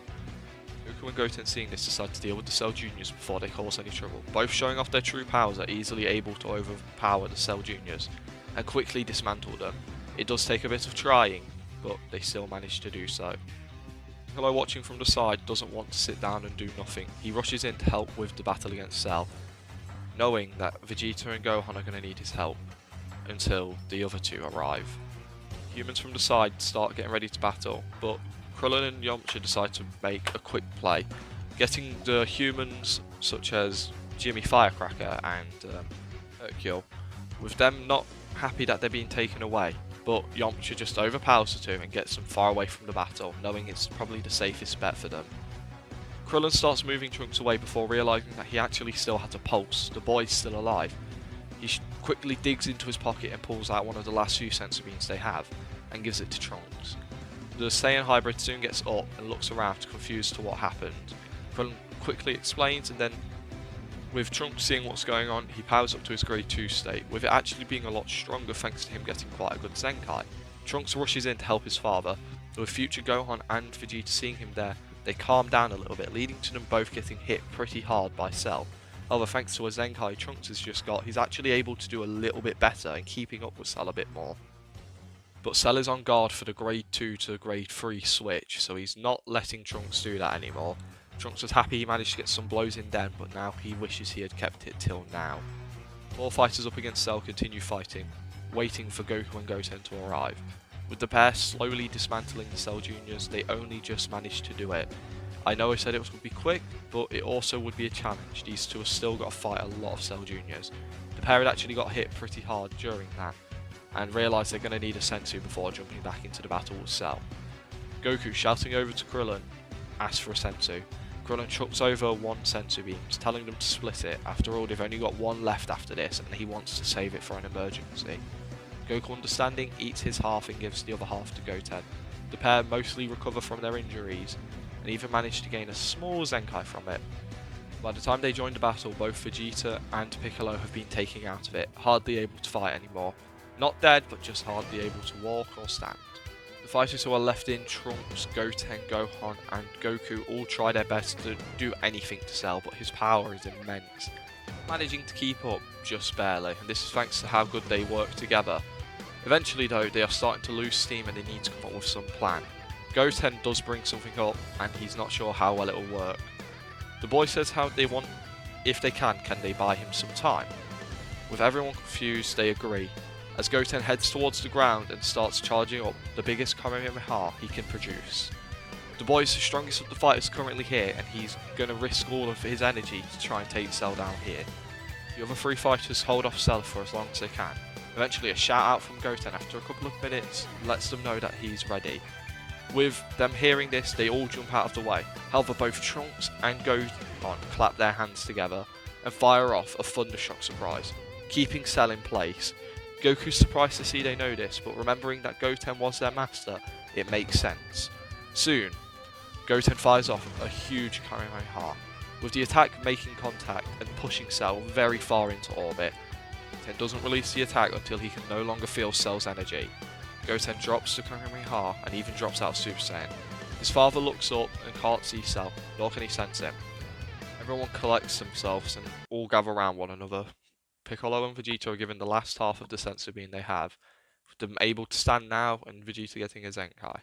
Goku and Goten, seeing this, decide to deal with the Cell Juniors before they cause any trouble. Both showing off their true powers, are easily able to overpower the Cell Juniors, and quickly dismantle them. It does take a bit of trying, but they still manage to do so. Piccolo, watching from the side, doesn't want to sit down and do nothing. He rushes in to help with the battle against Cell, knowing that Vegeta and Gohan are going to need his help until the other two arrive. Humans from the side start getting ready to battle, but Krillin and Yamcha decide to make a quick play, getting the humans such as Jimmy Firecracker and Hercule, with them not happy that they're being taken away, but Yamcha just overpowers the two and gets them far away from the battle, knowing it's probably the safest bet for them. Krillin starts moving Trunks away before realising that he actually still has a pulse. The boy's still alive. He quickly digs into his pocket and pulls out one of the last few sensor beams they have, and gives it to Trunks. The Saiyan hybrid soon gets up and looks around, confused to what happened. Krillin quickly explains, and then, with Trunks seeing what's going on, he powers up to his grade 2 state, with it actually being a lot stronger thanks to him getting quite a good Zenkai. Trunks rushes in to help his father. With future Gohan and Vegeta seeing him there, they calm down a little bit, leading to them both getting hit pretty hard by Cell. However, thanks to a Zenkai Trunks has just got, he's actually able to do a little bit better in keeping up with Cell a bit more. But Cell is on guard for the grade 2 to grade 3 switch, so he's not letting Trunks do that anymore. Trunks was happy he managed to get some blows in then, but now he wishes he had kept it till now. All fighters up against Cell continue fighting, waiting for Goku and Goten to arrive. With the pair slowly dismantling the Cell Juniors, they only just managed to do it. I know I said it would be quick, but it also would be a challenge. These two have still got to fight a lot of Cell Juniors. The pair had actually got hit pretty hard during that, and realised they're going to need a Senzu before jumping back into the battle with Cell. Goku, shouting over to Krillin, asks for a Senzu. Krillin chucks over one Senzu beams, telling them to split it. After all, they've only got one left after this, and he wants to save it for an emergency. Goku, understanding, eats his half and gives the other half to Goten. The pair mostly recover from their injuries, and even manage to gain a small Zenkai from it. By the time they join the battle, both Vegeta and Piccolo have been taken out of it, hardly able to fight anymore. Not dead, but just hardly able to walk or stand. The fighters who are left in, Trunks, Goten, Gohan and Goku, all try their best to do anything to Cell, but his power is immense, managing to keep up just barely, and this is thanks to how good they work together. Eventually though, they are starting to lose steam and they need to come up with some plan. Goten does bring something up, and he's not sure how well it will work. The boy says how they want, if they can they buy him some time? With everyone confused, they agree, as Goten heads towards the ground and starts charging up the biggest Kamehameha he can produce. The boy is the strongest of the fighters currently here, and he's going to risk all of his energy to try and take Cell down here. The other three fighters hold off Cell for as long as they can. Eventually a shout out from Goten after a couple of minutes lets them know that he's ready. With them hearing this, they all jump out of the way. However, both Trunks and Goten clap their hands together and fire off a Thundershock surprise, keeping Cell in place. Goku's surprised to see they know this, but remembering that Goten was their master, it makes sense. Soon, Goten fires off a huge Kamehameha, with the attack making contact and pushing Cell very far into orbit. Goten doesn't release the attack until he can no longer feel Cell's energy. Goten drops the Kamehameha and even drops out Super Saiyan. His father looks up and can't see Cell, nor can he sense him. Everyone collects themselves and all gather around one another. Piccolo and Vegeta are given the last half of the sensu bean they have, with them able to stand now and Vegeta getting a Zenkai.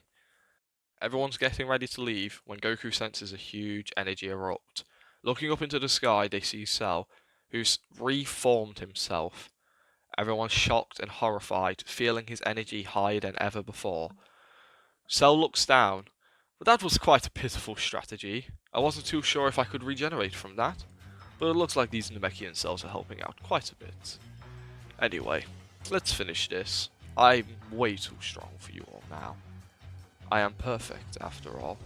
Everyone's getting ready to leave when Goku senses a huge energy erupt. Looking up into the sky, they see Cell, who's reformed himself. Everyone's shocked and horrified, feeling his energy higher than ever before. Cell looks down, but that was quite a pitiful strategy. I wasn't too sure if I could regenerate from that, but it looks like these Namekian cells are helping out quite a bit. Anyway, let's finish this. I'm way too strong for you all now. I am perfect, after all.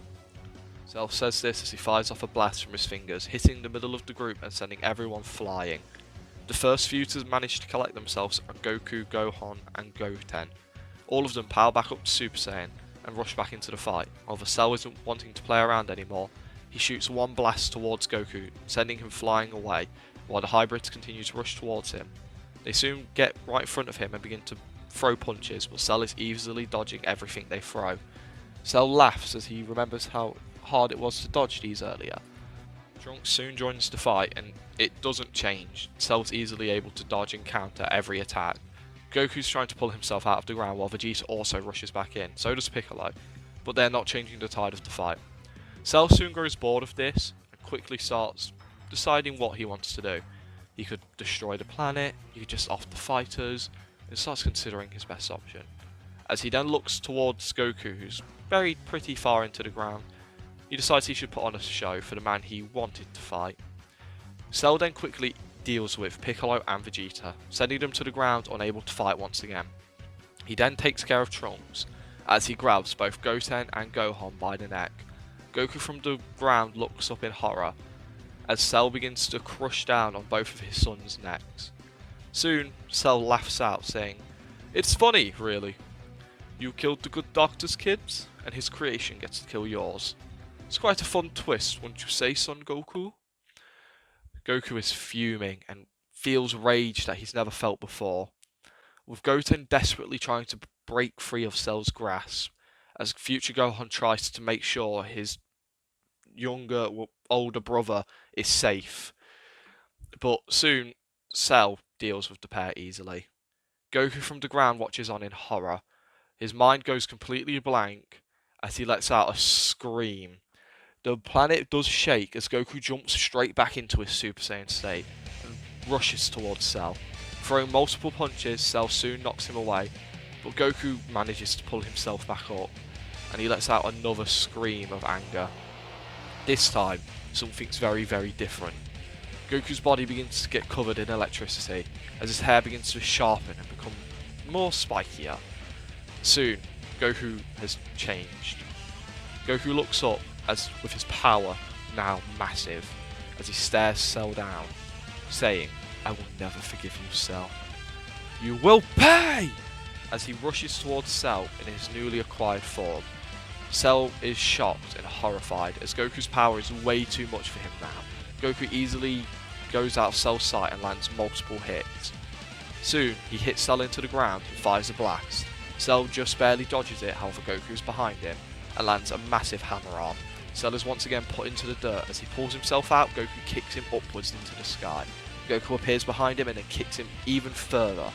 Cell says this as he fires off a blast from his fingers, hitting the middle of the group and sending everyone flying. The first few to manage to collect themselves are Goku, Gohan, and Goten. All of them power back up to Super Saiyan and rush back into the fight. Although Cell isn't wanting to play around anymore, he shoots one blast towards Goku, sending him flying away, while the hybrids continue to rush towards him. They soon get right in front of him and begin to throw punches, but Cell is easily dodging everything they throw. Cell laughs as he remembers how hard it was to dodge these earlier. Trunks soon joins the fight, and it doesn't change. Cell's easily able to dodge and counter every attack. Goku's trying to pull himself out of the ground while Vegeta also rushes back in, so does Piccolo, but they're not changing the tide of the fight. Cell soon grows bored of this, and quickly starts deciding what he wants to do. He could destroy the planet, he could just off the fighters, and starts considering his best option. As he then looks towards Goku, who's buried pretty far into the ground, he decides he should put on a show for the man he wanted to fight. Cell then quickly deals with Piccolo and Vegeta, sending them to the ground unable to fight once again. He then takes care of Trunks, as he grabs both Goten and Gohan by the neck. Goku from the ground looks up in horror, as Cell begins to crush down on both of his sons' necks. Soon, Cell laughs out, saying, "It's funny, really. You killed the good doctor's kids, and his creation gets to kill yours. It's quite a fun twist, wouldn't you say, Son Goku?" Goku is fuming and feels rage that he's never felt before, with Goten desperately trying to break free of Cell's grasp, as future Gohan tries to make sure his older brother is safe. But soon, Cell deals with the pair easily. Goku from the ground watches on in horror. His mind goes completely blank as he lets out a scream. The planet does shake as Goku jumps straight back into his Super Saiyan state and rushes towards Cell. Throwing multiple punches, Cell soon knocks him away, but Goku manages to pull himself back up, and he lets out another scream of anger. This time, something's very, very different. Goku's body begins to get covered in electricity, as his hair begins to sharpen and become more spikier. Soon, Goku has changed. Goku looks up, as with his power now massive, as he stares Cell down, saying, "I will never forgive you, Cell. You will pay!" As he rushes towards Cell in his newly acquired form. Cell is shocked and horrified, as Goku's power is way too much for him now. Goku easily goes out of Cell's sight and lands multiple hits. Soon, he hits Cell into the ground and fires a blast. Cell just barely dodges it, however Goku's behind him, and lands a massive hammer arm. Cell is once again put into the dirt. As he pulls himself out, Goku kicks him upwards into the sky. Goku appears behind him and then kicks him even further.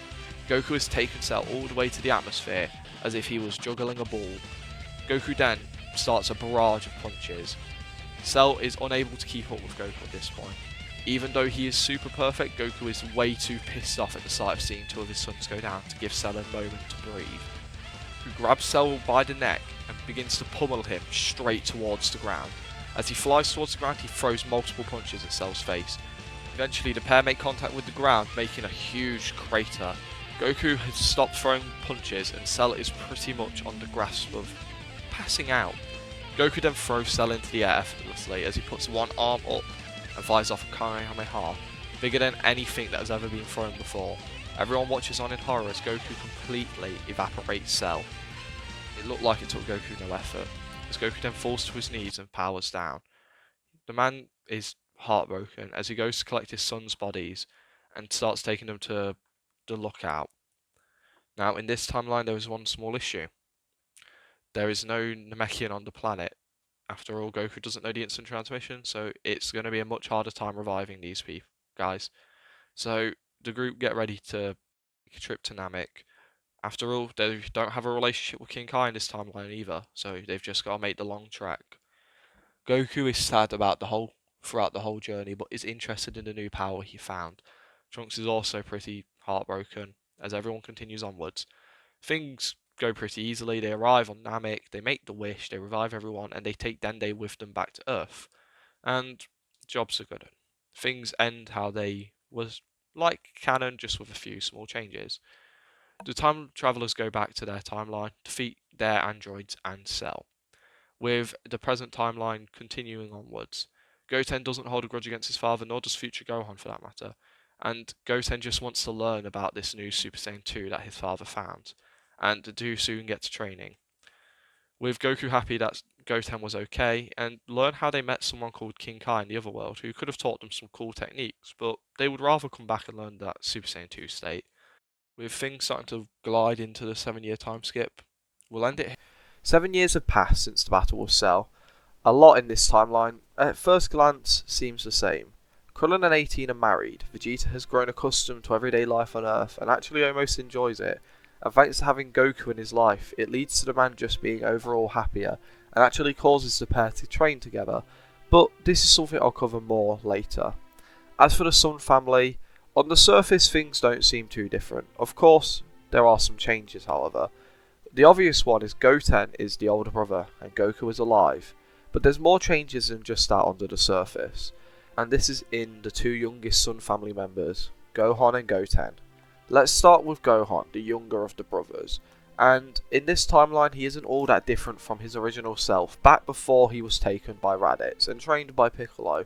Goku has taken Cell all the way to the atmosphere, as if he was juggling a ball. Goku then starts a barrage of punches. Cell is unable to keep up with Goku at this point. Even though he is super perfect, Goku is way too pissed off at the sight of seeing two of his sons go down to give Cell a moment to breathe. Who grabs Cell by the neck and begins to pummel him straight towards the ground. As he flies towards the ground, he throws multiple punches at Cell's face. Eventually, the pair make contact with the ground, making a huge crater. Goku has stopped throwing punches, and Cell is pretty much on the grasp of passing out. Goku then throws Cell into the air effortlessly as he puts one arm up and fires off a Kamehameha, bigger than anything that has ever been thrown before. Everyone watches on in horror as Goku completely evaporates Cell. It looked like it took Goku no effort. as Goku then falls to his knees and powers down. The man is heartbroken as he goes to collect his son's bodies and starts taking them to the lookout. Now, in this timeline, there is one small issue. There is no Namekian on the planet. After all, Goku doesn't know the instant transmission, so it's going to be a much harder time reviving these people, guys. So the group get ready to take a trip to Namek. After all, they don't have a relationship with King Kai in this timeline either, so they've just got to make the long trek. Goku is sad throughout the whole journey, but is interested in the new power he found. Trunks is also pretty heartbroken as everyone continues onwards. Things go pretty easily. They arrive on Namek, they make the wish, they revive everyone, and they take Dende with them back to Earth. And jobs are good. Things end how they was like canon, just with a few small changes. The time travelers go back to their timeline, defeat their androids, and Cell. With the present timeline continuing onwards, Goten doesn't hold a grudge against his father, nor does future Gohan for that matter. And Goten just wants to learn about this new Super Saiyan 2 that his father found, and the two soon get to training. With Goku happy that Goten was okay, and learn how they met someone called King Kai in the other world who could have taught them some cool techniques, but they would rather come back and learn that Super Saiyan 2 state. With things starting to glide into the 7-year time skip, we'll end it here. 7 years have passed since the battle with Cell. A lot in this timeline, at first glance, seems the same. Krillin and 18 are married, Vegeta has grown accustomed to everyday life on Earth and actually almost enjoys it, and thanks to having Goku in his life, it leads to the man just being overall happier, and actually causes the pair to train together, but this is something I'll cover more later. As for the Sun family, on the surface things don't seem too different. Of course, there are some changes however. The obvious one is Goten is the older brother and Goku is alive, but there's more changes than just that under the surface, and this is in the two youngest Sun family members, Gohan and Goten. Let's start with Gohan, the younger of the brothers, and in this timeline he isn't all that different from his original self back before he was taken by Raditz and trained by Piccolo.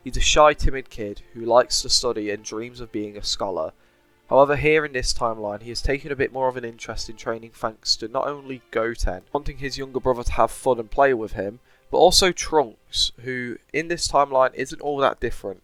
He's a shy, timid kid who likes to study and dreams of being a scholar. However, here in this timeline, he has taken a bit more of an interest in training thanks to not only Goten wanting his younger brother to have fun and play with him, but also Trunks, who in this timeline isn't all that different,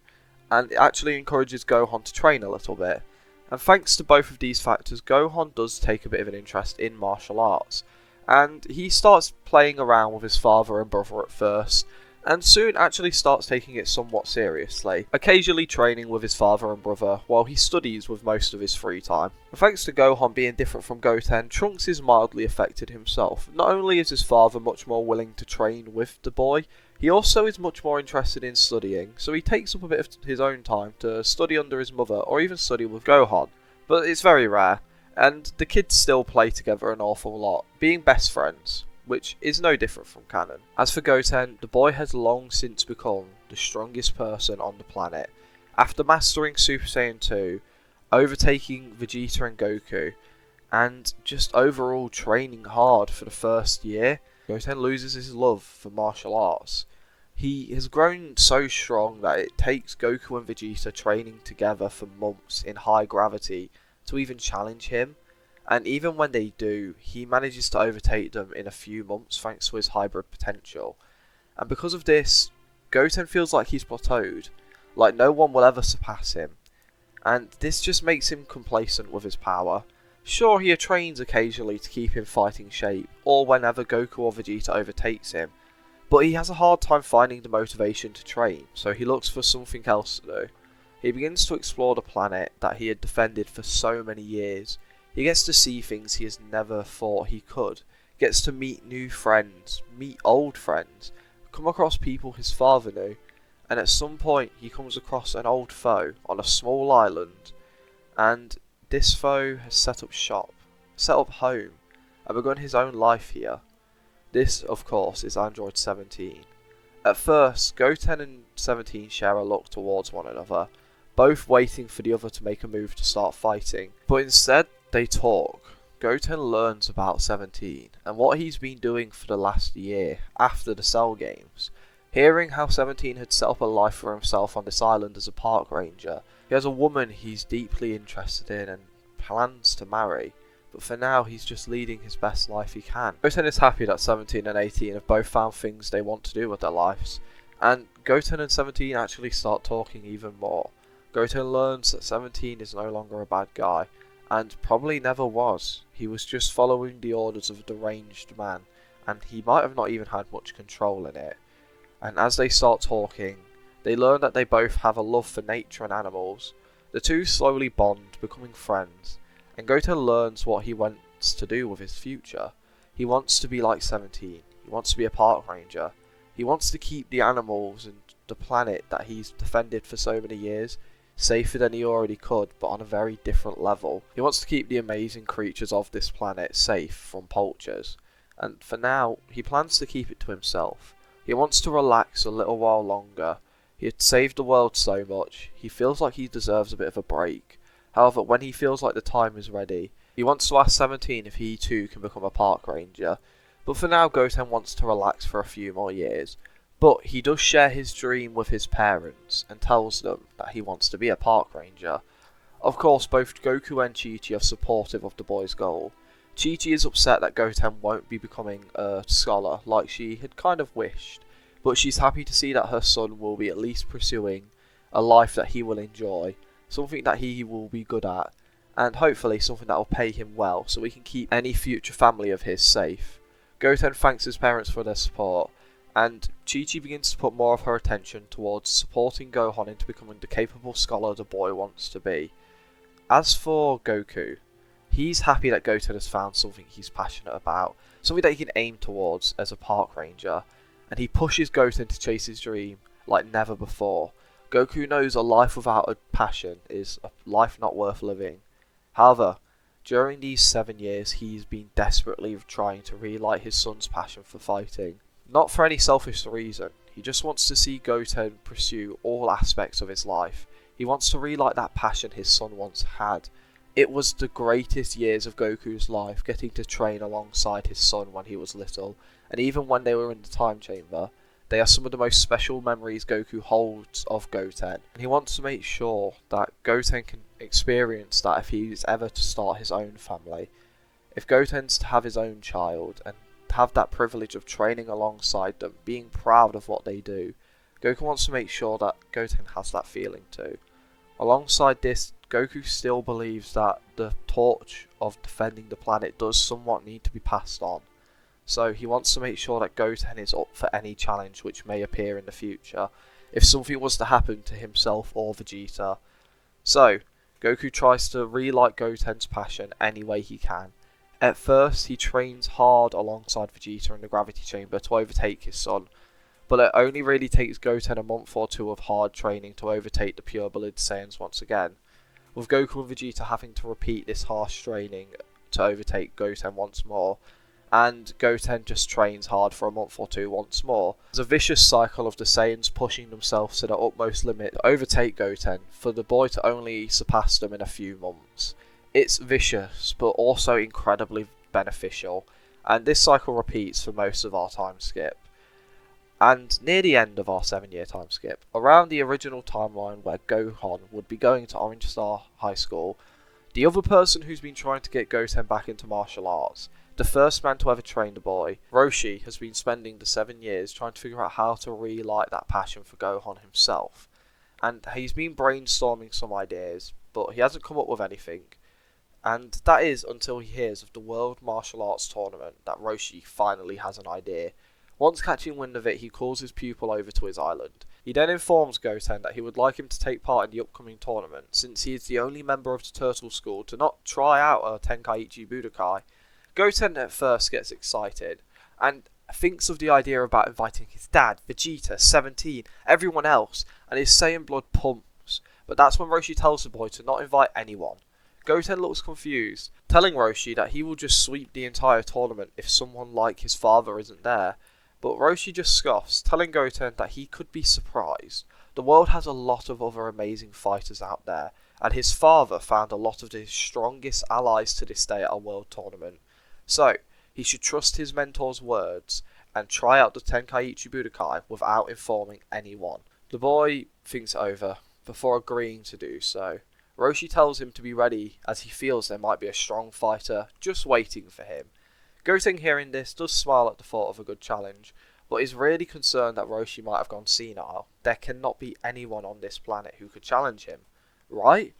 and actually encourages Gohan to train a little bit. And thanks to both of these factors, Gohan does take a bit of an interest in martial arts, and he starts playing around with his father and brother at first, and soon actually starts taking it somewhat seriously, occasionally training with his father and brother while he studies with most of his free time. And thanks to Gohan being different from Goten, Trunks is mildly affected himself. Not only is his father much more willing to train with the boy, he also is much more interested in studying, so he takes up a bit of his own time to study under his mother or even study with Gohan. But it's very rare, and the kids still play together an awful lot, being best friends, which is no different from canon. As for Goten, the boy has long since become the strongest person on the planet. After mastering Super Saiyan 2, overtaking Vegeta and Goku, and just overall training hard for the first year, Goten loses his love for martial arts. He has grown so strong that it takes Goku and Vegeta training together for months in high gravity to even challenge him. And even when they do, he manages to overtake them in a few months thanks to his hybrid potential. And because of this, Goten feels like he's plateaued, like no one will ever surpass him. And this just makes him complacent with his power. Sure, he trains occasionally to keep in fighting shape, or whenever Goku or Vegeta overtakes him, but he has a hard time finding the motivation to train, so he looks for something else to do. He begins to explore the planet that he had defended for so many years. He gets to see things he has never thought he could, gets to meet new friends, meet old friends, come across people his father knew, and at some point he comes across an old foe on a small island, and this foe has set up shop, set up home, and begun his own life here. This, of course, is Android 17. At first, Goten and 17 share a look towards one another, both waiting for the other to make a move to start fighting, but instead, they talk. Goten learns about 17 and what he's been doing for the last year after the Cell games. Hearing how 17 had set up a life for himself on this island as a park ranger, he has a woman he's deeply interested in and plans to marry. but for now he's just leading his best life he can. Goten is happy that 17 and 18 have both found things they want to do with their lives, and Goten and 17 actually start talking even more. Goten learns that 17 is no longer a bad guy, and probably never was. He was just following the orders of a deranged man, and he might have not even had much control in it. And as they start talking, they learn that they both have a love for nature and animals. The two slowly bond, becoming friends, and Goten learns what he wants to do with his future. He wants to be like 17, he wants to be a park ranger, he wants to keep the animals and the planet that he's defended for so many years safer than he already could, but on a very different level. He wants to keep the amazing creatures of this planet safe from poachers, and for now, he plans to keep it to himself. He wants to relax a little while longer. He had saved the world so much, he feels like he deserves a bit of a break. However, when he feels like the time is ready, he wants to ask 17 if he too can become a park ranger. But for now, Goten wants to relax for a few more years. But he does share his dream with his parents and tells them that he wants to be a park ranger. Of course, both Goku and Chi-Chi are supportive of the boy's goal. Chi-Chi is upset that Goten won't be becoming a scholar like she had kind of wished, but she's happy to see that her son will be at least pursuing a life that he will enjoy, something that he will be good at, and hopefully something that will pay him well so he can keep any future family of his safe. Goten thanks his parents for their support, and Chi-Chi begins to put more of her attention towards supporting Gohan into becoming the capable scholar the boy wants to be. As for Goku, he's happy that Goten has found something he's passionate about, something that he can aim towards as a park ranger, and he pushes Goten to chase his dream like never before. Goku knows a life without a passion is a life not worth living. However, during these 7 years he's been desperately trying to relight his son's passion for fighting. Not for any selfish reason, he just wants to see Goten pursue all aspects of his life. He wants to relight that passion his son once had. It was the greatest years of Goku's life, getting to train alongside his son when he was little, and even when they were in the time chamber, they are some of the most special memories Goku holds of Goten, and he wants to make sure that Goten can experience that if he's ever to start his own family. If Goten's to have his own child, and have that privilege of training alongside them, being proud of what they do, Goku wants to make sure that Goten has that feeling too. Alongside this, Goku still believes that the torch of defending the planet does somewhat need to be passed on. So he wants to make sure that Goten is up for any challenge which may appear in the future, if something was to happen to himself or Vegeta. So, Goku tries to relight Goten's passion any way he can. At first, he trains hard alongside Vegeta in the gravity chamber to overtake his son, but it only really takes Goten a month or two of hard training to overtake the pure-blooded Saiyans once again, with Goku and Vegeta having to repeat this harsh training to overtake Goten once more, and Goten just trains hard for a month or two once more. There's a vicious cycle of the Saiyans pushing themselves to their utmost limit to overtake Goten, for the boy to only surpass them in a few months. It's vicious, but also incredibly beneficial, and this cycle repeats for most of our time skip. And near the end of our 7-year time skip, around the original timeline where Gohan would be going to Orange Star High School, the other person who's been trying to get Goten back into martial arts, the first man to ever train the boy, Roshi, has been spending the 7 years trying to figure out how to relight that passion for Gohan himself. And he's been brainstorming some ideas, but he hasn't come up with anything. And that is until he hears of the World Martial Arts Tournament that Roshi finally has an idea. Once catching wind of it, he calls his pupil over to his island. He then informs Goten that he would like him to take part in the upcoming tournament, since he is the only member of the Turtle School to not try out a Tenkaichi Budokai. Goten at first gets excited, and thinks of the idea about inviting his dad, Vegeta, 17, everyone else, and his Saiyan blood pumps. But that's when Roshi tells the boy to not invite anyone. Goten looks confused, telling Roshi that he will just sweep the entire tournament if someone like his father isn't there. But Roshi just scoffs, telling Goten that he could be surprised. The world has a lot of other amazing fighters out there, and his father found a lot of his strongest allies to this day at a world tournament. So, he should trust his mentor's words and try out the Tenkaichi Budokai without informing anyone. The boy thinks it over before agreeing to do so. Roshi tells him to be ready as he feels there might be a strong fighter just waiting for him. Goten, hearing this, does smile at the thought of a good challenge, but is really concerned that Roshi might have gone senile. There cannot be anyone on this planet who could challenge him, right?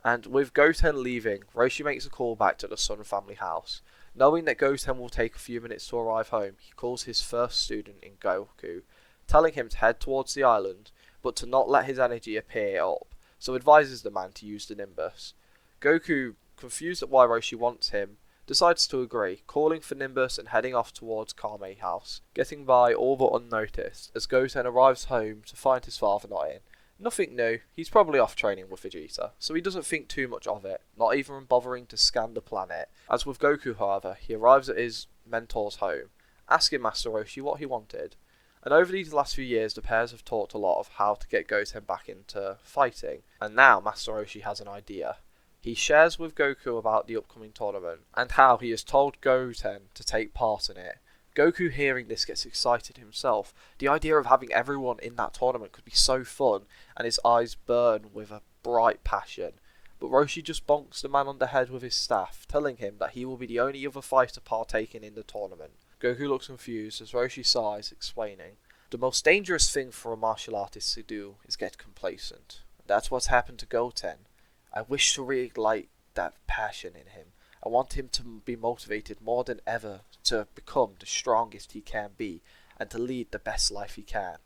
And with Goten leaving, Roshi makes a call back to the Sun family house. Knowing that Goten will take a few minutes to arrive home, he calls his first student in Goku, telling him to head towards the island, but to not let his energy appear up, so advises the man to use the Nimbus. Goku, confused at why Roshi wants him, decides to agree, calling for Nimbus and heading off towards Kame house, getting by all but unnoticed as Goten arrives home to find his father not in. Nothing new, he's probably off training with Vegeta, so he doesn't think too much of it, not even bothering to scan the planet. As with Goku, however, he arrives at his mentor's home, asking Master Roshi what he wanted. And over these last few years, the pairs have talked a lot of how to get Goten back into fighting, and now Master Roshi has an idea. He shares with Goku about the upcoming tournament, and how he has told Goten to take part in it. Goku, hearing this, gets excited himself. The idea of having everyone in that tournament could be so fun, and his eyes burn with a bright passion. But Roshi just bonks the man on the head with his staff, telling him that he will be the only other fighter partaking in the tournament. Goku looks confused as Roshi sighs, explaining, "The most dangerous thing for a martial artist to do is get complacent. That's what's happened to Goten. I wish to reignite that passion in him. I want him to be motivated more than ever to become the strongest he can be and to lead the best life he can.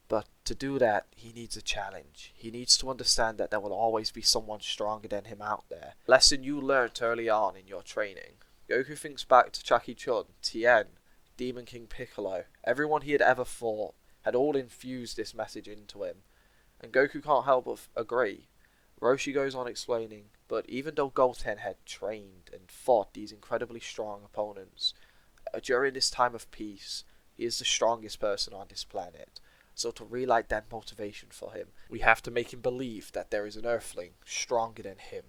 But to do that, he needs a challenge. He needs to understand that there will always be someone stronger than him out there. Lesson you learnt early on in your training." Goku thinks back to Chucky-chun, Tien, Demon King Piccolo. Everyone he had ever fought had all infused this message into him, and Goku can't help but agree. Roshi goes on explaining, but even though Goten had trained and fought these incredibly strong opponents, during this time of peace, he is the strongest person on this planet. So to relight that motivation for him, we have to make him believe that there is an Earthling stronger than him.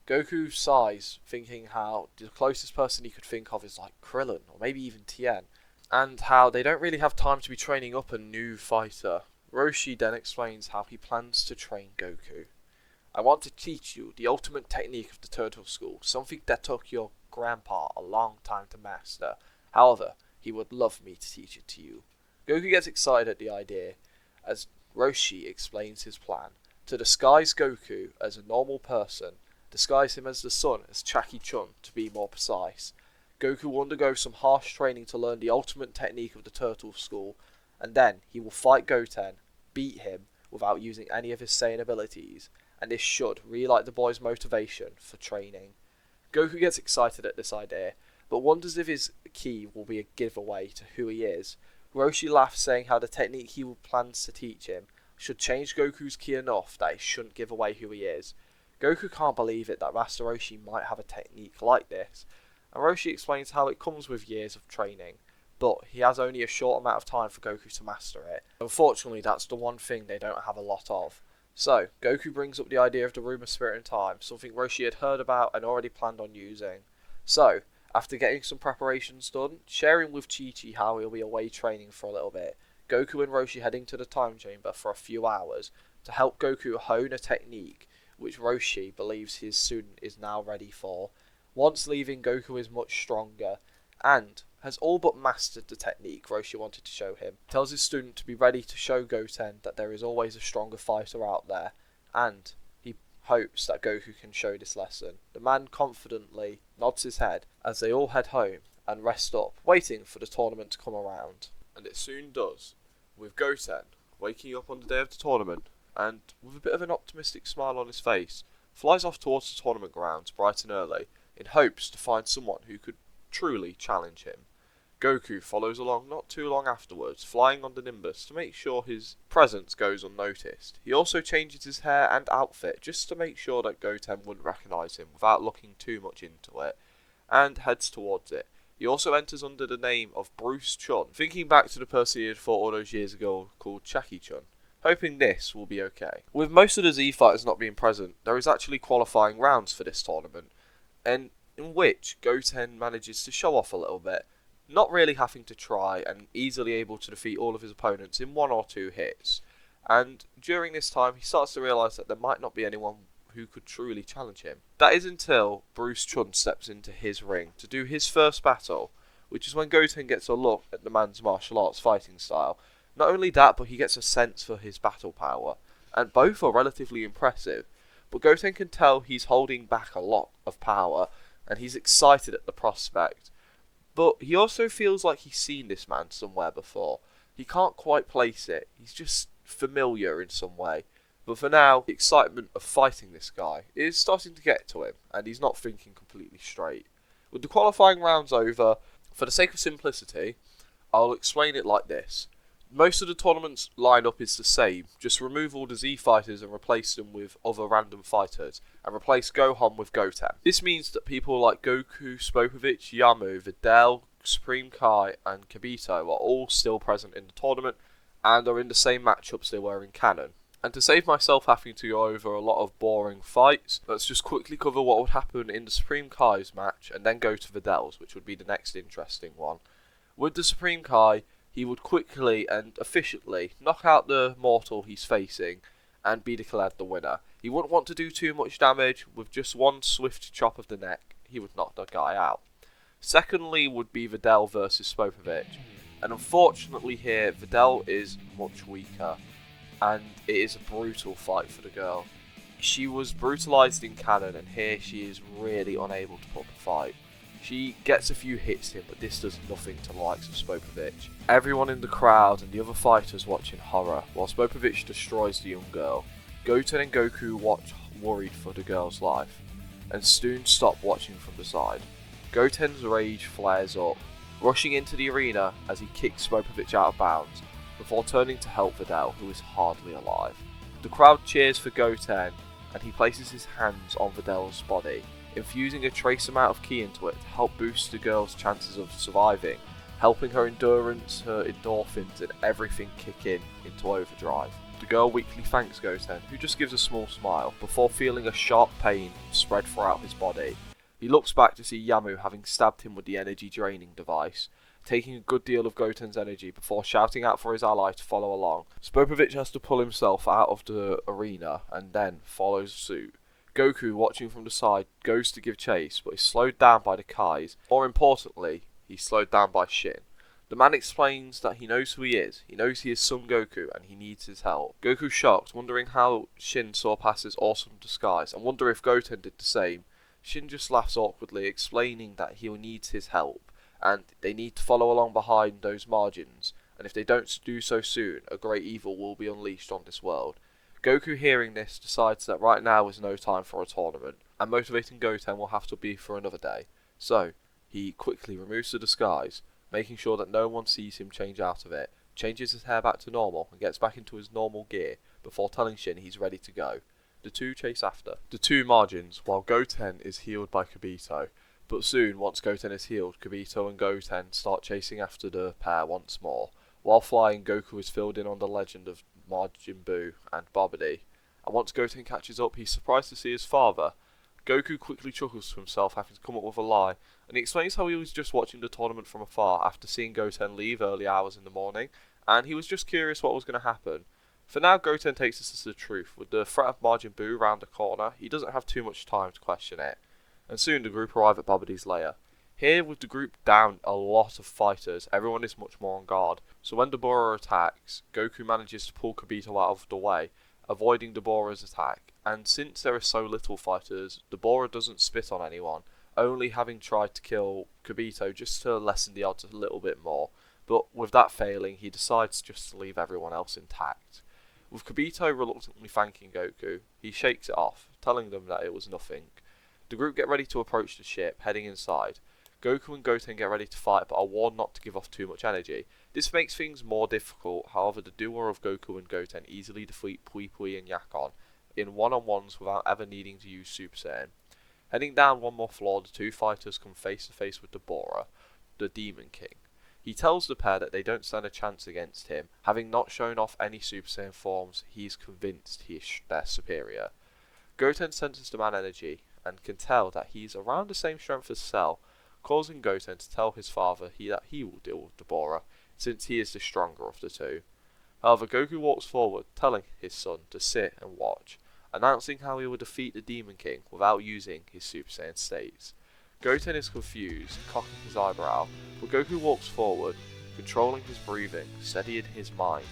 Goku sighs, thinking how the closest person he could think of is like Krillin, or maybe even Tien, and how they don't really have time to be training up a new fighter. Roshi then explains how he plans to train Goku. "I want to teach you the ultimate technique of the Turtle School, something that took your grandpa a long time to master. However, he would love me to teach it to you." Goku gets excited at the idea, as Roshi explains his plan to disguise Goku as a normal person, disguise him as the sun, as Chucky-chun to be more precise. Goku will undergo some harsh training to learn the ultimate technique of the Turtle School, and then he will fight Goten, beat him without using any of his Saiyan abilities, and this should relight the boy's motivation for training. Goku gets excited at this idea, but wonders if his key will be a giveaway to who he is. Roshi laughs, saying how the technique he plans to teach him should change Goku's ki enough that it shouldn't give away who he is. Goku can't believe it that Master Roshi might have a technique like this, and Roshi explains how it comes with years of training, but he has only a short amount of time for Goku to master it. Unfortunately, that's the one thing they don't have a lot of. So, Goku brings up the idea of the Room of Spirit and Time, something Roshi had heard about and already planned on using. So, after getting some preparations done, sharing with Chi-Chi how he'll be away training for a little bit, Goku and Roshi heading to the time chamber for a few hours to help Goku hone a technique which Roshi believes his student is now ready for. Once leaving, Goku is much stronger and has all but mastered the technique Roshi wanted to show him. Tells his student to be ready to show Goten that there is always a stronger fighter out there, and he hopes that Goku can show this lesson. The man confidently nods his head as they all head home and rest up, waiting for the tournament to come around. And it soon does, with Goten waking up on the day of the tournament and, with a bit of an optimistic smile on his face, flies off towards the tournament grounds bright and early, in hopes to find someone who could truly challenge him. Goku follows along not too long afterwards, flying on the Nimbus to make sure his presence goes unnoticed. He also changes his hair and outfit just to make sure that Goten wouldn't recognise him without looking too much into it, and heads towards it. He also enters under the name of Bruce Chun, thinking back to the person he had fought all those years ago called Chucky-chun, hoping this will be okay. With most of the Z fighters not being present, there is actually qualifying rounds for this tournament, and in which Goten manages to show off a little bit, not really having to try and easily able to defeat all of his opponents in one or two hits. And during this time, he starts to realise that there might not be anyone who could truly challenge him. That is until Bruce Chun steps into his ring to do his first battle, which is when Goten gets a look at the man's martial arts fighting style. Not only that, but he gets a sense for his battle power, and both are relatively impressive. But Goten can tell he's holding back a lot of power, and he's excited at the prospect. But he also feels like he's seen this man somewhere before. He can't quite place it, he's just familiar in some way. But for now, the excitement of fighting this guy is starting to get to him, and he's not thinking completely straight. With the qualifying rounds over, for the sake of simplicity, I'll explain it like this. Most of the tournament's lineup is the same, just remove all the Z fighters and replace them with other random fighters, and replace Gohan with Goten. This means that people like Goku, Spopovich, Yamu, Videl, Supreme Kai and Kibito are all still present in the tournament, and are in the same matchups they were in canon. And to save myself having to go over a lot of boring fights, let's just quickly cover what would happen in the Supreme Kai's match, and then go to Videl's, which would be the next interesting one. With the Supreme Kai, he would quickly and efficiently knock out the mortal he's facing and be declared the winner. He wouldn't want to do too much damage. With just one swift chop of the neck, he would knock the guy out. Secondly would be Videl versus Spopovich, and unfortunately here Videl is much weaker, and it is a brutal fight for the girl. She was brutalised in canon, and here she is really unable to put up a fight. She gets a few hits in, but this does nothing to the likes of Spopovich. Everyone in the crowd and the other fighters watch in horror, while Spopovich destroys the young girl. Goten and Goku watch worried for the girl's life, and soon stop watching from the side. Goten's rage flares up, rushing into the arena as he kicks Spopovich out of bounds, before turning to help Videl, who is hardly alive. The crowd cheers for Goten, and he places his hands on Videl's body, infusing a trace amount of ki into it to help boost the girl's chances of surviving, helping her endurance, her endorphins and everything kick into overdrive. The girl weakly thanks Goten, who just gives a small smile, before feeling a sharp pain spread throughout his body. He looks back to see Yamu having stabbed him with the energy draining device, taking a good deal of Goten's energy before shouting out for his ally to follow along. Spopovich has to pull himself out of the arena and then follows suit. Goku, watching from the side, goes to give chase, but is slowed down by the Kais. More importantly, he's slowed down by Shin. The man explains that he knows who he is, he knows he is Son Goku, and he needs his help. Goku's shocked, wondering how Shin saw past his awesome disguise, and wonder if Goten did the same. Shin just laughs awkwardly, explaining that he needs his help, and they need to follow along behind those margins, and if they don't do so soon, a great evil will be unleashed on this world. Goku, hearing this, decides that right now is no time for a tournament, and motivating Goten will have to be for another day. So, he quickly removes the disguise, making sure that no one sees him change out of it, changes his hair back to normal, and gets back into his normal gear, before telling Shin he's ready to go. The two chase after the two margins, while Goten is healed by Kibito. But soon, once Goten is healed, Kibito and Goten start chasing after the pair once more. While flying, Goku is filled in on the legend of Majin Buu and Babidi, and once Goten catches up, he's surprised to see his father. Goku quickly chuckles to himself, having to come up with a lie, and he explains how he was just watching the tournament from afar after seeing Goten leave early hours in the morning, and he was just curious what was going to happen. For now, Goten takes this as the truth. With the threat of Majin Buu round the corner, he doesn't have too much time to question it, and soon the group arrive at Babidi's lair. Here, with the group down a lot of fighters, everyone is much more on guard, so when Dabura attacks, Goku manages to pull Kibito out of the way, avoiding Dabura's attack, and since there are so little fighters, Dabura doesn't spit on anyone, only having tried to kill Kibito just to lessen the odds a little bit more, but with that failing, he decides just to leave everyone else intact. With Kibito reluctantly thanking Goku, he shakes it off, telling them that it was nothing. The group get ready to approach the ship, heading inside. Goku and Goten get ready to fight, but are warned not to give off too much energy. This makes things more difficult, however the duo of Goku and Goten easily defeat Pui Pui and Yakon in one-on-ones without ever needing to use Super Saiyan. Heading down one more floor, the two fighters come face to face with Dabura, the Demon King. He tells the pair that they don't stand a chance against him. Having not shown off any Super Saiyan forms, he is convinced he is their superior. Goten senses the man energy, and can tell that he's around the same strength as Cell, causing Goten to tell his father that he will deal with Dabura, since he is the stronger of the two. However, Goku walks forward, telling his son to sit and watch, announcing how he would defeat the Demon King without using his Super Saiyan states. Goten is confused, cocking his eyebrow, but Goku walks forward, controlling his breathing, steadying his mind,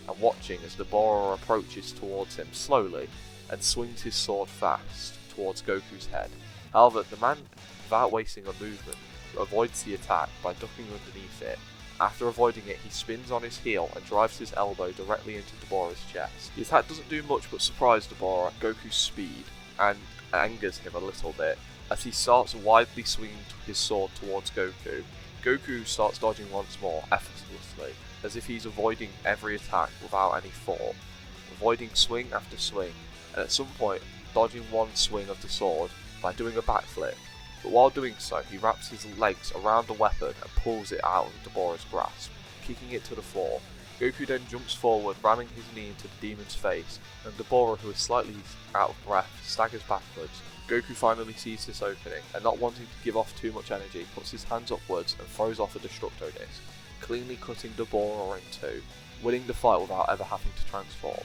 and watching as the Borer approaches towards him slowly and swings his sword fast towards Goku's head. However, the man, without wasting a movement, avoids the attack by ducking underneath it. After avoiding it, he spins on his heel and drives his elbow directly into Deborah's chest. The attack doesn't do much but surprise Deborah at Goku's speed and angers him a little bit as he starts widely swinging his sword towards Goku. Goku starts dodging once more, effortlessly, as if he's avoiding every attack without any thought, avoiding swing after swing, and at some point dodging one swing of the sword by doing a backflip. But while doing so, he wraps his legs around the weapon and pulls it out of Deborah's grasp, kicking it to the floor. Goku then jumps forward, ramming his knee into the demon's face, and Deborah, who is slightly out of breath, staggers backwards. Goku finally sees this opening, and not wanting to give off too much energy, puts his hands upwards and throws off a Destructo Disc, cleanly cutting Deborah in two, winning the fight without ever having to transform.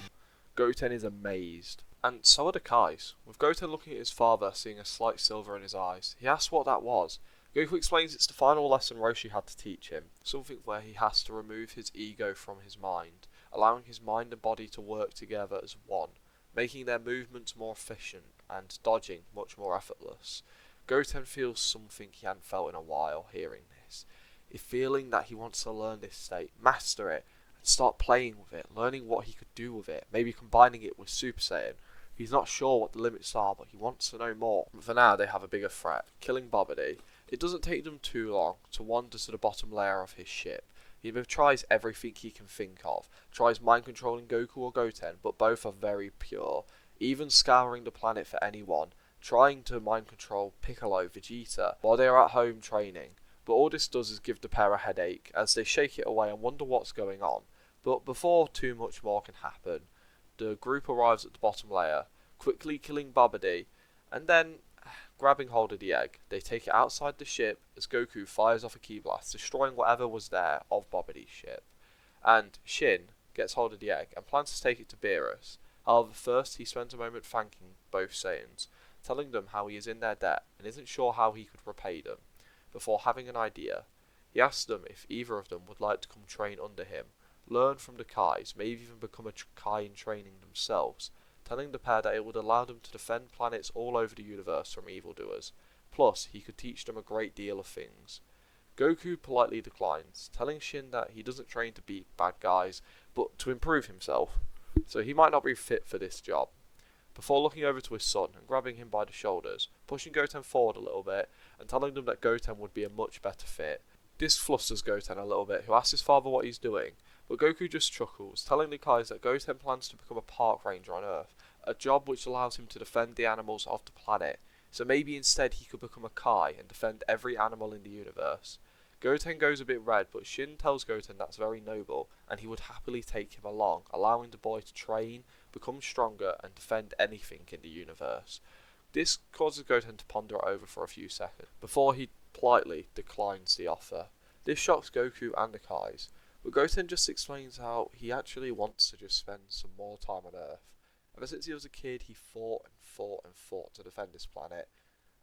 Goten is amazed, and so are the Kais, with Goten looking at his father, seeing a slight silver in his eyes. He asks what that was. Goku explains it's the final lesson Roshi had to teach him, something where he has to remove his ego from his mind, allowing his mind and body to work together as one, making their movements more efficient and dodging much more effortless. Goten feels something he hadn't felt in a while hearing this, a feeling that he wants to learn this state, master it, and start playing with it, learning what he could do with it, maybe combining it with Super Saiyan. He's not sure what the limits are, but he wants to know more. But for now, they have a bigger threat, killing Babidi. It doesn't take them too long to wander to the bottom layer of his ship. He tries everything he can think of, tries mind controlling Goku or Goten, but both are very pure, even scouring the planet for anyone, trying to mind control Piccolo, Vegeta, while they are at home training. But all this does is give the pair a headache, as they shake it away and wonder what's going on. But before too much more can happen, the group arrives at the bottom layer, quickly killing Babidi, and then, grabbing hold of the egg, they take it outside the ship as Goku fires off a ki blast, destroying whatever was there of Babidi's ship. And Shin gets hold of the egg and plans to take it to Beerus. However, first he spends a moment thanking both Saiyans, telling them how he is in their debt and isn't sure how he could repay them. Before having an idea, he asks them if either of them would like to come train under him, learn from the Kais, maybe even become a Kai in training themselves, telling the pair that it would allow them to defend planets all over the universe from evildoers. Plus, he could teach them a great deal of things. Goku politely declines, telling Shin that he doesn't train to beat bad guys, but to improve himself, so he might not be fit for this job. Before looking over to his son and grabbing him by the shoulders, pushing Goten forward a little bit, and telling them that Goten would be a much better fit. This flusters Goten a little bit, who asks his father what he's doing, but Goku just chuckles, telling the Kais that Goten plans to become a park ranger on Earth, a job which allows him to defend the animals of the planet, so maybe instead he could become a Kai and defend every animal in the universe. Goten goes a bit red, but Shin tells Goten that's very noble, and he would happily take him along, allowing the boy to train, become stronger, and defend anything in the universe. This causes Goten to ponder it over for a few seconds, before he politely declines the offer. This shocks Goku and the Kais, but Goten just explains how he actually wants to just spend some more time on Earth. Ever since he was a kid, he fought and fought and fought to defend this planet,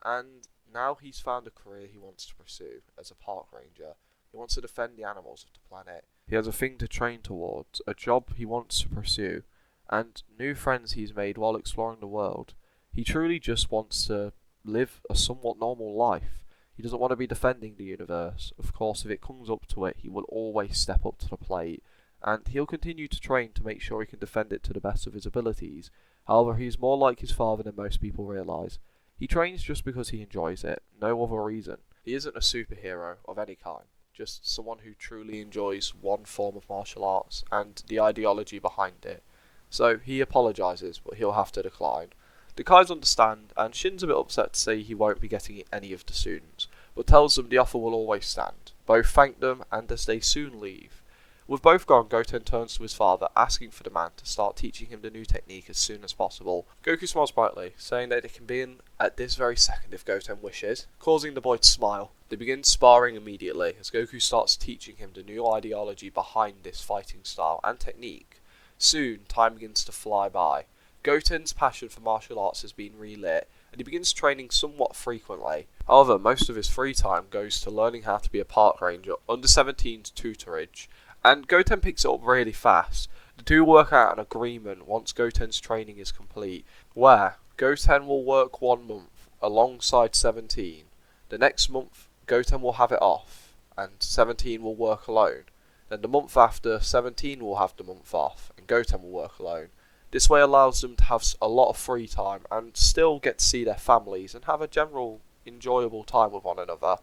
and now he's found a career he wants to pursue as a park ranger. He wants to defend the animals of the planet. He has a thing to train towards, a job he wants to pursue, and new friends he's made while exploring the world. He truly just wants to live a somewhat normal life. He doesn't want to be defending the universe. Of course, if it comes up to it, he will always step up to the plate, and he'll continue to train to make sure he can defend it to the best of his abilities. However, he's more like his father than most people realise. He trains just because he enjoys it, no other reason. He isn't a superhero of any kind, just someone who truly enjoys one form of martial arts and the ideology behind it. So he apologises, but he'll have to decline. The Kais understand, and Shin's a bit upset to say he won't be getting any of the students, but tells them the offer will always stand. Both thank them, and as they soon leave. With both gone, Goten turns to his father, asking for the man to start teaching him the new technique as soon as possible. Goku smiles brightly, saying that it can begin at this very second if Goten wishes, causing the boy to smile. They begin sparring immediately, as Goku starts teaching him the new ideology behind this fighting style and technique. Soon, time begins to fly by. Goten's passion for martial arts has been relit, and he begins training somewhat frequently. However, most of his free time goes to learning how to be a park ranger under 17's tutorage, and Goten picks it up really fast. The two work out an agreement once Goten's training is complete, where Goten will work 1 month alongside 17. The next month, Goten will have it off, and 17 will work alone. Then the month after, 17 will have the month off, and Goten will work alone. This way allows them to have a lot of free time and still get to see their families and have a general enjoyable time with one another.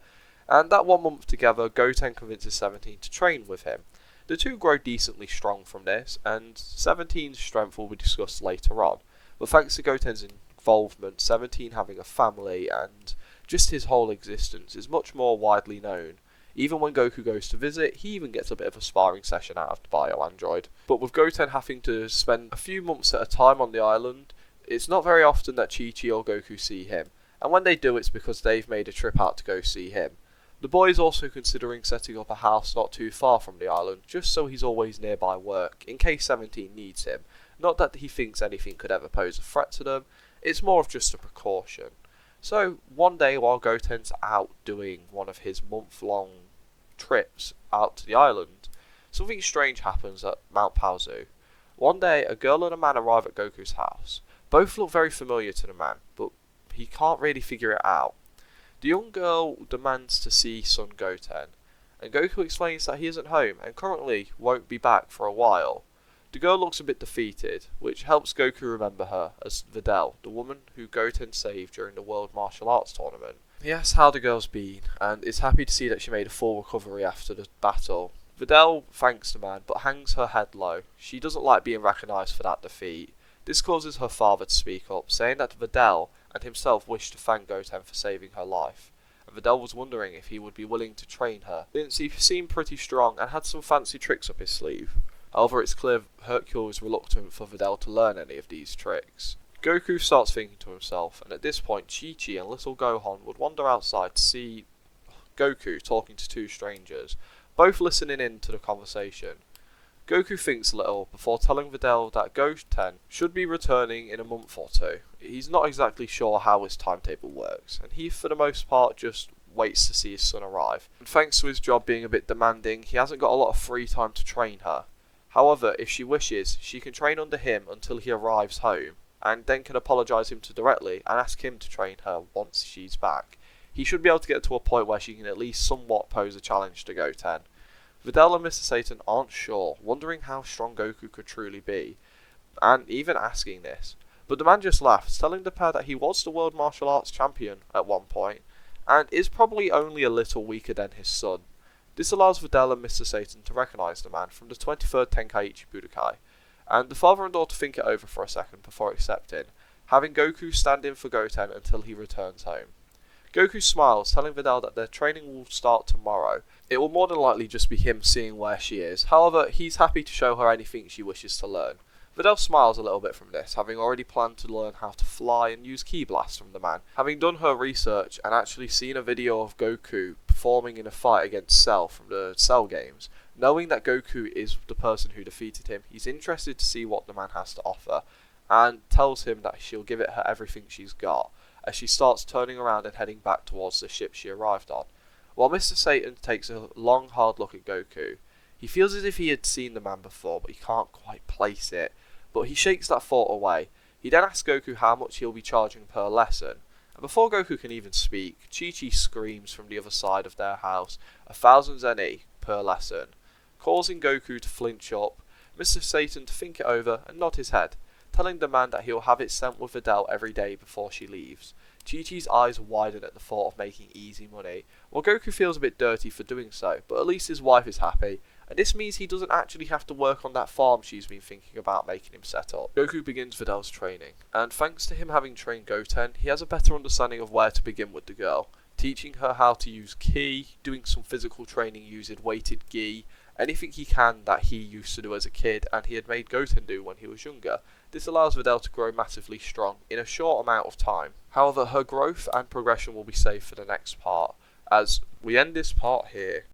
And that 1 month together, Goten convinces 17 to train with him. The two grow decently strong from this, and 17's strength will be discussed later on. But thanks to Goten's involvement, 17 having a family and just his whole existence is much more widely known. Even when Goku goes to visit, he even gets a bit of a sparring session out of the bio-android. But with Goten having to spend a few months at a time on the island, it's not very often that Chi-Chi or Goku see him, and when they do, it's because they've made a trip out to go see him. The boy is also considering setting up a house not too far from the island, just so he's always nearby work, in case 17 needs him. Not that he thinks anything could ever pose a threat to them, it's more of just a precaution. So, one day while Goten's out doing one of his month-long trips out to the island, something strange happens at Mount Paozu. One day, a girl and a man arrive at Goku's house. Both look very familiar to the man, but he can't really figure it out. The young girl demands to see son Goten, and Goku explains that he isn't home and currently won't be back for a while. The girl looks a bit defeated, which helps Goku remember her as Videl, the woman who Goten saved during the World Martial Arts Tournament. He asks how the girl's been, and is happy to see that she made a full recovery after the battle. Videl thanks the man, but hangs her head low. She doesn't like being recognised for that defeat. This causes her father to speak up, saying that Videl and himself wish to thank Goten for saving her life. And Videl was wondering if he would be willing to train her, since he seemed pretty strong and had some fancy tricks up his sleeve. However, it's clear Hercule is reluctant for Videl to learn any of these tricks. Goku starts thinking to himself, and at this point Chi-Chi and little Gohan would wander outside to see Goku talking to two strangers, both listening in to the conversation. Goku thinks a little before telling Videl that Goten should be returning in a month or two. He's not exactly sure how his timetable works, and he for the most part just waits to see his son arrive. And thanks to his job being a bit demanding, he hasn't got a lot of free time to train her. However, if she wishes, she can train under him until he arrives home, and then can apologise him to directly and ask him to train her once she's back. He should be able to get to a point where she can at least somewhat pose a challenge to Goten. Videl and Mr. Satan aren't sure, wondering how strong Goku could truly be, and even asking this. But the man just laughs, telling the pair that he was the World Martial Arts Champion at one point, and is probably only a little weaker than his son. This allows Videl and Mr. Satan to recognise the man from the 23rd Tenkaichi Budokai, and the father and daughter think it over for a second before accepting, having Goku stand in for Goten until he returns home. Goku smiles, telling Videl that their training will start tomorrow. It will more than likely just be him seeing where she is, however, he's happy to show her anything she wishes to learn. Videl smiles a little bit from this, having already planned to learn how to fly and use Ki Blast from the man, having done her research and actually seen a video of Goku performing in a fight against Cell from the Cell games. Knowing that Goku is the person who defeated him, he's interested to see what the man has to offer, and tells him that she'll give it her everything she's got, as she starts turning around and heading back towards the ship she arrived on. While Mr. Satan takes a long hard look at Goku, he feels as if he had seen the man before, but he can't quite place it. But he shakes that thought away. He then asks Goku how much he'll be charging per lesson, and before Goku can even speak, Chi-Chi screams from the other side of their house, 1,000 zeni per lesson, causing Goku to flinch up, Mr. Satan to think it over and nod his head, telling the man that he'll have it sent with Videl every day before she leaves. Chi-Chi's eyes widen at the thought of making easy money, while Goku feels a bit dirty for doing so, but at least his wife is happy, and this means he doesn't actually have to work on that farm she's been thinking about making him set up. Goku begins Videl's training, and thanks to him having trained Goten, he has a better understanding of where to begin with the girl, teaching her how to use Ki, doing some physical training using weighted gi, anything he can that he used to do as a kid and he had made Goten do when he was younger. This allows Videl to grow massively strong in a short amount of time. However, her growth and progression will be saved for the next part, as we end this part here.